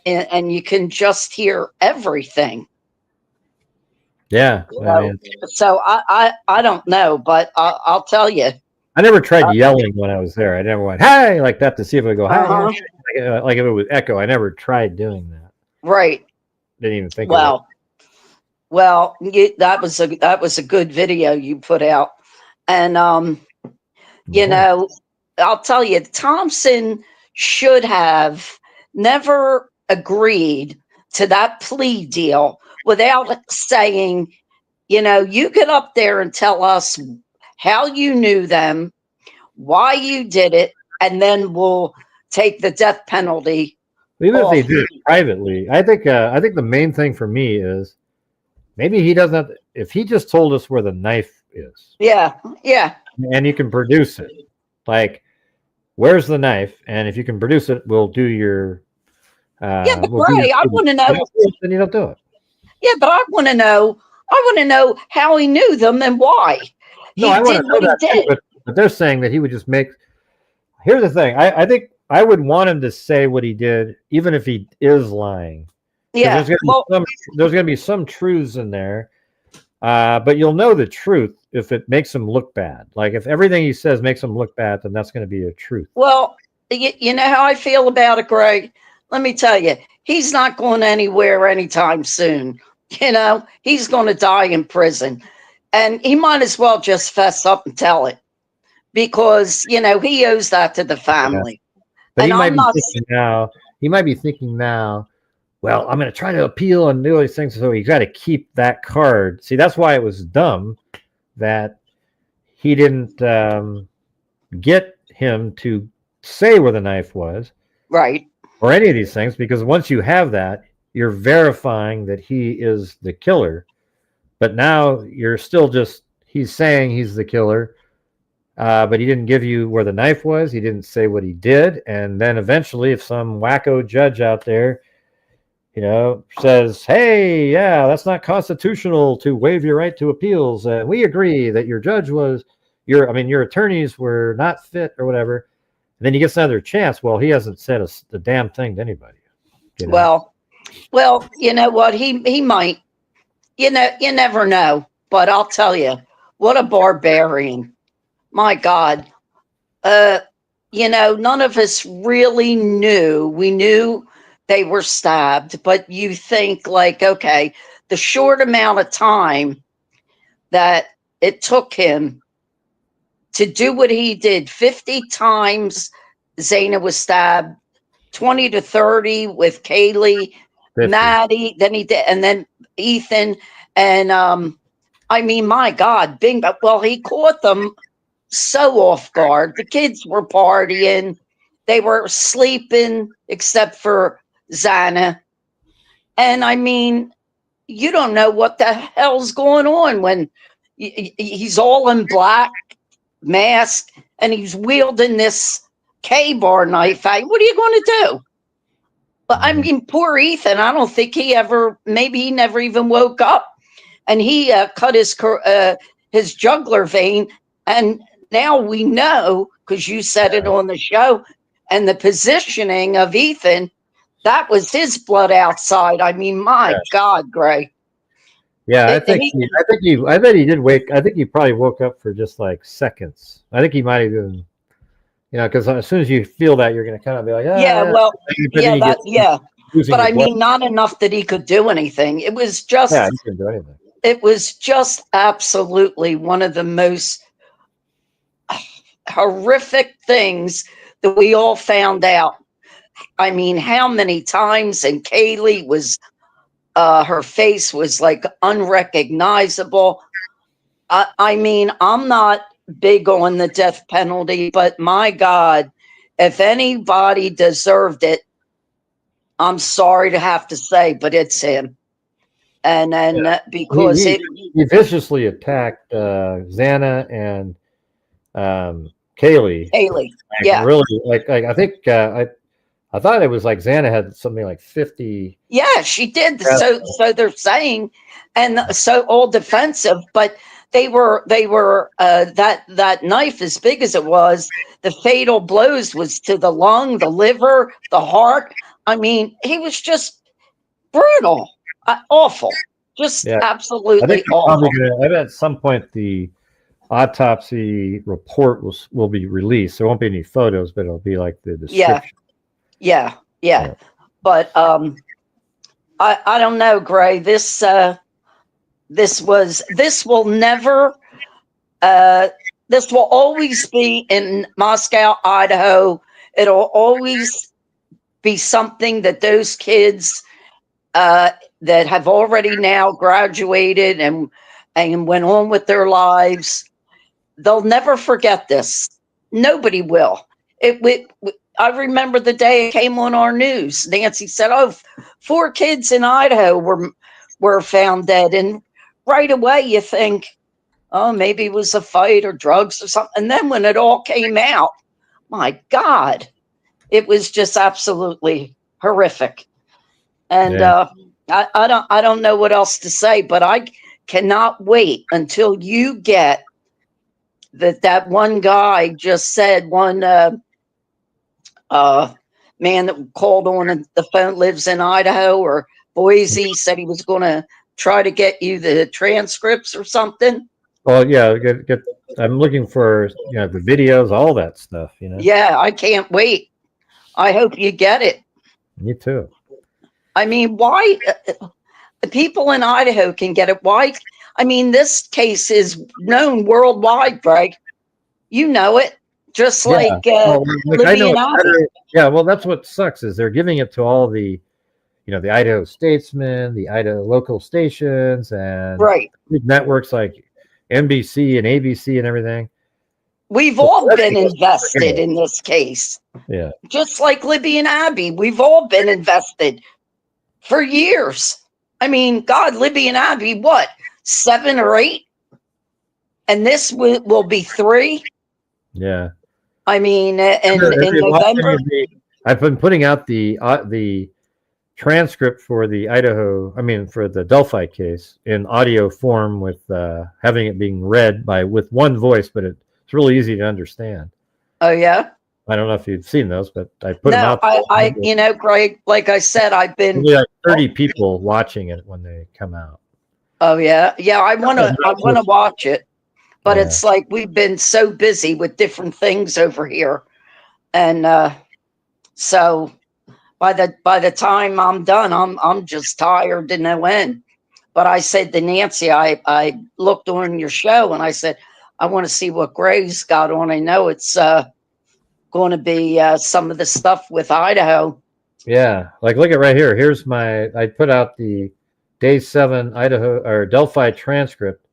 And you can just hear everything. Yeah. I mean, so I don't know, but I'll tell you. I never tried yelling when I was there. I never went, hey, like that to see if I go, hey. Like if it was echo. I never tried doing that. Right. Didn't even think of it. Well, that was a good video you put out. And, you know, I'll tell you, Thompson should have never agreed to that plea deal without saying, you know, you get up there and tell us how you knew them, why you did it, and then we'll take the death penalty. Even if they do it privately, I think the main thing for me is maybe he doesn't have, if he just told us where the knife is. Yeah. And you can produce it. Like, where's the knife? And if you can produce it, we'll do your but Ray, I want to know. Then you don't do it. Yeah, but I want to know how he knew them and why. No, I want to know that too, but they're saying that he would just make. Here's the thing. I think I would want him to say what he did, even if he is lying. Yeah. There's going to be some truths in there, but you'll know the truth if it makes him look bad. Like if everything he says makes him look bad, then that's going to be a truth. Well, you know how I feel about it, Greg? Let me tell you, he's not going anywhere anytime soon. You know, he's going to die in prison. And he might as well just fess up and tell it, because, you know, he owes that to the family. Yeah. But and he might be thinking now, well, I'm going to try to appeal and do all these things. So he's got to keep that card. See, that's why it was dumb that he didn't get him to say where the knife was. Right. Or any of these things, because once you have that, you're verifying that he is the killer. But now you're still just, he's saying he's the killer, but he didn't give you where the knife was. He didn't say what he did. And then eventually, if some wacko judge out there, you know, says, hey, yeah, that's not constitutional to waive your right to appeals. We agree that your judge was, your attorneys were not fit or whatever. And then he gets another chance. Well, he hasn't said the damn thing to anybody. You know? Well, you know what? He might. You know, you never know. But I'll tell you, what a barbarian. My God. You know, none of us really knew. We knew they were stabbed, but you think like, okay, the short amount of time that it took him to do what he did, 50 times Zana was stabbed, 20 to 30 with Kaylee, 50. Maddie, then he did, and then Ethan. And I mean, my God, Bing, well, he caught them so off guard. The kids were partying, they were sleeping, except for Zana. And I mean, you don't know what the hell's going on when he's all in black, mask, and he's wielding this K-bar knife. What are you going to do? But I mean, poor Ethan, I don't think maybe he never even woke up. And he cut his jugular vein. And now we know, because you said it on the show, and the positioning of Ethan, that was his blood outside. I mean, my God, Gray. Yeah, I bet he did wake. I think he probably woke up for just like seconds. I think he might have even, you know, because as soon as you feel that, you're going to kind of be like, But I mean, not enough that he could do anything. It was just, he couldn't do anything. It was just absolutely one of the most horrific things that we all found out. I mean, how many times? And Kaylee was, her face was like unrecognizable. I mean, I'm not big on the death penalty, but my God, if anybody deserved it, I'm sorry to have to say, but it's him. And then because he viciously attacked Xana and Kaylee. Kaylee, yeah, really, like I think I thought it was like Xana had something like 50. yeah, she did. So they're saying, and so all defensive, but they were that knife, as big as it was, the fatal blows was to the lung, the liver, the heart. I mean, he was just brutal, awful, just absolutely I think awful. I bet at some point the autopsy report will be released. There won't be any photos, but it'll be like the description. Yeah. But I don't know, Gray. This will never. This will always be in Moscow, Idaho. It'll always be something that those kids that have already now graduated and went on with their lives, they'll never forget this. Nobody will. I remember the day it came on our news. Nancy said, "Oh, 4 kids in Idaho were found dead," and right away you think, "Oh, maybe it was a fight or drugs or something." And then when it all came out, my God, it was just absolutely horrific. And I don't know what else to say, but I cannot wait until you get that one guy just said, one man that called on the phone, lives in Idaho or Boise, said he was going to try to get you the transcripts or something. Well, yeah, I'm looking for the videos, all that stuff. Yeah, I can't wait. I hope you get it. Me too. I mean, why people in Idaho can get it? Why? I mean, this case is known worldwide, Greg. You know it, just like Libby and Abby. Yeah, well, that's what sucks is they're giving it to all the, the Idaho Statesman, the Idaho local stations, and big networks like NBC and ABC and everything. We've all been invested in this case. Yeah. Just like Libby and Abby, we've all been invested for years. I mean, God, Libby and Abby, what, 7 or 8? And this will be 3. Yeah. I mean, in November. I've been putting out the transcript for for the Delphi case in audio form with having it being read with one voice, but it's really easy to understand. Oh, yeah? I don't know if you've seen those, but I put them out. Greg, like I said, I've been like 30 people watching it when they come out. Oh, yeah. Yeah, I want to watch it. But it's like we've been so busy with different things over here. And so by the time I'm done, I'm just tired to no end. But I said to Nancy, I looked on your show and I said, I want to see what Gray's got on. I know it's going to be some of the stuff with Idaho. Yeah, like look at right here. Here's I put out the Day 7 Idaho or Delphi transcript,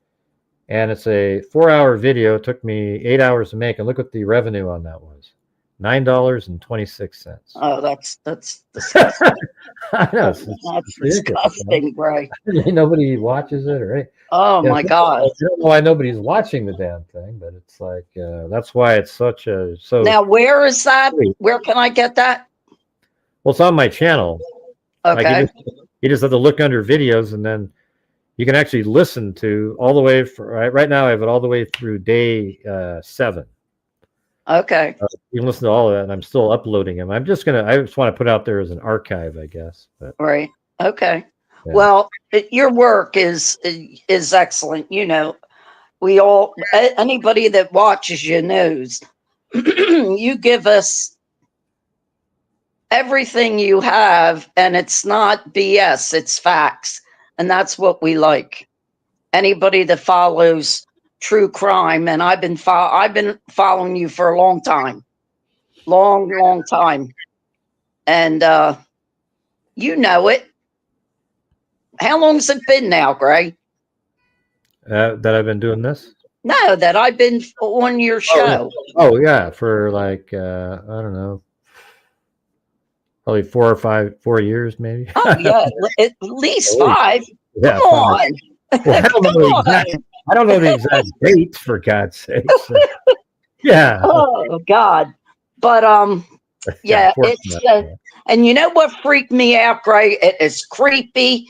and it's a 4-hour video. It took me 8 hours to make, and look what the revenue on that was. $9.26. Oh, that's disgusting. I know. That's disgusting, right? Nobody watches it, right? Oh my God! I don't know why nobody's watching the damn thing, but it's like that's why it's such a so. Now, where is that? Where can I get that? Well, it's on my channel. Okay. Like you just have to look under videos, and then you can actually listen to all the way right now. I have it all the way through day 7. Okay. You can listen to all of that, and I'm still uploading them. I just want to put it out there as an archive, I guess. But, right. Okay. yeah. Well, your work is excellent. We all, anybody that watches you knows you give us everything you have, and it's not BS, it's facts. And that's what we like. Anybody that follows true crime, and I've been following you for a long time. Long time. And you know it. How long has it been now, Gray? That I've been doing this? No, that I've been on your show. Oh yeah, for like I don't know, probably 4 years maybe. Oh yeah, at least 5. Yeah, Come on. Well, I don't know the exact dates, for God's sake. So, yeah. Oh God. But yeah, it's and you know what freaked me out, Gray? It is creepy.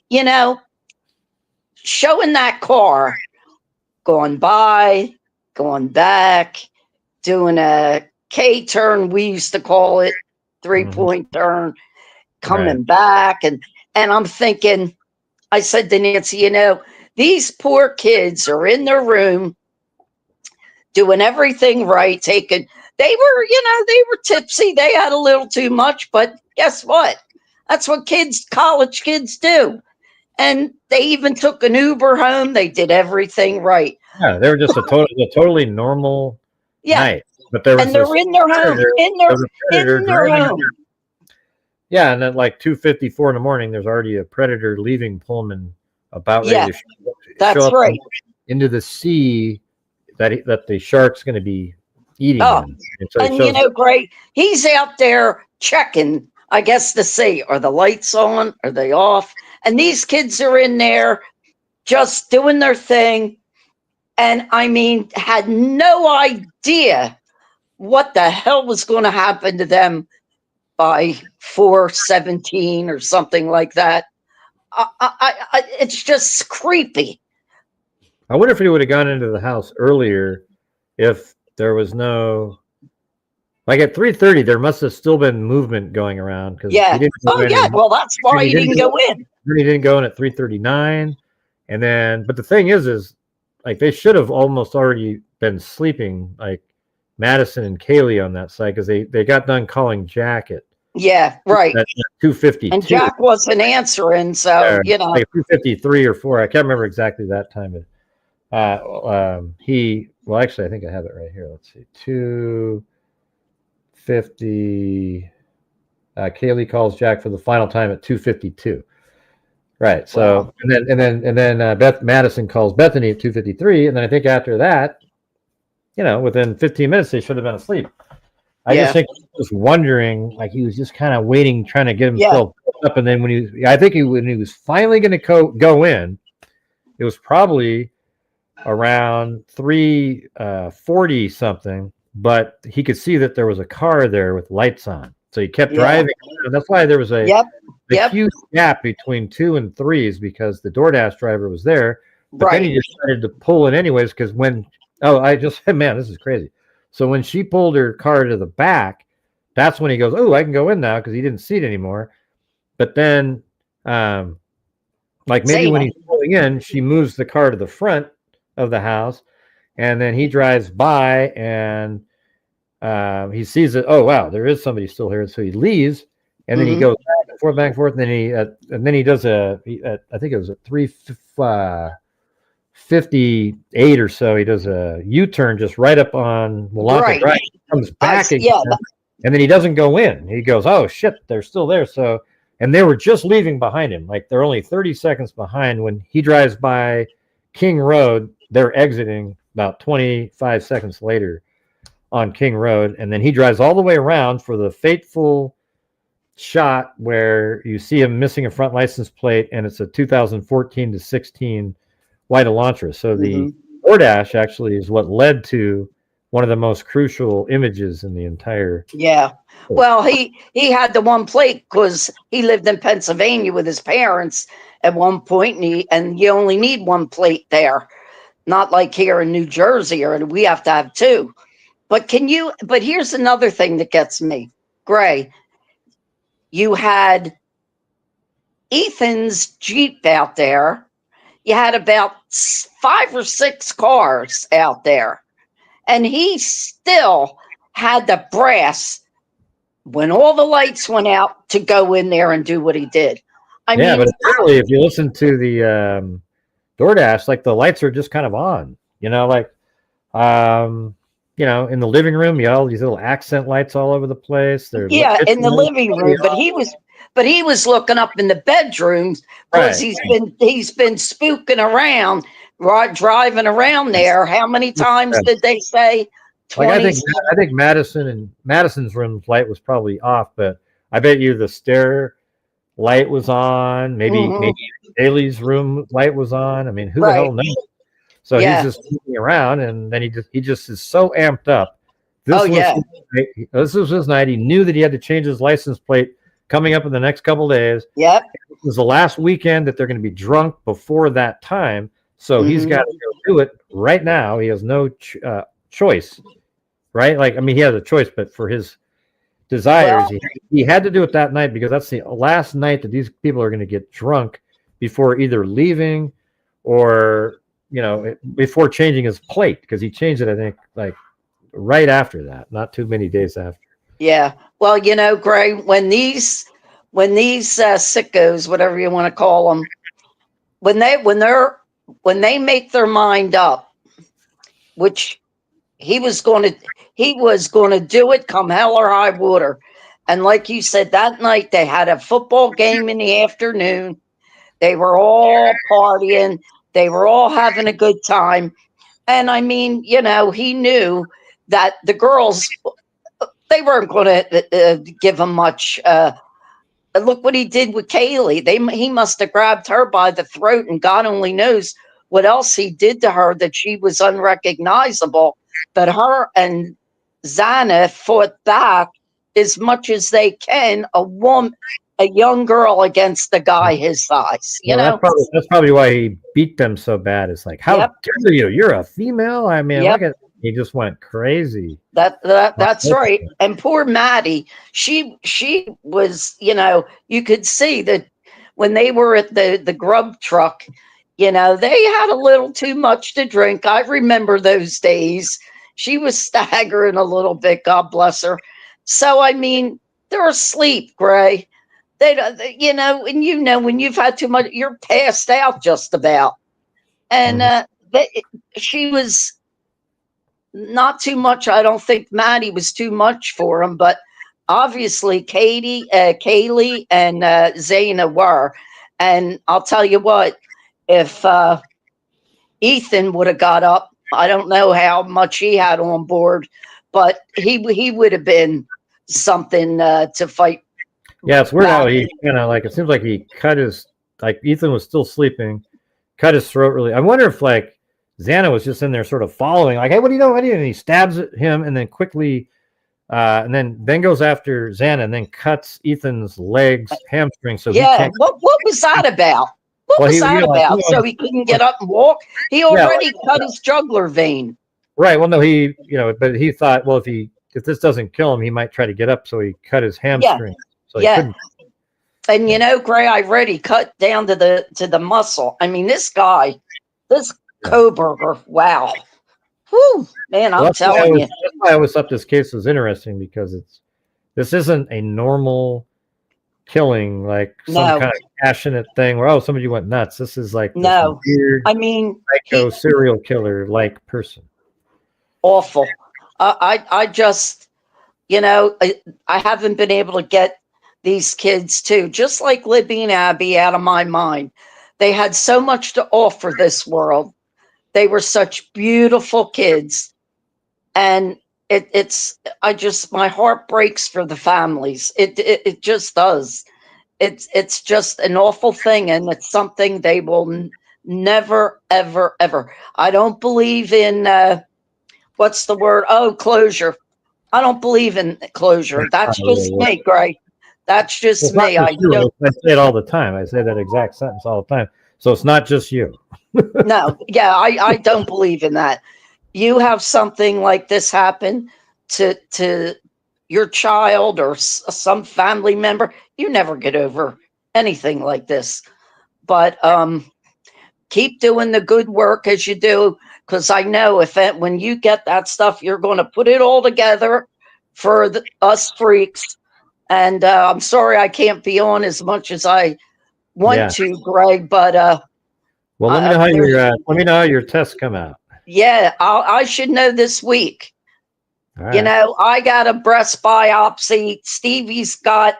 You know, showing that car going by, going back, doing a K turn, we used to call it 3-point turn, coming back, and I'm thinking, I said to Nancy, you know, these poor kids are in their room doing everything right, they were tipsy, they had a little too much, but guess what? That's what college kids do. And they even took an Uber home. They did everything right. Yeah, they were just a totally normal night. But they're in their home. In their home. Yeah, and at like 2:54 in the morning, there's already a predator leaving Pullman, about ready to show up into the sea that the shark's going to be eating. And you know, Gray, he's out there checking, I guess, to see, are the lights on? Are they off? And these kids are in there just doing their thing. And I mean, had no idea what the hell was going to happen to them by 4:17 or something like that. It's just creepy. I wonder if he would have gone into the house earlier if there was no, like at 3:30, there must have still been movement going around. Yeah. Well, that's why he didn't go in. He didn't go in at 3:39. And then, but the thing is like they should have almost already been sleeping, like Madison and Kaylee on that side, because they got done calling Jack at at 2:52. And Jack wasn't answering, so you know, like 2:53 or 4. I can't remember exactly that time. Well, actually, I think I have it right here. Let's see, 2:50. Kaylee calls Jack for the final time at 2:52. Right. So, and then Beth Madison calls Bethany at 2:53, and then I think after that, you know, within 15 minutes, they should have been asleep. I just think he was wondering, like he was just kind of waiting, trying to get himself up, and then when he was finally going to go in, it was probably around 3:40 something, but he could see that there was a car there with lights on, so he kept driving. And that's why there was a huge gap between 2 and 3s, because the DoorDash driver was there, but then he decided to pull it anyways, because man, this is crazy. So when she pulled her car to the back, that's when he goes, oh, I can go in now, because he didn't see it anymore. But then like maybe when he's pulling in, she moves the car to the front of the house, and then he drives by and he sees it. Oh wow, there is somebody still here. So he leaves, and then he goes back and forth, and then he does I think it was at 3:58 or so. He does a U-turn just right up on Wallanka Drive. He comes back again, and then he doesn't go in. He goes, oh shit, they're still there. So, and they were just leaving behind him. Like they're only 30 seconds behind. When he drives by King Road, they're exiting about 25 seconds later on King Road, and then he drives all the way around for the fateful shot where you see him missing a front license plate, and it's a 2014 to 16 white Elantra. So the DoorDash actually is what led to one of the most crucial images in the entire. Yeah. Well, he had the one plate because he lived in Pennsylvania with his parents at one point, and you only need one plate there. Not like here in New Jersey, or we have to have 2. But here's another thing that gets me, Gray. You had Ethan's Jeep out there. You had about 5 or 6 cars out there. And he still had the brass, when all the lights went out, to go in there and do what he did. I mean, but apparently if you listen to the DoorDash, like the lights are just kind of on, you know, like, you know, in the living room, you all these little accent lights all over the place. In the living room, but he was looking up in the bedrooms because he's been spooking around driving around there. How many times did they say? 20? Like I think Madison's room's light was probably off, but I bet you the stair light was on. Maybe Haley's room light was on. I mean, who the hell knows? So he's just looking around, and then he just is so amped up. This was his night. He knew that he had to change his license plate coming up in the next couple of days. Yep. It was the last weekend that they're going to be drunk before that time. So he's got to go do it right now. He has no choice, right? Like, I mean, he has a choice, but for his desires, he had to do it that night because that's the last night that these people are going to get drunk before either leaving or, you know, before changing his plate, because he changed it, I think, like right after that, not too many days after. Yeah. Well, you know, Gray, when these sickos, whatever you want to call them, when they make their mind up, which he was going to do it come hell or high water. And like you said, that night they had a football game in the afternoon. They were all partying. They were all having a good time. And I mean, you know, he knew that the girls, they weren't going to give him much. Look what he did with Kaylee. He must have grabbed her by the throat, and God only knows what else he did to her, that she was unrecognizable. But her and Zana fought back as much as they can. A young girl against a guy his size, you know. That's probably why he beat them so bad. It's like, how dare you? You're a female. I mean, look at, he just went crazy. That's right. And poor Maddie, she was, you know, you could see that when they were at the grub truck, you know, they had a little too much to drink. I remember those days. She was staggering a little bit. God bless her. So I mean, they're asleep, Gray. They, you know, and you know, when you've had too much, you're passed out just about. And she was not too much. I don't think Maddie was too much for him, but obviously Kaylee and Zaina were. And I'll tell you what, if Ethan would have got up, I don't know how much he had on board, but he would have been something to fight. Yeah, it's weird how he kind of like, it seems like he cut his, like Ethan was still sleeping, cut his throat really. I wonder if like Xana was just in there sort of following, like, hey, what do you know? And he stabs at him and then quickly, and then goes after Xana and then cuts Ethan's legs, hamstrings. So he can't. What was that about? What was that about? So he couldn't get up and walk? He already cut his jugular vein. Right. Well, no, he, you know, but he thought, well, if this doesn't kill him, he might try to get up. So he cut his hamstring. So he couldn't. And you know, Gray, I read he cut down to the muscle. I mean, this guy, this Kohberger, wow. Whew, man, I'm telling you. That's why I always thought this case was interesting, because this isn't a normal killing, like some kind of passionate thing where, oh, somebody went nuts. This is like this weird, I mean, psycho serial killer like person. Awful. I just, you know, I haven't been able to get these kids too, just like Libby and Abby, out of my mind. They had so much to offer this world. They were such beautiful kids. And my heart breaks for the families. It just does. It's just an awful thing. And it's something they will never, ever, ever. I don't believe in, what's the word? Oh, closure. I don't believe in closure. That's just me, Gray. That's just me. I say it all the time. I say that exact sentence all the time. So it's not just you. No, yeah, I don't believe in that. You have something like this happen to your child or some family member, you never get over anything like this. But keep doing the good work as you do, because I know when you get that stuff, you're going to put it all together for us freaks. And I'm sorry I can't be on as much as I want to, Greg. But well, let me know how your tests come out. Yeah, I should know this week. Right. You know, I got a breast biopsy. Stevie's got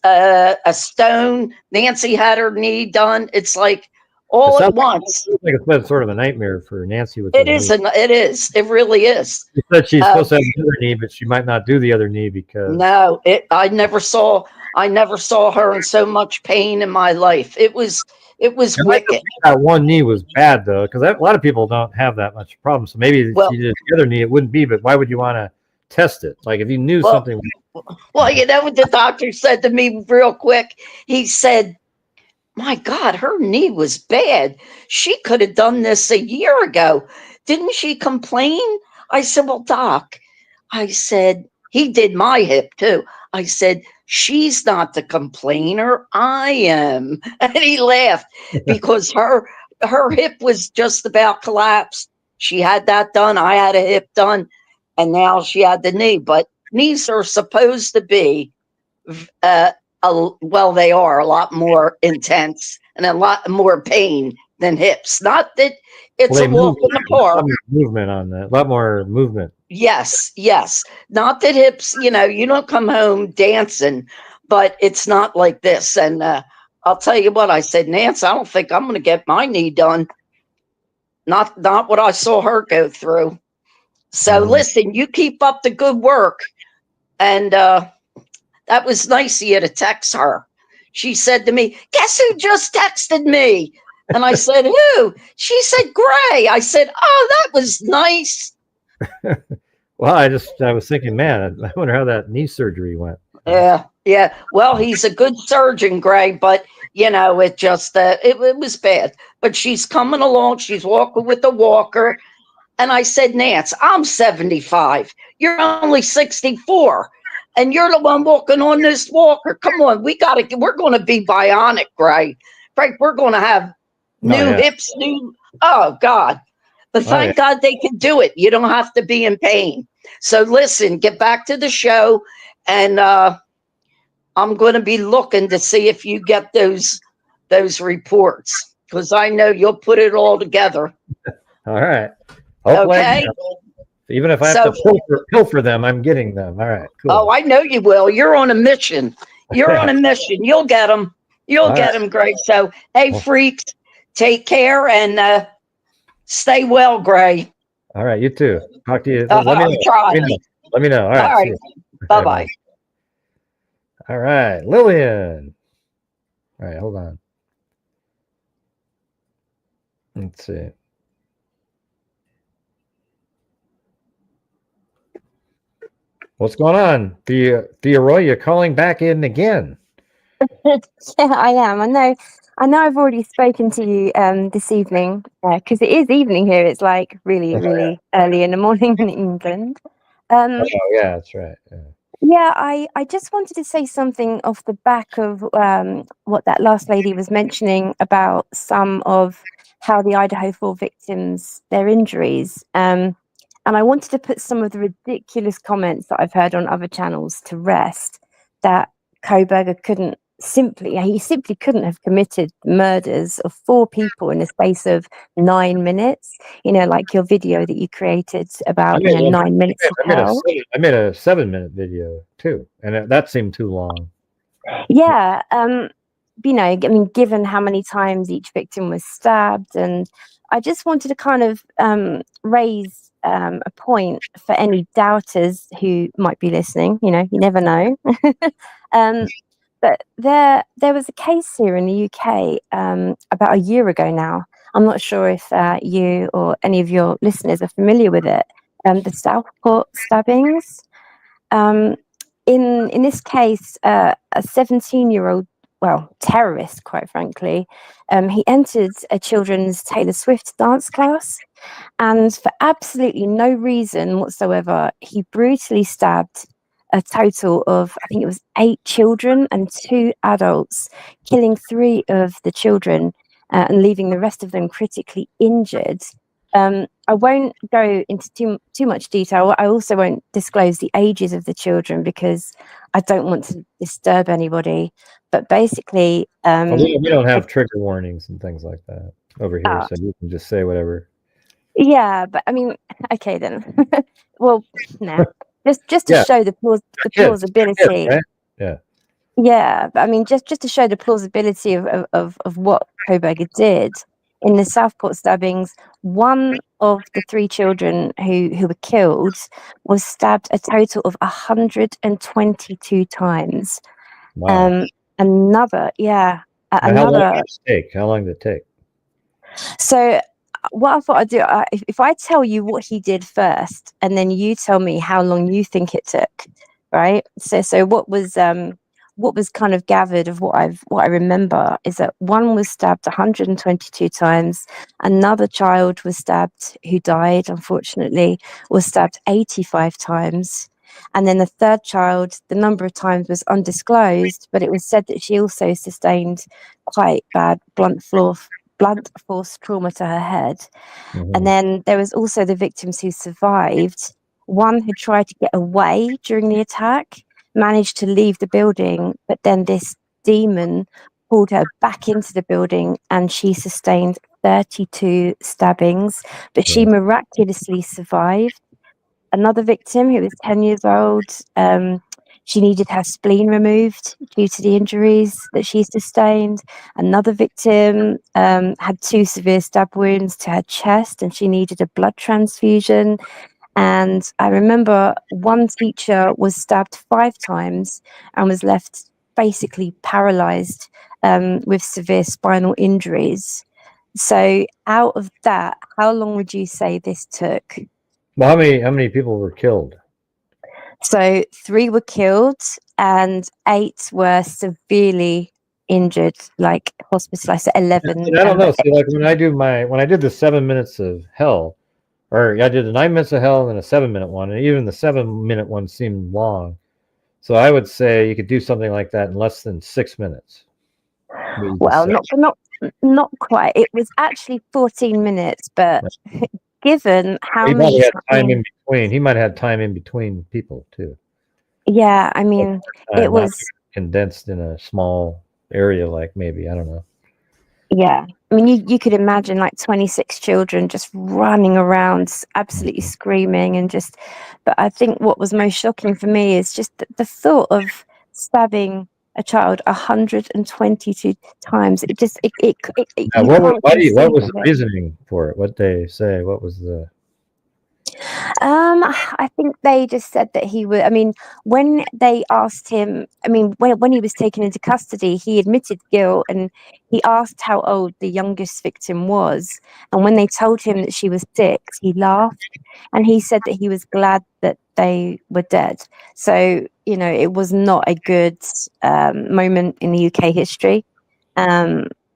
a stone. Nancy had her knee done. It's like all at once. Like it's been sort of a nightmare for Nancy with It her is. knee. It is. It really is. She said she's supposed to have the other knee, but she might not do the other knee because no. I never saw her in so much pain in my life. It was wicked. That one knee was bad though, because a lot of people don't have that much problem. So maybe if she did the other knee, it wouldn't be. But why would you want to test it? Like if you knew something. Well, you know what the doctor said to me real quick? He said, "My God, her knee was bad. She could have done this a year ago. Didn't she complain?" I said, "Well, Doc," I said, "he did my hip too." I said, "She's not the complainer. I am." And he laughed because her hip was just about collapsed. She had that done. I had a hip done. And now she had the knee. But knees are supposed to be, well, they are a lot more intense and a lot more pain than hips. Not that it's a walk in the park. A lot more movement on that. A lot more movement. Yes. Not that hips, you don't come home dancing, but it's not like this. And I'll tell you what, I said, "Nance, I don't think I'm going to get my knee done." Not what I saw her go through. So listen, you keep up the good work. And that was nice of you to text her. She said to me, "Guess who just texted me?" And I said, "Who?" She said, "Gray." I said, "Oh, that was nice." Well, I was thinking, man, I wonder how that knee surgery went. Yeah. Well, he's a good surgeon, Gray, but it just it was bad. But she's coming along. She's walking with the walker. And I said, "Nance, I'm 75. You're only 64. And you're the one walking on this walker. Come on, we're going to be bionic, Gray. Frank, we're going to have new hips, oh God. But thank God they can do it. You don't have to be in pain. So listen, get back to the show. And I'm going to be looking to see if you get those reports. Because I know you'll put it all together. All right. Hopefully, okay. Even if I have to pilfer them, I'm getting them. All right. Cool. Oh, I know you will. You're on a mission. You're on a mission. You'll get them. You'll get them, Gray. So, hey, freaks, take care and stay well, Gray. All right. You too. Talk to you. Let me know. All right. All right. Bye-bye. All right. Lillian. All right. Hold on. Let's see. What's going on? Theoroy, you're calling back in again. Yeah, I am. I know I've already spoken to you this evening because it is evening here. It's like really early in the morning in England. Oh, yeah, that's right. Yeah, I just wanted to say something off the back of what that last lady was mentioning about some of how the Idaho 4 victims, their injuries. And I wanted to put some of the ridiculous comments that I've heard on other channels to rest, that Kohberger simply couldn't have committed murders of 4 people in the space of 9 minutes. Like your video that you created about 9 minutes of hell. I made a 7-minute video too, and that seemed too long. Yeah, given how many times each victim was stabbed, and I just wanted to kind of raise a point for any doubters who might be listening. You never know. But there was a case here in the UK about a year ago now. I'm not sure if you or any of your listeners are familiar with it. The Southport stabbings. In this case, a 17-year-old, terrorist, quite frankly, he entered a children's Taylor Swift dance class, and for absolutely no reason whatsoever, he brutally stabbed a total of, I think it was 8 children and 2 adults, killing 3 of the children and leaving the rest of them critically injured. I won't go into too much detail. I also won't disclose the ages of the children because I don't want to disturb anybody. But basically, we don't have trigger warnings and things like that over here, so you can just say whatever. Yeah, but I mean, okay then. Well, no, just to show the plausibility. Kids, right? Yeah. Yeah, but I mean, just to show the plausibility of what Kohberger did. in the Southport stabbings, one of the 3 children who were killed was stabbed a total of 122 times. Wow. Another, Now, how long did it take? How long did it take? So what I thought I'd do, if I tell you what he did first, and then you tell me how long you think it took, right? So what was kind of gathered of what I remember is that one was stabbed 122 times, another child was stabbed who died, unfortunately, was stabbed 85 times. And then the third child, the number of times was undisclosed, but it was said that she also sustained quite bad blunt force trauma to her head. And then there was also the victims who survived. One who tried to get away during the attack, managed to leave the building, but then this demon pulled her back into the building and she sustained 32 stabbings, but she miraculously survived. Another victim who was 10 years old, she needed her spleen removed due to the injuries that she sustained. Another victim had 2 severe stab wounds to her chest and she needed a blood transfusion. And I remember one teacher was stabbed 5 times and was left basically paralyzed with severe spinal injuries. So out of that, how long would you say this took? Well, how many people were killed? So 3 were killed and 8 were severely injured, like hospitalized. So 11. I don't know. See, like when I did the 7 minutes of hell, or I did the 9 minutes of hell and a 7-minute one, and even the 7-minute one seemed long. So I would say you could do something like that in less than 6 minutes. Well, not quite. It was actually 14 minutes, but given how many had time in between, he might have had time in between people too. Yeah, I mean, it was condensed in a small area, like maybe, I don't know. Yeah, I mean, you could imagine like 26 children just running around, absolutely screaming and just. But I think what was most shocking for me is just the thought of stabbing a child 122 times. It just what was the reasoning for it? What they say? What was the? I think they just said that he would. I mean, when they asked him, I mean, when he was taken into custody, he admitted guilt and he asked how old the youngest victim was. And when they told him that she was 6, he laughed and he said that he was glad that they were dead. So, you know, it was not a good moment in the UK history.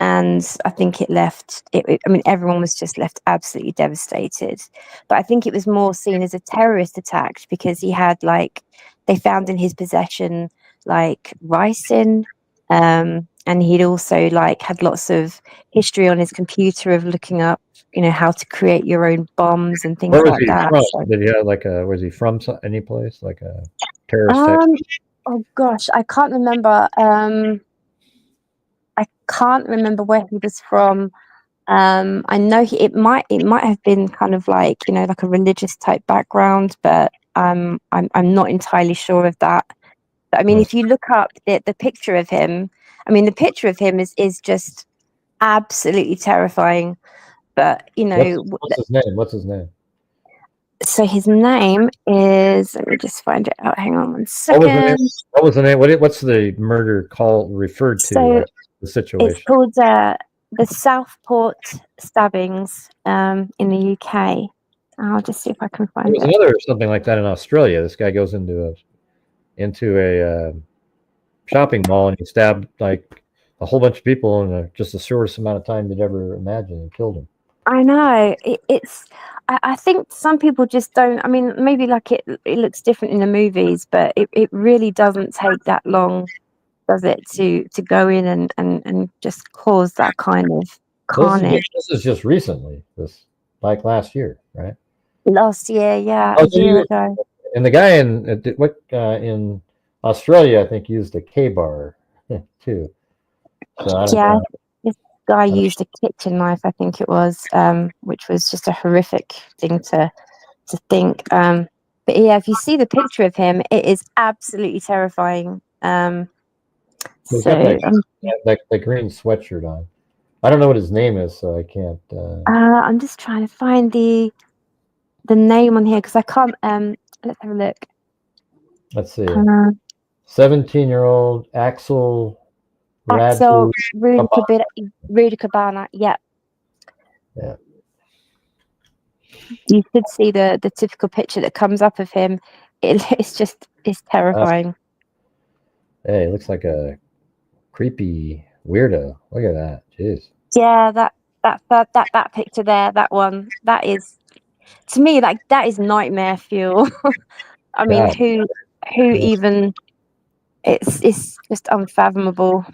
And I think it left, I mean, everyone was just left absolutely devastated. But I think it was more seen as a terrorist attack because he had they found in his possession ricin, and he'd also had lots of history on his computer of looking up, you know, how to create your own bombs and things like that. So. Did he have was he from any place, like a terrorist? Oh gosh, I can't remember. I can't remember where he was from. I know it might have been kind of like, you know, like a religious type background, but I'm not entirely sure of that. But I mean, if you look up the picture of him, I mean, the picture of him is just absolutely terrifying. But you know, what's his name? What's his name? So his name is. Let me just find it out. Hang on one second. What was the name? What's the murder referred to? So the situation. It's called the Southport stabbings in the UK. I'll just see if I can find it. There's another something like that in Australia. This guy goes into a shopping mall and he stabbed like a whole bunch of people in just the shortest amount of time you'd ever imagine and killed them. I know it's. I think some people just don't. I mean, maybe it looks different in the movies, but it really doesn't take that long, does it, to go in and just cause that kind of carnage. This is just recently, last year, right? Last year, yeah, a year ago. And the guy in Australia, I think, used a K-bar too. So I don't know. This guy used a kitchen knife, I think it was, which was just a horrific thing to think. But yeah, if you see the picture of him, it is absolutely terrifying. He's got the green sweatshirt on. I don't know what his name is, so I can't. I'm just trying to find the name on here because I can't. Let's have a look. Let's see. Uh, 17-year-old Axel Axel Radley. Rudy Cabana. Yeah. Yeah. You should see the typical picture that comes up of him. It's terrifying. Hey, looks like a creepy weirdo. Look at that. Jeez. Yeah, that picture there, that one, that is, to me, like, that is nightmare fuel. I mean, God. who even? It's just unfathomable.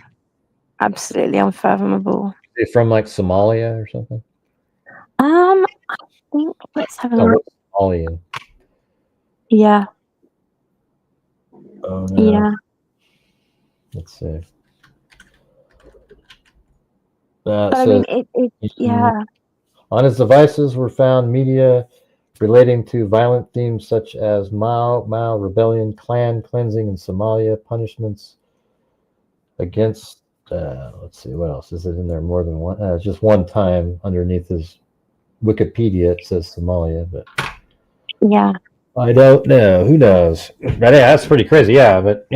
Absolutely unfathomable. Is he from like Somalia or something? I think let's have a look. Somalian. Yeah. Oh no. Yeah. Let's see. But I mean, yeah. On his devices were found media relating to violent themes such as Mao rebellion, clan cleansing in Somalia, punishments against. Let's see, what else is it in there? More than one. Just one time underneath his Wikipedia it says Somalia, but yeah, I don't know. Who knows? But yeah, that's pretty crazy. Yeah, but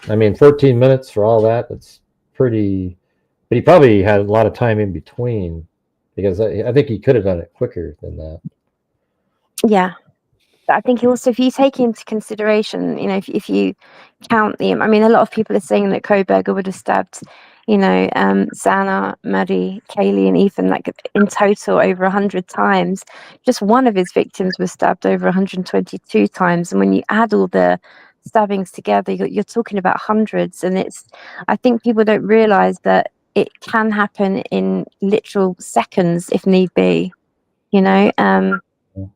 I mean, 14 minutes for all that. That's pretty. But he probably had a lot of time in between because I think he could have done it quicker than that. Yeah. I think also, if you take into consideration, if you count I mean, a lot of people are saying that Kohberger would have stabbed, Xana, Maddie, Kaylee, and Ethan, like in total over 100 times. Just one of his victims was stabbed over 122 times. And when you add all the stabbings together, you're talking about hundreds. And I think people don't realize that it can happen in literal seconds if need be, and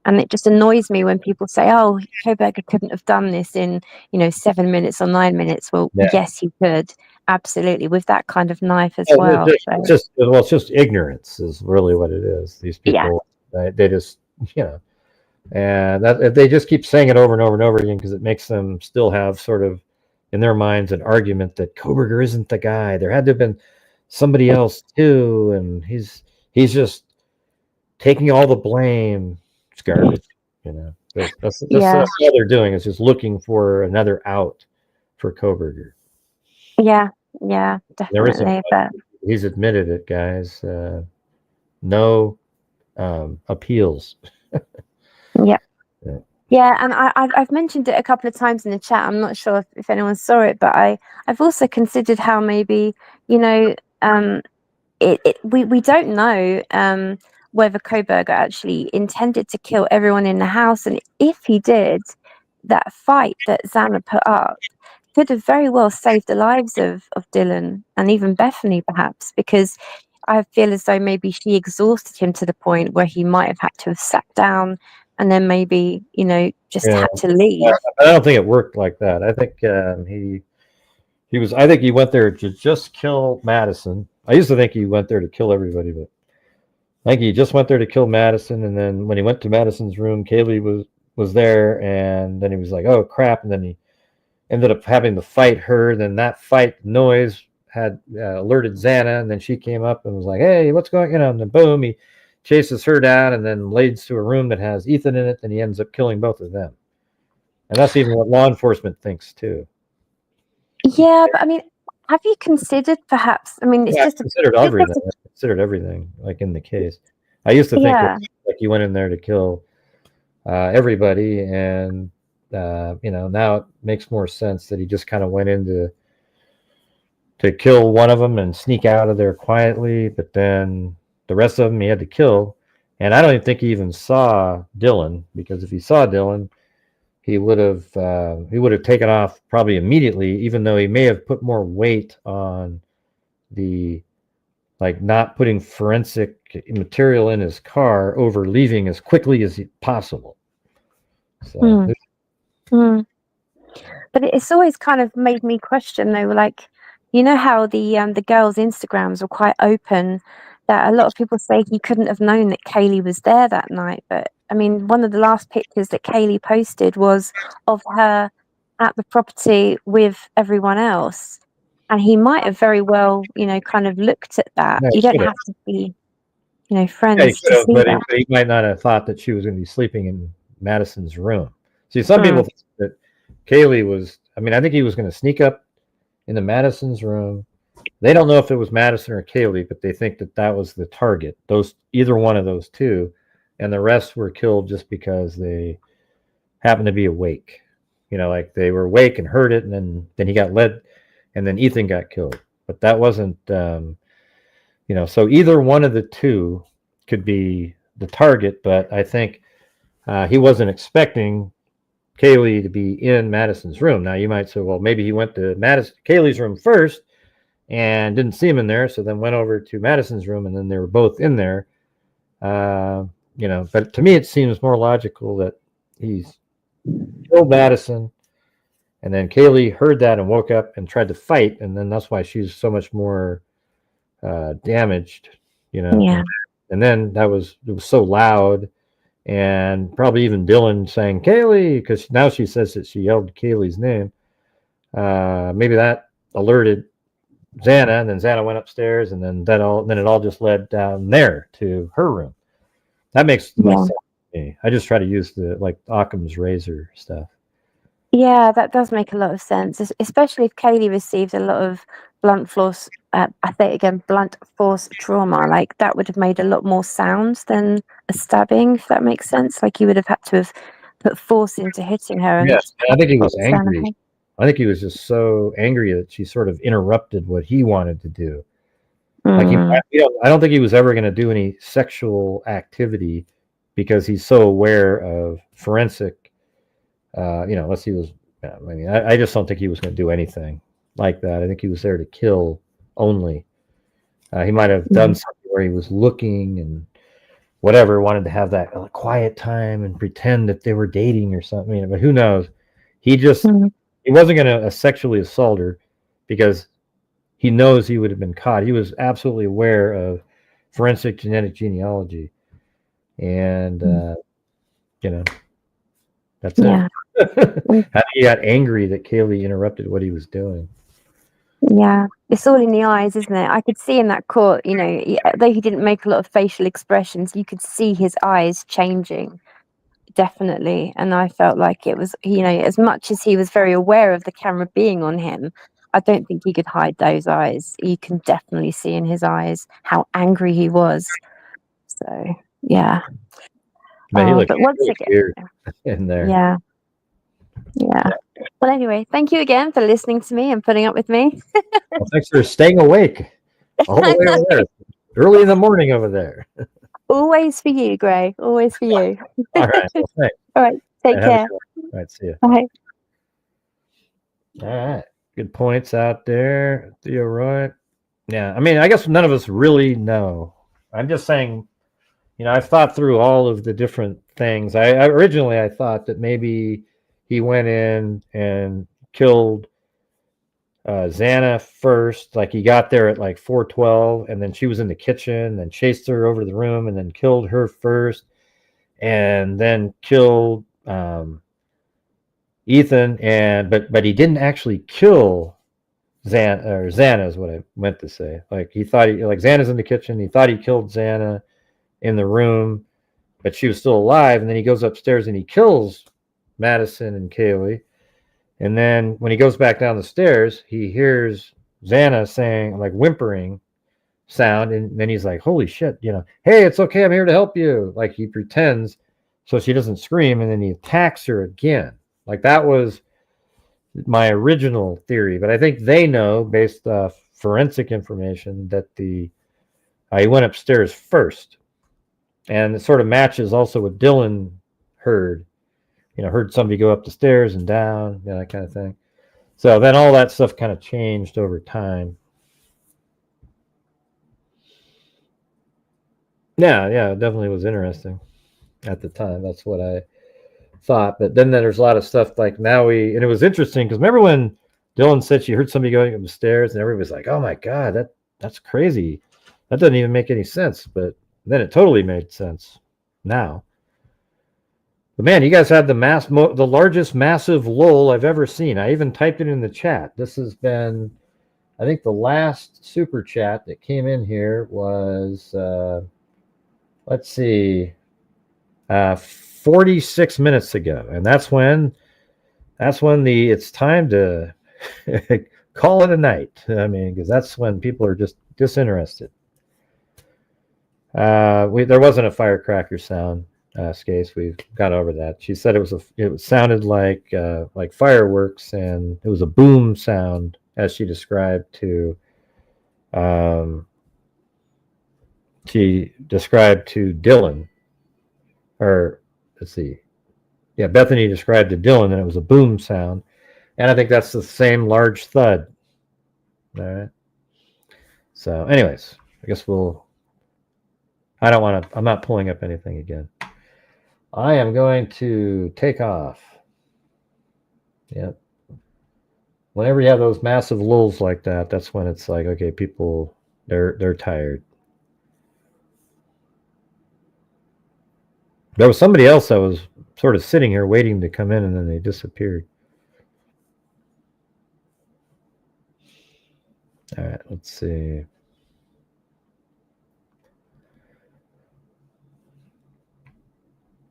it just annoys me when people say, "Oh, Kohberger couldn't have done this in, 7 minutes or 9 minutes." Well, yes, he could, absolutely, with that kind of knife as well. It's just ignorance is really what it is. These people, they just, and that they just keep saying it over and over and over again because it makes them still have sort of in their minds an argument that Kohberger isn't the guy. There had to have been somebody else too, and he's just taking all the blame. It's garbage, That's all they're doing is just looking for another out for Kohberger. Yeah, definitely. But he's admitted it, guys. No appeals. Yeah, and I've mentioned it a couple of times in the chat. I'm not sure if anyone saw it, but I've also considered how maybe we don't know whether Kohberger actually intended to kill everyone in the house, and if he did, that fight that Xana put up could have very well saved the lives of Dylan and even Bethany, perhaps, because I feel as though maybe she exhausted him to the point where he might have had to have sat down and then maybe just had to leave. I don't think it worked like that. I think he was. I think he went there to just kill Madison. I used to think he went there to kill everybody, but I think he just went there to kill Madison. And then when he went to Madison's room, Kaylee was there, and then he was like, "Oh crap!" And then he ended up having to fight her. Then that fight noise had alerted Xana, and then she came up and was like, "Hey, what's going on?" And then boom, he chases her down, and then leads to a room that has Ethan in it. And he ends up killing both of them. And that's even what law enforcement thinks too. Yeah, but I mean, have you considered perhaps? I mean, it's just considered everything. Considered everything, like in the case. I used to think like you went in there to kill everybody, and now it makes more sense that he just kind of went in to kill one of them and sneak out of there quietly, but then the rest of them he had to kill. And I don't even think he even saw Dylan, because if he saw Dylan, he would have taken off probably immediately, even though he may have put more weight on the not putting forensic material in his car over leaving as quickly as possible. So, But it's always kind of made me question though, how the girls' Instagrams were quite open, that a lot of people say he couldn't have known that Kaylee was there that night. But I mean, one of the last pictures that Kaylee posted was of her at the property with everyone else. And he might have very well, kind of looked at that. Yeah, You he don't could have to be, Yeah, he friends could to have, see but that. he might not have thought that she was going to be sleeping in Madison's room. See, some people think that Kaylee was. I mean, I think he was going to sneak up into Madison's room. They don't know if it was Madison or Kaylee, but they think that that was the target. Either one of those two, and the rest were killed just because they happened to be awake. Like they were awake and heard it, and then he got led, and then Ethan got killed. But that wasn't. So either one of the two could be the target, but I think he wasn't expecting Kaylee to be in Madison's room. Now you might say, well, maybe he went to Kaylee's room first and didn't see him in there, so then went over to Madison's room, and then they were both in there. But to me, it seems more logical that he's killed Madison, and then Kaylee heard that and woke up and tried to fight, and then that's why she's so much more damaged. Yeah. And then it was so loud, and probably even Dylan saying Kaylee, because now she says that she yelled Kaylee's name. Maybe that alerted Xana, and then Xana went upstairs, and then it all just led down there to her room. That makes the most sense to me. I just try to use the Occam's razor stuff. Yeah, that does make a lot of sense, especially if Kaylee received a lot of blunt force. I say it again, blunt force trauma. Like that would have made a lot more sound than a stabbing, if that makes sense. Like you would have had to have put force into hitting her. And Yes, I think he was angry. I think he was just so angry that she sort of interrupted what he wanted to do. I don't think he was ever going to do any sexual activity because he's so aware of forensic. Unless he was. I just don't think he was going to do anything like that. I think he was there to kill only. He might have done something where he was looking and whatever, wanted to have that quiet time and pretend that they were dating or something. But who knows? He just he wasn't going to sexually assault her because he knows he would have been caught. He was absolutely aware of forensic genetic genealogy, and that's it. How he got angry that Kaylee interrupted what he was doing. Yeah, it's all in the eyes, isn't it? I could see in that court, though he didn't make a lot of facial expressions, you could see his eyes changing, definitely. And I felt like it was, as much as he was very aware of the camera being on him, I don't think he could hide those eyes. You can definitely see in his eyes how angry he was. So, yeah. But once again, in there. Yeah. Well, anyway, thank you again for listening to me and putting up with me. Well, thanks for staying awake all the way over there, early in the morning over there. Always for you, Gray. Always for you. All right. Well, thanks. All right. Take care. All right. See you. Bye. All right. Good points out there, Theo Roy. Yeah. I mean, I guess none of us really know. I'm just saying, I've thought through all of the different things. Originally I thought that maybe he went in and killed Xana first. Like he got there at 4:12, and then she was in the kitchen, then chased her over to the room, and then killed her first, and then killed Ethan. But he didn't actually kill Xana is what I meant to say. He thought Xana's in the kitchen. He thought he killed Xana in the room, but she was still alive. And then he goes upstairs and he kills Madison and Kaylee. And then when he goes back down the stairs, he hears Xana saying, whimpering sound. And then he's like, holy shit, hey, it's okay. I'm here to help you. He pretends so she doesn't scream. And then he attacks her again. That was my original theory. But I think they know, based off forensic information, that he went upstairs first. And it sort of matches also what Dylan heard. Heard somebody go up the stairs and down, that kind of thing. So then all that stuff kind of changed over time. Yeah, it definitely was interesting at the time. That's what I thought. But then there's a lot of stuff and it was interesting because remember when Dylan said she heard somebody going up the stairs and everybody was like, oh my God, that's crazy. That doesn't even make any sense. But then it totally made sense now. But man, you guys had the largest massive lull I've ever seen. I even typed it in the chat. This has been I think the last super chat that came in here was, let's see, 46 minutes ago. And that's when it's time to call it a night. I mean, because that's when people are just disinterested. There wasn't a firecracker sound, Scase. We've got over that. She said it sounded like fireworks, and it was a boom sound, as she described to Dylan. Or let's see, yeah, Bethany described to Dylan, and it was a boom sound, and I think that's the same large thud. All right. So, anyways, I guess I'm not pulling up anything again. I am going to take off. Yep. Whenever you have those massive lulls like that, that's when it's like, okay, people, they're tired. There was somebody else that was sort of sitting here waiting to come in, and then they disappeared. All right, let's see.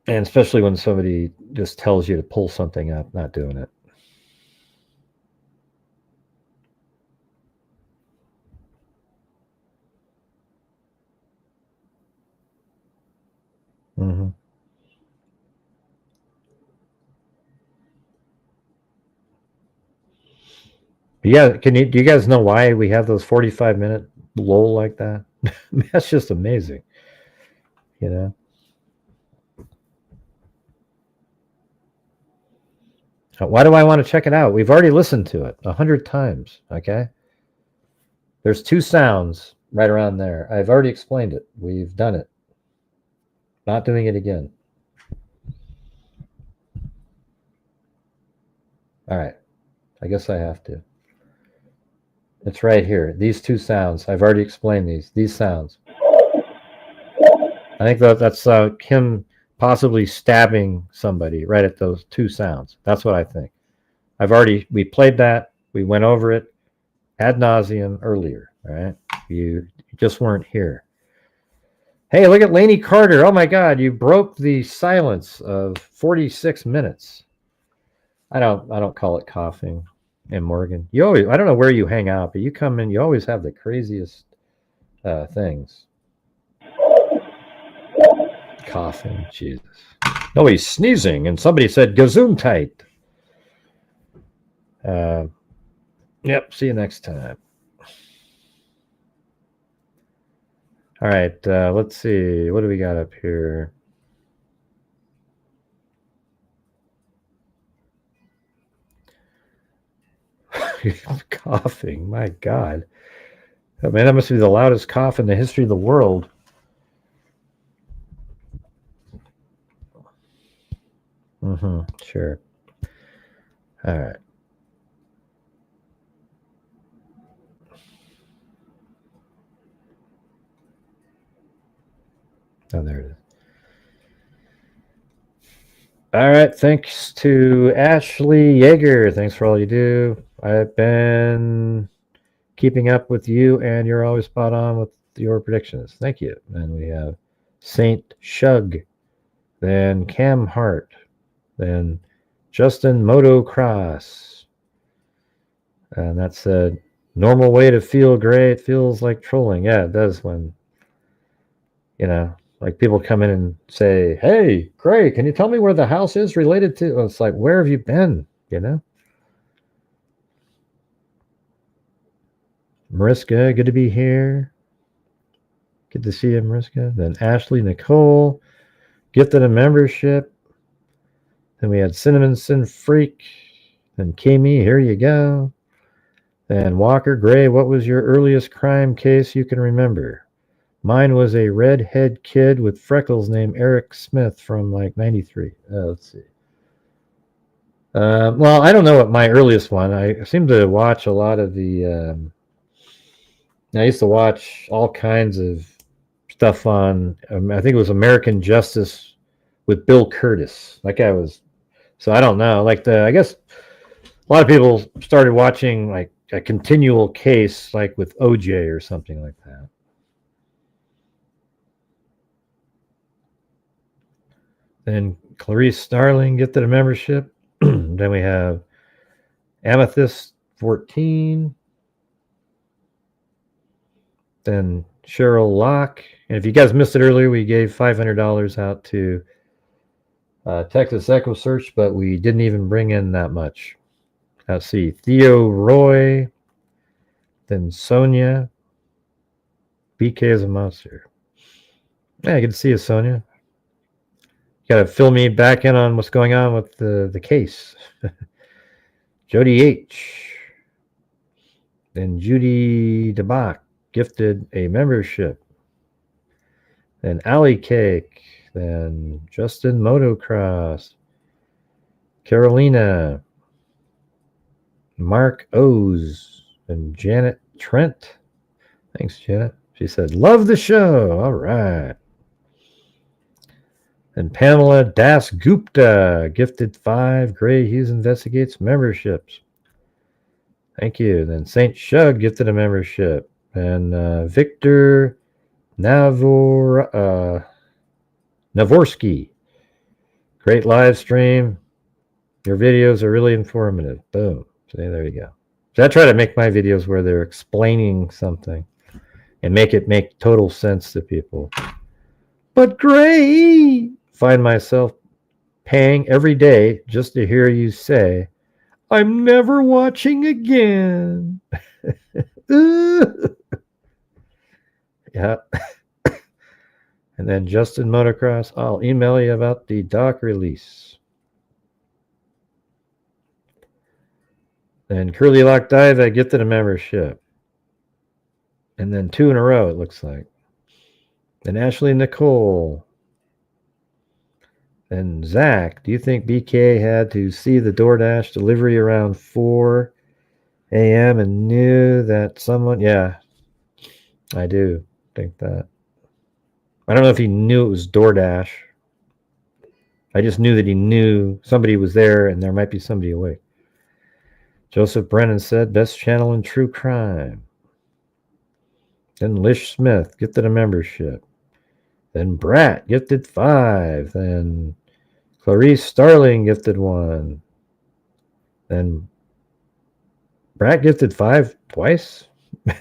And especially when somebody just tells you to pull something up, not doing it. Mm-hmm. Yeah, do you guys know why we have those 45-minute lull like that? That's just amazing. You know? Why do I want to check it out? We've already listened to it 100 times, okay? There's two sounds right around there. I've already explained it. We've done it. Not doing it again. All right. I guess I have to. It's right here. These two sounds. I've already explained these sounds. I think that's Kim possibly stabbing somebody right at those two sounds. That's what I think. We played that. We went over it ad nauseum earlier. All right. You just weren't here. Hey, look at Lainey Carter. Oh my God, you broke the silence of 46 minutes. I don't call it coughing. And Morgan, I don't know where you hang out, but you come in, you always have the craziest things. Coughing, Jesus. No, he's sneezing, and somebody said Gesundheit. Yep, see you next time. All right, let's see. What do we got up here? Coughing, my God. Oh, man, that must be the loudest cough in the history of the world. Mm-hmm, sure. All right. Oh, there it is. All right, thanks to Ashley Yeager. Thanks for all you do. I've been keeping up with you, and you're always spot on with your predictions. Thank you. And we have Saint Shug, then Cam Hart, then Justin Motocross. And that's a normal way to feel great. It feels like trolling. Yeah, it does when, like people come in and say, hey, Craig, can you tell me where the house is related to? Well, it's like, where have you been? Mariska, good to be here. Good to see you, Mariska. Then Ashley Nicole, gifted a membership. Then we had Cinnamon Sin Freak. Then Kami, here you go. Then Walker Gray, what was your earliest crime case you can remember? Mine was a redhead kid with freckles named Eric Smith from like 93. Let's see. Well, I don't know what my earliest one. I seem to watch a lot of the... I used to watch all kinds of stuff on, I think it was American Justice with Bill Curtis. That guy was... So I don't know. I guess a lot of people started watching like a continual case like with OJ or something like that. Then Clarice Starling gifted a membership. Then we have Amethyst 14. Then Cheryl Locke. And if you guys missed it earlier, we gave $500 out to Texas Echo Search, but we didn't even bring in that much. Let's see. Theo Roy. Then Sonia. BK is a monster. Yeah, good to see you, Sonia. You got to fill me back in on what's going on with the case. Jody H. Then Judy DeBach gifted a membership. Then Alley Cake. Then Justin Motocross. Carolina. Mark O's. And Janet Trent. Thanks, Janet. She said, love the show. All right. And Pamela Das Gupta gifted 5 Gray Hughes Investigates memberships. Thank you. Then Saint Shug gifted a membership. And Victor Navorsky. Great live stream. Your videos are really informative. Boom. So there you go. So I try to make my videos where they're explaining something and make it make total sense to people. But Gray, find myself paying every day just to hear you say, I'm never watching again. Yeah. And then Justin Motocross, I'll email you about the doc release. Then Curly Lock Dive, I gifted a membership. And then 2 in a row, it looks like. Then Ashley Nicole. Then Zach, do you think BK had to see the DoorDash delivery around 4 a.m. and knew that someone... Yeah, I do think that. I don't know if he knew it was DoorDash. I just knew that he knew somebody was there and there might be somebody awake. Joseph Brennan said, best channel in true crime. Then Lish Smith gifted a membership. Then Brat gifted 5. Then Clarice Starling gifted 1. Then Brat gifted 5 twice.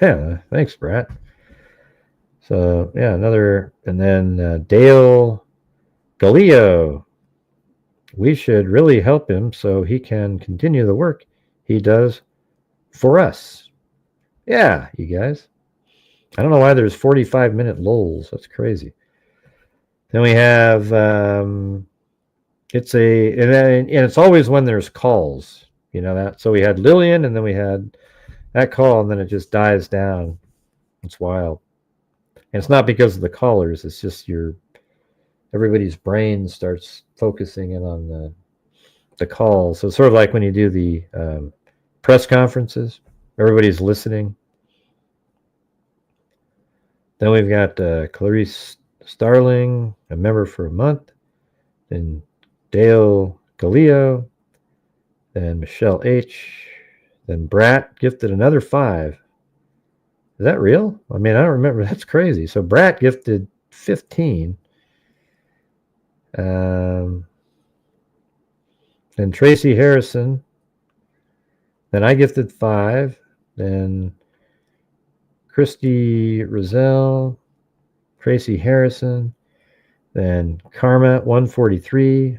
Yeah, thanks, Brat. So, yeah, another. And then Dale Galileo. We should really help him so he can continue the work he does for us. Yeah, you guys. I don't know why there's 45-minute lulls. That's crazy. Then we have it's always when there's calls, you know that. So we had Lillian, and then we had that call, and then it just dies down. It's wild. And it's not because of the callers. It's just everybody's brain starts focusing in on the call. So it's sort of like when you do the press conferences, everybody's listening. Then we've got Clarice Starling, a member for a month. Then Dale Galileo. Then Michelle H. Then Brat gifted another 5. Is that real? I mean, I don't remember. That's crazy. So Brat gifted 15. Then Tracy Harrison. Then I gifted 5. Then Christy Rozelle, Tracy Harrison, then Karma 143,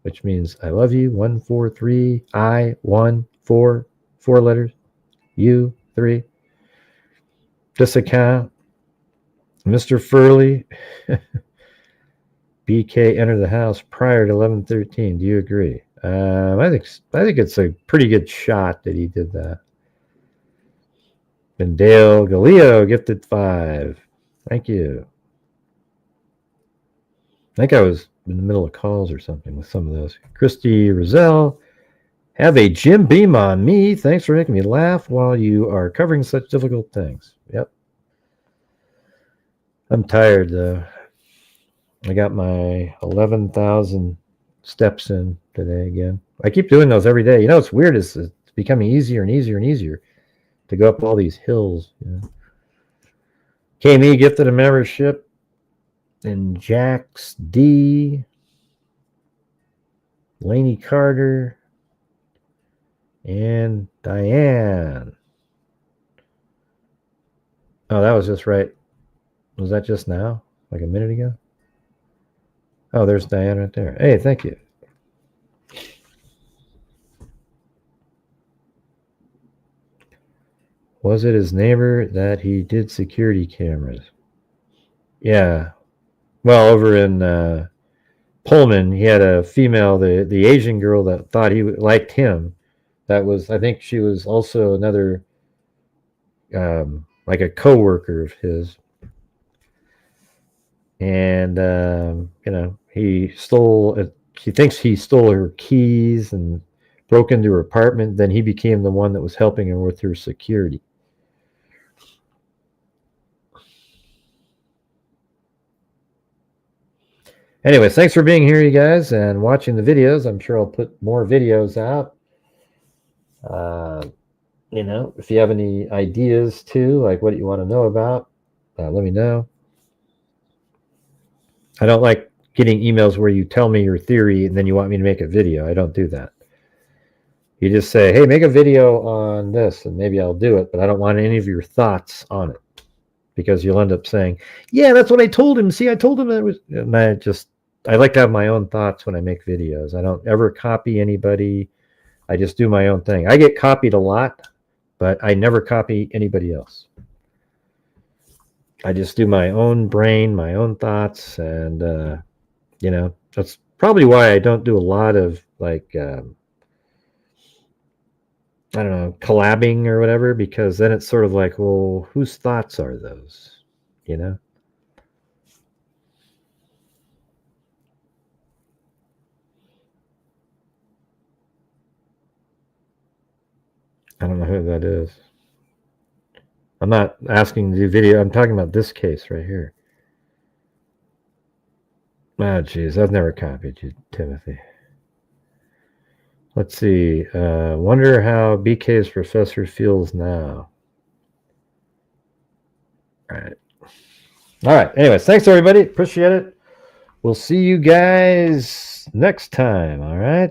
which means I love you, 143, I 1 4 4 letters, you 3. This account, Mr. Furley, BK entered the house prior to 11:13. Do you agree? I think it's a pretty good shot that he did that. And Dale Galileo gifted 5. Thank you. I think I was in the middle of calls or something with some of those. Christy Rozelle, have a Jim Beam on me. Thanks for making me laugh while you are covering such difficult things. Yep. I'm tired though. I got my 11,000 steps in today again. I keep doing those every day. You know, it's weird. It's becoming easier and easier and easier. to go up all these hills. You know. KME gifted a membership, and Jax D, Laney Carter, and Diane. Oh, that was just right. Was that just now? Like a minute ago? Oh, there's Diane right there. Hey, thank you. Was it his neighbor that he did security cameras? Yeah. Well, over in Pullman, he had a female, the Asian girl that thought he liked him. That was, I think she was also another, like a coworker of his. And, you know, he thinks he stole her keys and broke into her apartment. Then he became the one that was helping her with her security. Anyways, thanks for being here, you guys, and watching the videos. I'm sure I'll put more videos out. You know, if you have any ideas too, like what you want to know about, let me know. I don't like getting emails where you tell me your theory and then you want me to make a video. I don't do that. You just say, hey, make a video on this, and maybe I'll do it, but I don't want any of your thoughts on it, because you'll end up saying, yeah, that's what I told him. See, I told him it was, and I like to have my own thoughts when I make videos. I don't ever copy anybody. I just do my own thing. I get copied a lot, but I never copy anybody else. I just do my own brain, my own thoughts, and, you know, that's probably why I don't do a lot of, like, I don't know, collabing or whatever, because then it's sort of like, well, whose thoughts are those, you know? I don't know who that is. I'm not asking to do video. I'm talking about this case right here. Oh, geez. I've never copied you, Timothy. Let's see. Wonder how BK's professor feels now. All right. All right. Anyways, thanks, everybody. Appreciate it. We'll see you guys next time. All right.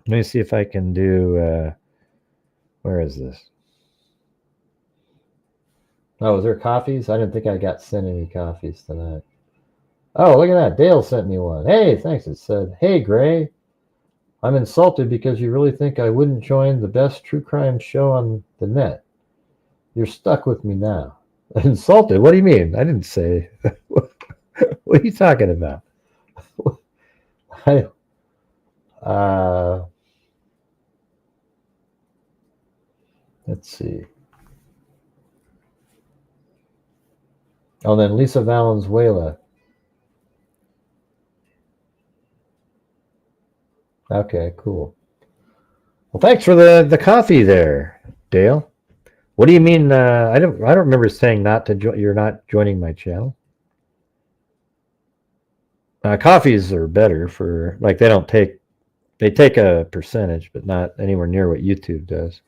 Let me see if I can do, where is this? Oh, was there coffees? I didn't think I got sent any coffees tonight. Oh, look at that. Dale sent me one. Hey, thanks. It said, hey, Gray, I'm insulted because you really think I wouldn't join the best true crime show on the net. You're stuck with me now. Insulted? What do you mean? I didn't say. What are you talking about? Let's see. Oh, then Lisa Valenzuela. Okay, cool. Well, thanks for the coffee there, Dale. What do you mean? I don't remember saying not to join. You're not joining my channel. Coffees are better for, like, they take a percentage, but not anywhere near what YouTube does.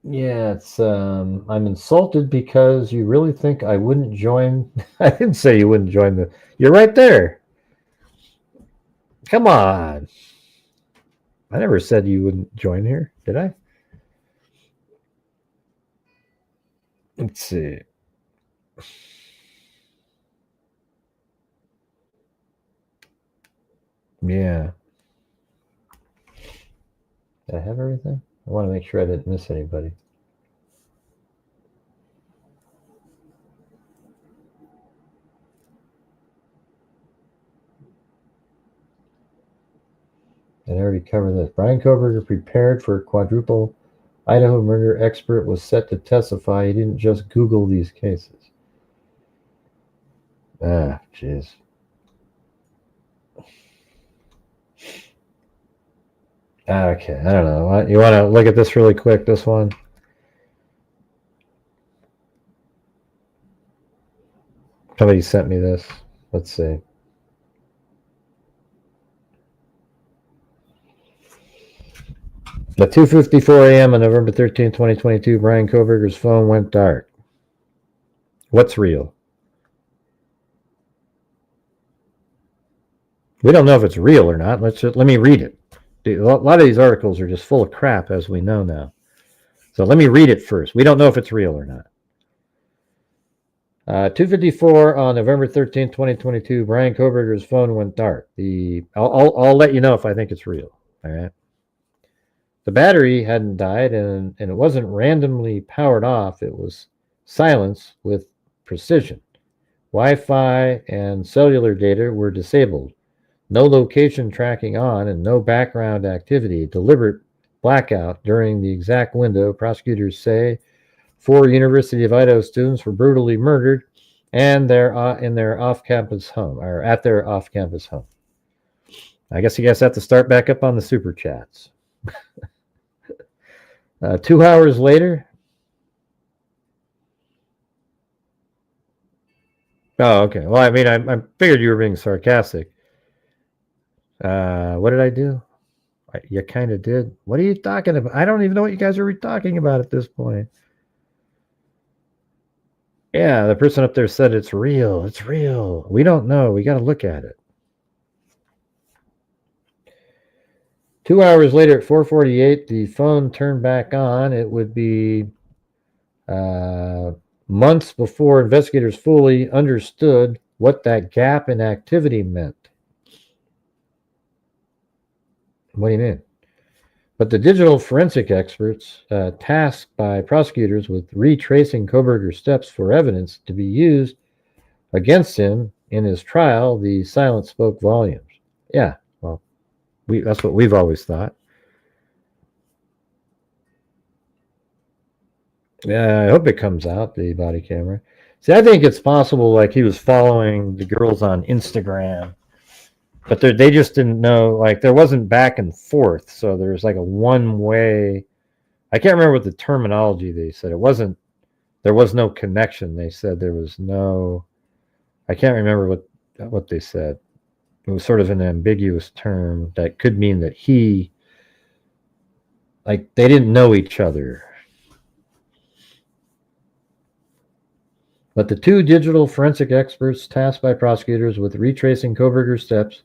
Yeah, it's I'm insulted because you really think I wouldn't join. I didn't say you wouldn't join the. You're right there. Come on. I never said you wouldn't join here, did I? Let's see. Yeah. Did I have everything? I want to make sure I didn't miss anybody. And I already covered this. Brian Kohberger prepared for a quadruple Idaho murder expert, was set to testify. He didn't just Google these cases. Ah, jeez. Okay, I don't know. You want to look at this really quick, this one? Somebody sent me this. Let's see. At 2:54 a.m. on November 13, 2022, Brian Kohberger's phone went dark. What's real? We don't know if it's real or not. Let me read it. A lot of these articles are just full of crap, as we know now. So let me read it first. We don't know if it's real or not. 2:54 on November 13, 2022, Brian Kohberger's phone went dark. I'll let you know if I think it's real. All right. The battery hadn't died, and it wasn't randomly powered off. It was silenced with precision. Wi-Fi and cellular data were disabled. No location tracking on and no background activity. Deliberate blackout during the exact window. Prosecutors say 4 University of Idaho students were brutally murdered and they're in their off-campus home, or at their off-campus home. I guess you guys have to start back up on the super chats. 2 hours later. Oh, okay. Well, I mean, I figured you were being sarcastic. What did I do? You kind of did. What are you talking about? I don't even know what you guys are talking about at this point. Yeah, the person up there said it's real. It's real. We don't know. We got to look at it. 2 hours later at 4:48, the phone turned back on. It would be months before investigators fully understood what that gap in activity meant. What do you mean? But the digital forensic experts tasked by prosecutors with retracing Kohberger's steps for evidence to be used against him in his trial, the silence spoke volumes. Yeah, well, that's what we've always thought. Yeah, I hope it comes out, the body camera. See, I think it's possible like he was following the girls on Instagram, but they just didn't know, like there wasn't back and forth, so there's like a one-way. I can't remember what the terminology they said. There was no connection. They said there was no, I can't remember what they said. It was sort of an ambiguous term that could mean that they didn't know each other. But the 2 digital forensic experts tasked by prosecutors with retracing Kohberger's steps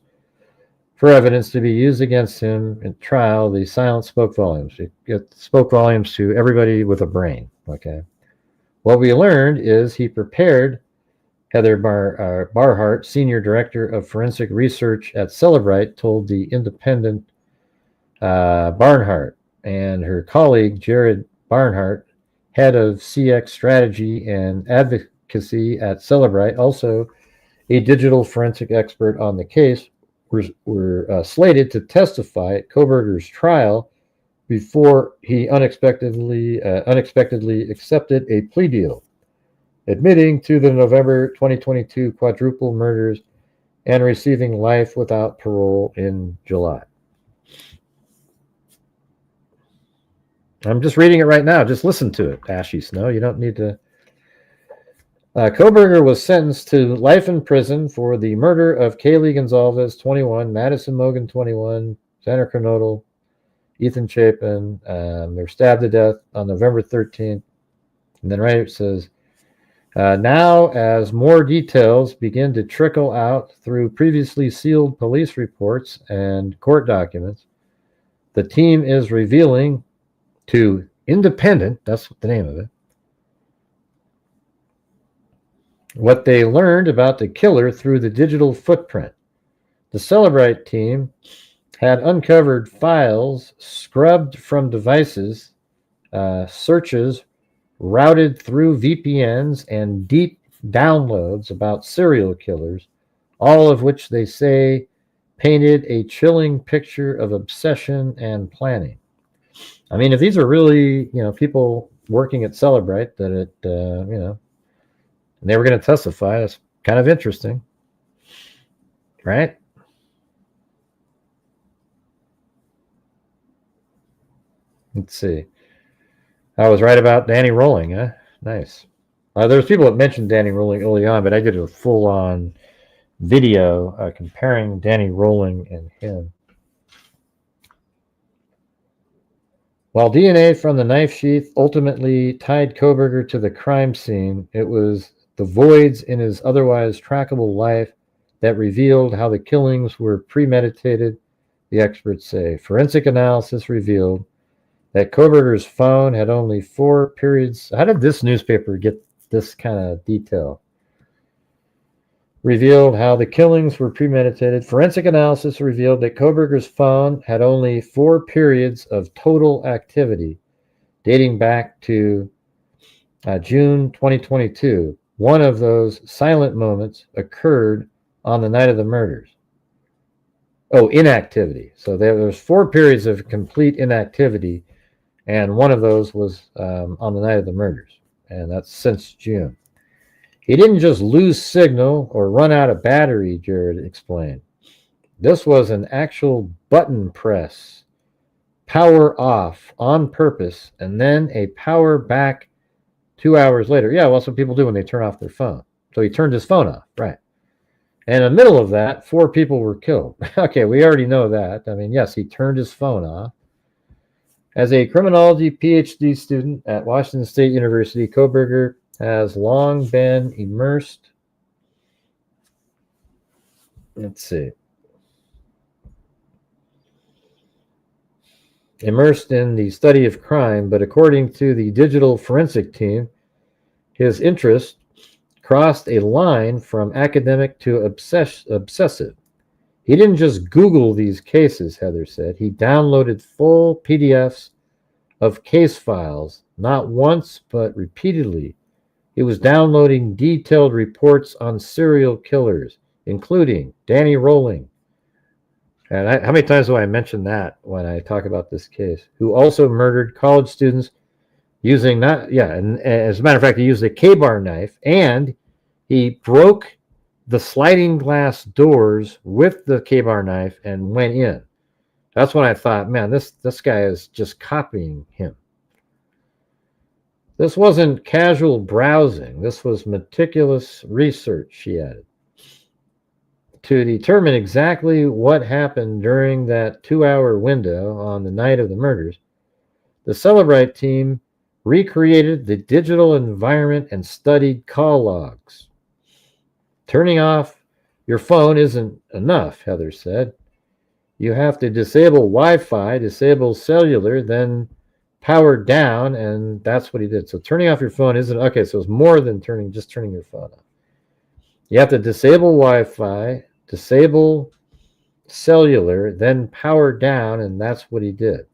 for evidence to be used against him in trial, the silence spoke volumes. It spoke volumes to everybody with a brain. Okay. What we learned is he prepared Heather Barhart, Senior Director of Forensic Research at Celebrite, told the Independent Barnhart, and her colleague Jared Barnhart, Head of CX Strategy and Advocacy at Celebrite, also a digital forensic expert on the case, were slated to testify at Kohberger's trial before he unexpectedly accepted a plea deal, admitting to the November 2022 quadruple murders and receiving life without parole in July. I'm just reading it right now. Just listen to it, Ashy Snow. You don't need to. Kohberger was sentenced to life in prison for the murder of Kaylee Gonzalez, 21, Madison Mogan, 21, Xander Kernodle, Ethan Chapin. They were stabbed to death on November 13th. And then right it says, now as more details begin to trickle out through previously sealed police reports and court documents, the team is revealing to Independent, that's the name of it, what they learned about the killer through the digital footprint. The Celebrite team had uncovered files scrubbed from devices, searches routed through VPNs, and deep downloads about serial killers, all of which they say painted a chilling picture of obsession and planning. I mean, if these are really, people working at Celebrite that and they were going to testify, that's kind of interesting, right? Let's see. I was right about Danny Rolling, huh? Nice. There's people that mentioned Danny Rolling early on, but I did a full-on video comparing Danny Rolling and him. While DNA from the knife sheath ultimately tied Kohberger to the crime scene, it was the voids in his otherwise trackable life that revealed how the killings were premeditated, the experts say. Forensic analysis revealed that Kohberger's phone had only 4 periods. How did this newspaper get this kind of detail? Revealed how the killings were premeditated. Forensic analysis revealed that Kohberger's phone had only 4 periods of total activity, dating back to June 2022. One of those silent moments occurred on the night of the murders. Oh, inactivity. So there's 4 periods of complete inactivity, and one of those was on the night of the murders, and that's since June. He didn't just lose signal or run out of battery, Jared explained. This was an actual button press, power off on purpose, and then a power back 2 hours later. Yeah, well, that's what people do when they turn off their phone. So he turned his phone off, right? And in the middle of that, 4 people were killed. Okay, we already know that. I mean, yes, he turned his phone off. As a criminology PhD student at Washington State University, Kohberger has long been immersed. Let's see. Immersed in the study of crime, but according to the digital forensic team, his interest crossed a line from academic to obsessive. He didn't just Google these cases, Heather said. He downloaded full PDFs of case files, not once, but repeatedly. He was downloading detailed reports on serial killers, including Danny Rolling. And how many times do I mention that when I talk about this case? Who also murdered college students using and as a matter of fact, he used a K-bar knife, and he broke the sliding glass doors with the K-bar knife and went in. That's when I thought, man, this guy is just copying him. This wasn't casual browsing. This was meticulous research, she added. To determine exactly what happened during that 2-hour window on the night of the murders, the Celebrite team recreated the digital environment and studied call logs. Turning off your phone isn't enough, Heather said. You have to disable Wi-Fi, disable cellular, then power down, and that's what he did. So turning off your phone isn't okay. So it's more than just turning your phone off. You have to disable Wi-Fi, disable cellular, then power down, and that's what he did.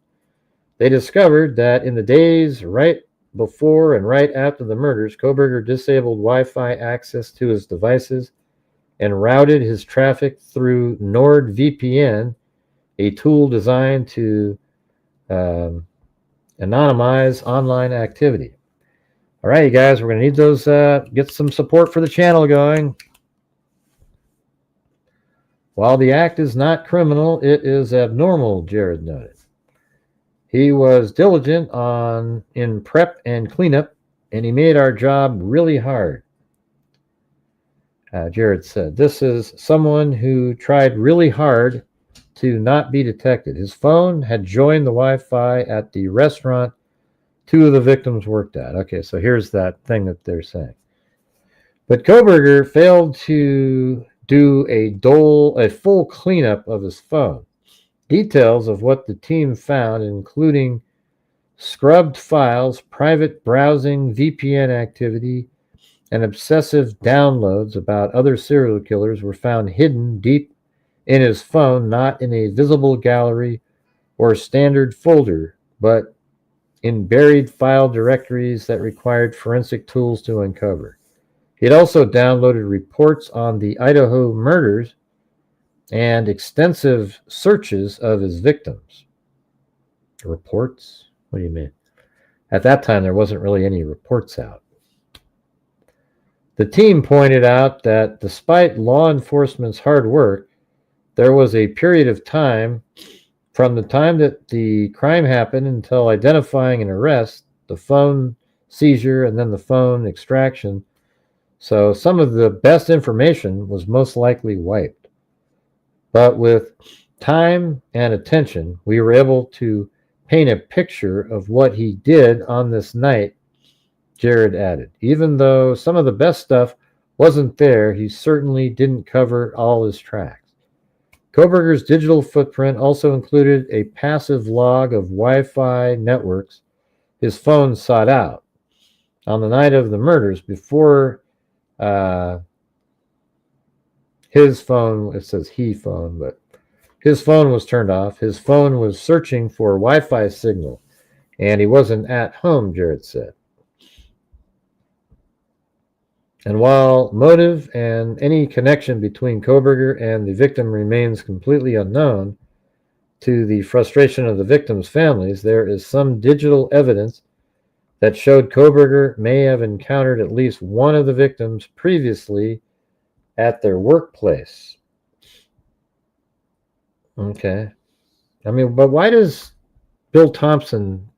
They discovered that in the days right before and right after the murders, Kohberger disabled Wi-Fi access to his devices and routed his traffic through NordVPN, a tool designed to anonymize online activity. All right, you guys, we're going to need those, get some support for the channel going. While the act is not criminal, it is abnormal, Jared noted. He was diligent in prep and cleanup, and he made our job really hard. Jared said, this is someone who tried really hard to not be detected. His phone had joined the Wi-Fi at the restaurant 2 of the victims worked at. Okay, so here's that thing that they're saying. But Kohberger failed to do a full cleanup of his phone. Details of what the team found, including scrubbed files, private browsing, VPN activity, and obsessive downloads about other serial killers, were found hidden deep in his phone, not in a visible gallery or standard folder, but in buried file directories that required forensic tools to uncover. He had also downloaded reports on the Idaho murders and extensive searches of his victims. Reports? What do you mean? At that time, there wasn't really any reports out. The team pointed out that despite law enforcement's hard work, there was a period of time from the time that the crime happened until identifying an arrest, the phone seizure, and then the phone extraction, So some of the best information was most likely wiped. But with time and attention, we were able to paint a picture of what he did on this night, Jared added. Even though some of the best stuff wasn't there, he certainly didn't cover all his tracks. Kohberger's digital footprint also included a passive log of Wi-Fi networks his phone sought out. On the night of the murders, before his phone, it says he phone, but his phone was turned off. His phone was searching for Wi-Fi signal, and he wasn't at home, Jared said. And while motive and any connection between Kohberger and the victim remains completely unknown to the frustration of the victims' families, there is some digital evidence that showed Kohberger may have encountered at least one of the victims previously at their workplace. Okay. I mean, but why does Bill Thompson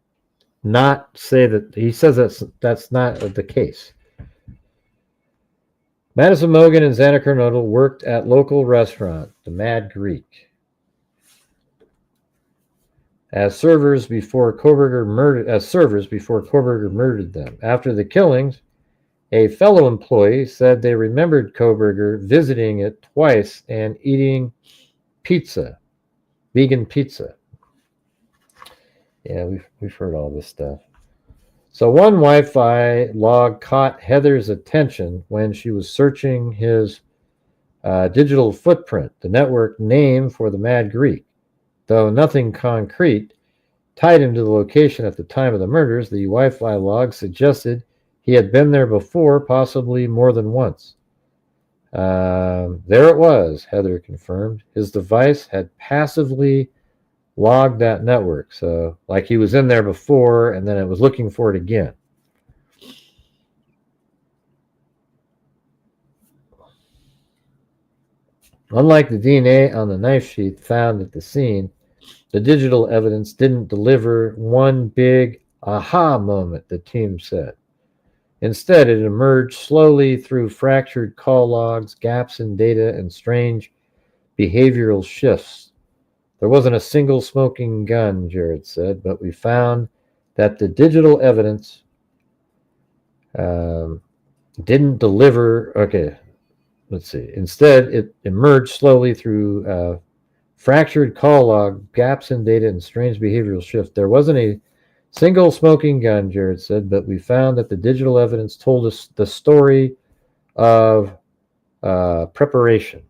not say that? He says that's not the case. Madison Mogan and Xana Kernodle worked at local restaurant, the Mad Greek, as servers before Kohberger murdered them. After the killings, a fellow employee said they remembered Kohberger visiting it twice and eating pizza, vegan pizza. Yeah, we've heard all this stuff. So one Wi-Fi log caught Heather's attention when she was searching his digital footprint, the network name for the Mad Greek. Though nothing concrete tied him to the location at the time of the murders, the Wi-Fi log suggested he had been there before, possibly more than once. There it was, Heather confirmed. His device had passively logged that network. So, like he was in there before, and then it was looking for it again. Unlike the DNA on the knife sheath found at the scene, the digital evidence didn't deliver one big aha moment, the team said. Instead, it emerged slowly through fractured call logs, gaps in data, and strange behavioral shifts. There wasn't a single smoking gun, Jared said, but we found that the digital evidence didn't deliver. Okay, let's see. Instead, it emerged slowly through fractured call log, gaps in data, and strange behavioral shift. There wasn't a single smoking gun, Jared said, but we found that the digital evidence told us the story of preparation.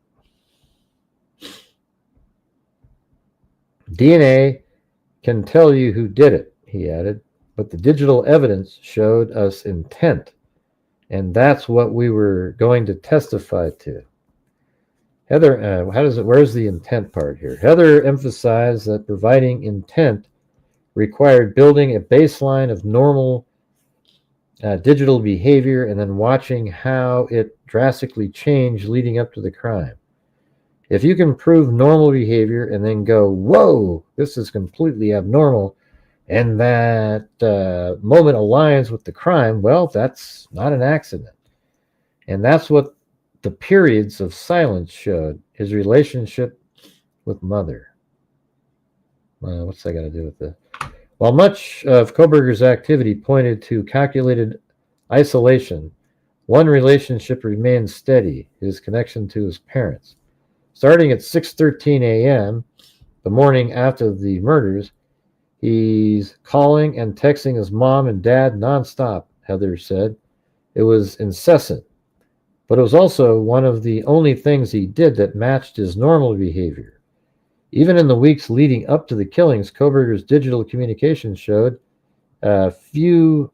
DNA can tell you who did it, he added, but the digital evidence showed us intent, and that's what we were going to testify to. Heather, where's the intent part here? Heather emphasized that providing intent required building a baseline of normal digital behavior and then watching how it drastically changed leading up to the crime. If you can prove normal behavior and then go, whoa, this is completely abnormal, and that moment aligns with the crime, well, that's not an accident. And that's what the periods of silence showed, his relationship with Mother. What's that got to do with this? While much of Kohberger's activity pointed to calculated isolation, one relationship remained steady, his connection to his parents. Starting at 6:13 a.m., the morning after the murders, he's calling and texting his mom and dad nonstop, Heather said. It was incessant, but it was also one of the only things he did that matched his normal behavior. Even in the weeks leading up to the killings, Kohberger's digital communication showed few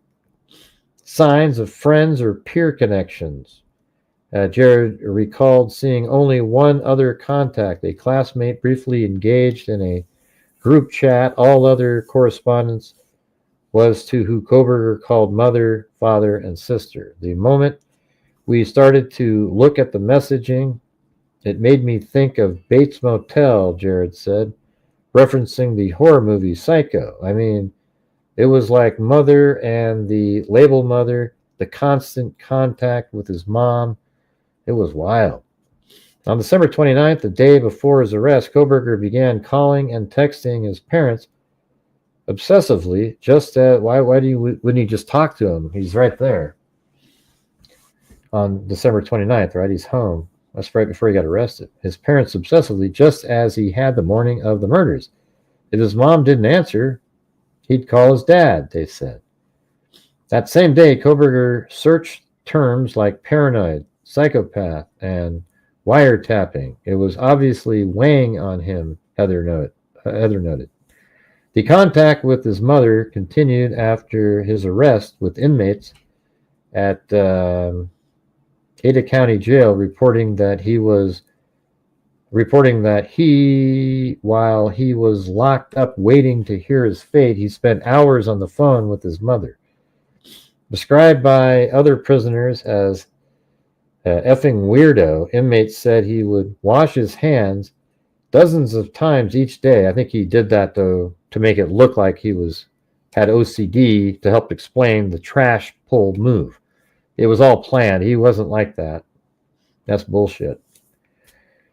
signs of friends or peer connections. Jared recalled seeing only one other contact, a classmate briefly engaged in a group chat. All other correspondence was to who Kohberger called mother, father, and sister. The moment we started to look at the messaging, it made me think of Bates Motel, Jared said, referencing the horror movie Psycho. I mean, it was like mother and the label mother the constant contact with his mom. It was wild. On December 29th, the day before his arrest, Kohberger began calling and texting his parents obsessively. Wouldn't you just talk to him? He's right there. On December 29th, right? He's home. That's right before he got arrested. His parents obsessively, just as he had the morning of the murders. If his mom didn't answer, he'd call his dad, they said. That same day, Kohberger searched terms like paranoid, psychopath, and wiretapping. It was obviously weighing on him, Heather noted. The contact with his mother continued after his arrest with inmates at Ada County Jail, reporting that while he was locked up waiting to hear his fate, he spent hours on the phone with his mother. Described by other prisoners as effing weirdo, inmates said he would wash his hands dozens of times each day. I think he did that, though, to make it look like he had OCD to help explain the trash pull move. It was all planned. He wasn't like that. That's bullshit.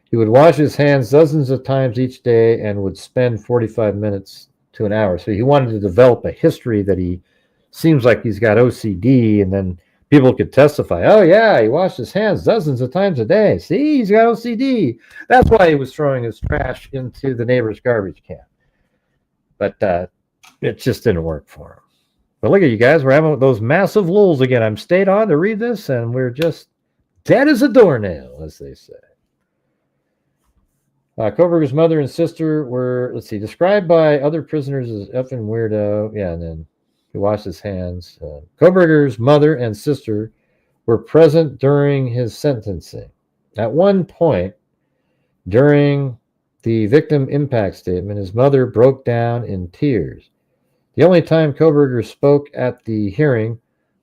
He would wash his hands dozens of times each day and would spend 45 minutes to an hour. So he wanted to develop a history that he seems like he's got OCD, and then people could testify, oh, yeah, he washed his hands dozens of times a day. See, he's got OCD. That's why he was throwing his trash into the neighbor's garbage can. But it just didn't work for him. But look at you guys. We're having those massive lulls again. I'm stayed on to read this, and we're just dead as a doornail, as they say. Kohberger's mother and sister were, described by other prisoners as effing weirdo. Yeah, and then he washed his hands. Kohberger's mother and sister were present during his sentencing. At one point, during the victim impact statement, his mother broke down in tears. The only time Kohberger spoke at the hearing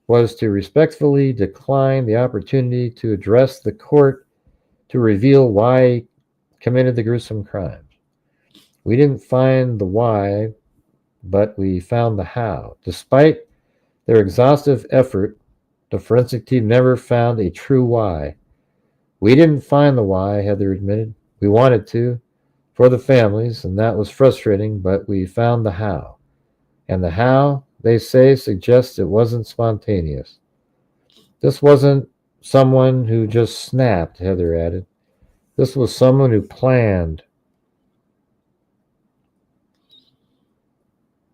was to respectfully decline the opportunity to address the court to reveal why he committed the gruesome crimes. We didn't find the why, but we found the how. Despite their exhaustive effort, the forensic team never found a true why. We didn't find the why, Heather admitted. We wanted to, for the families, and that was frustrating, but we found the how. And the how, they say, suggests it wasn't spontaneous. This wasn't someone who just snapped, Heather added. This was someone who planned.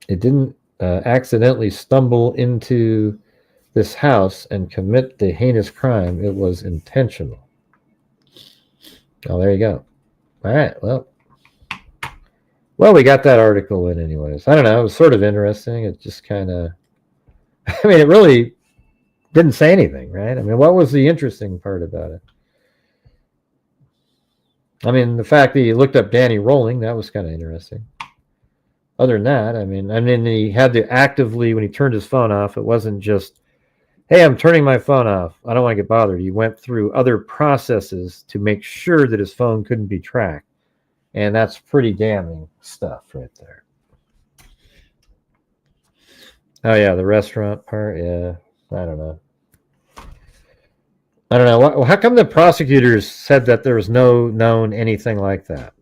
It didn't accidentally stumble into this house and commit the heinous crime. It was intentional. Oh, there you go. All right, well, we got that article in anyways. I don't know. It was sort of interesting. It just kind of, I mean, it really didn't say anything, right? I mean, what was the interesting part about it? I mean, the fact that he looked up Danny Rolling, that was kind of interesting. Other than that, I mean, he had to actively, when he turned his phone off, it wasn't just, hey, I'm turning my phone off. I don't want to get bothered. He went through other processes to make sure that his phone couldn't be tracked. And that's pretty damning stuff right there. Oh, yeah, the restaurant part. Yeah, I don't know. How come the prosecutors said that there was no known anything like that?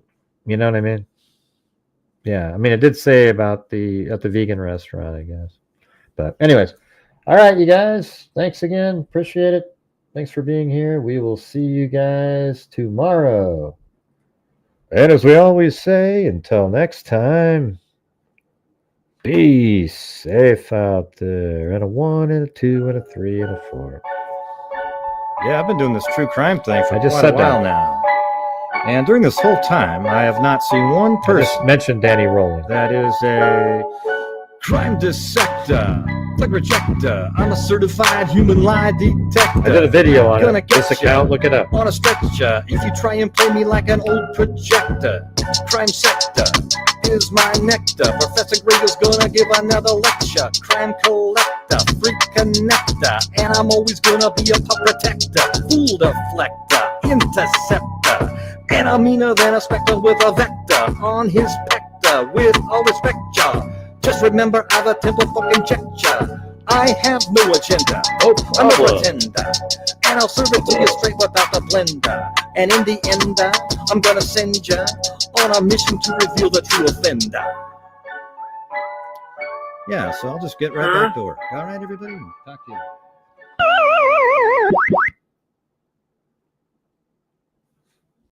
You know what I mean? Yeah, I mean, it did say about at the vegan restaurant, I guess. But anyways, all right, you guys. Thanks again. Appreciate it. Thanks for being here. We will see you guys tomorrow. And as we always say, until next time, be safe out there. And a 1 and a 2 and a 3 and a 4. Yeah, I've been doing this true crime thing for just quite a said while that. now. And during this whole time, I have not seen one I person just mentioned Danny Rolling. that is a crime dissector, flag rejector. I'm a certified human lie detector. I did a video on Gonna it. This get ya account, look it up. on a stretcher if you try and play me like an old projector. Crime sector is my nectar. Professor Grego's gonna give another lecture. Crime collector, freak connector, and I'm always gonna be a pup protector. Fool deflector, interceptor, and I'm meaner than a spectre with a vector on his spectre. With all respect, y'all, just remember I've a temple fucking checked ya. I have no agenda. I'm a pretender. And I'll serve it to you straight without the blender. And in the end, I'm gonna send ya on a mission to reveal the true offender. Yeah, so I'll just get right back to work. All right, everybody. Talk to you.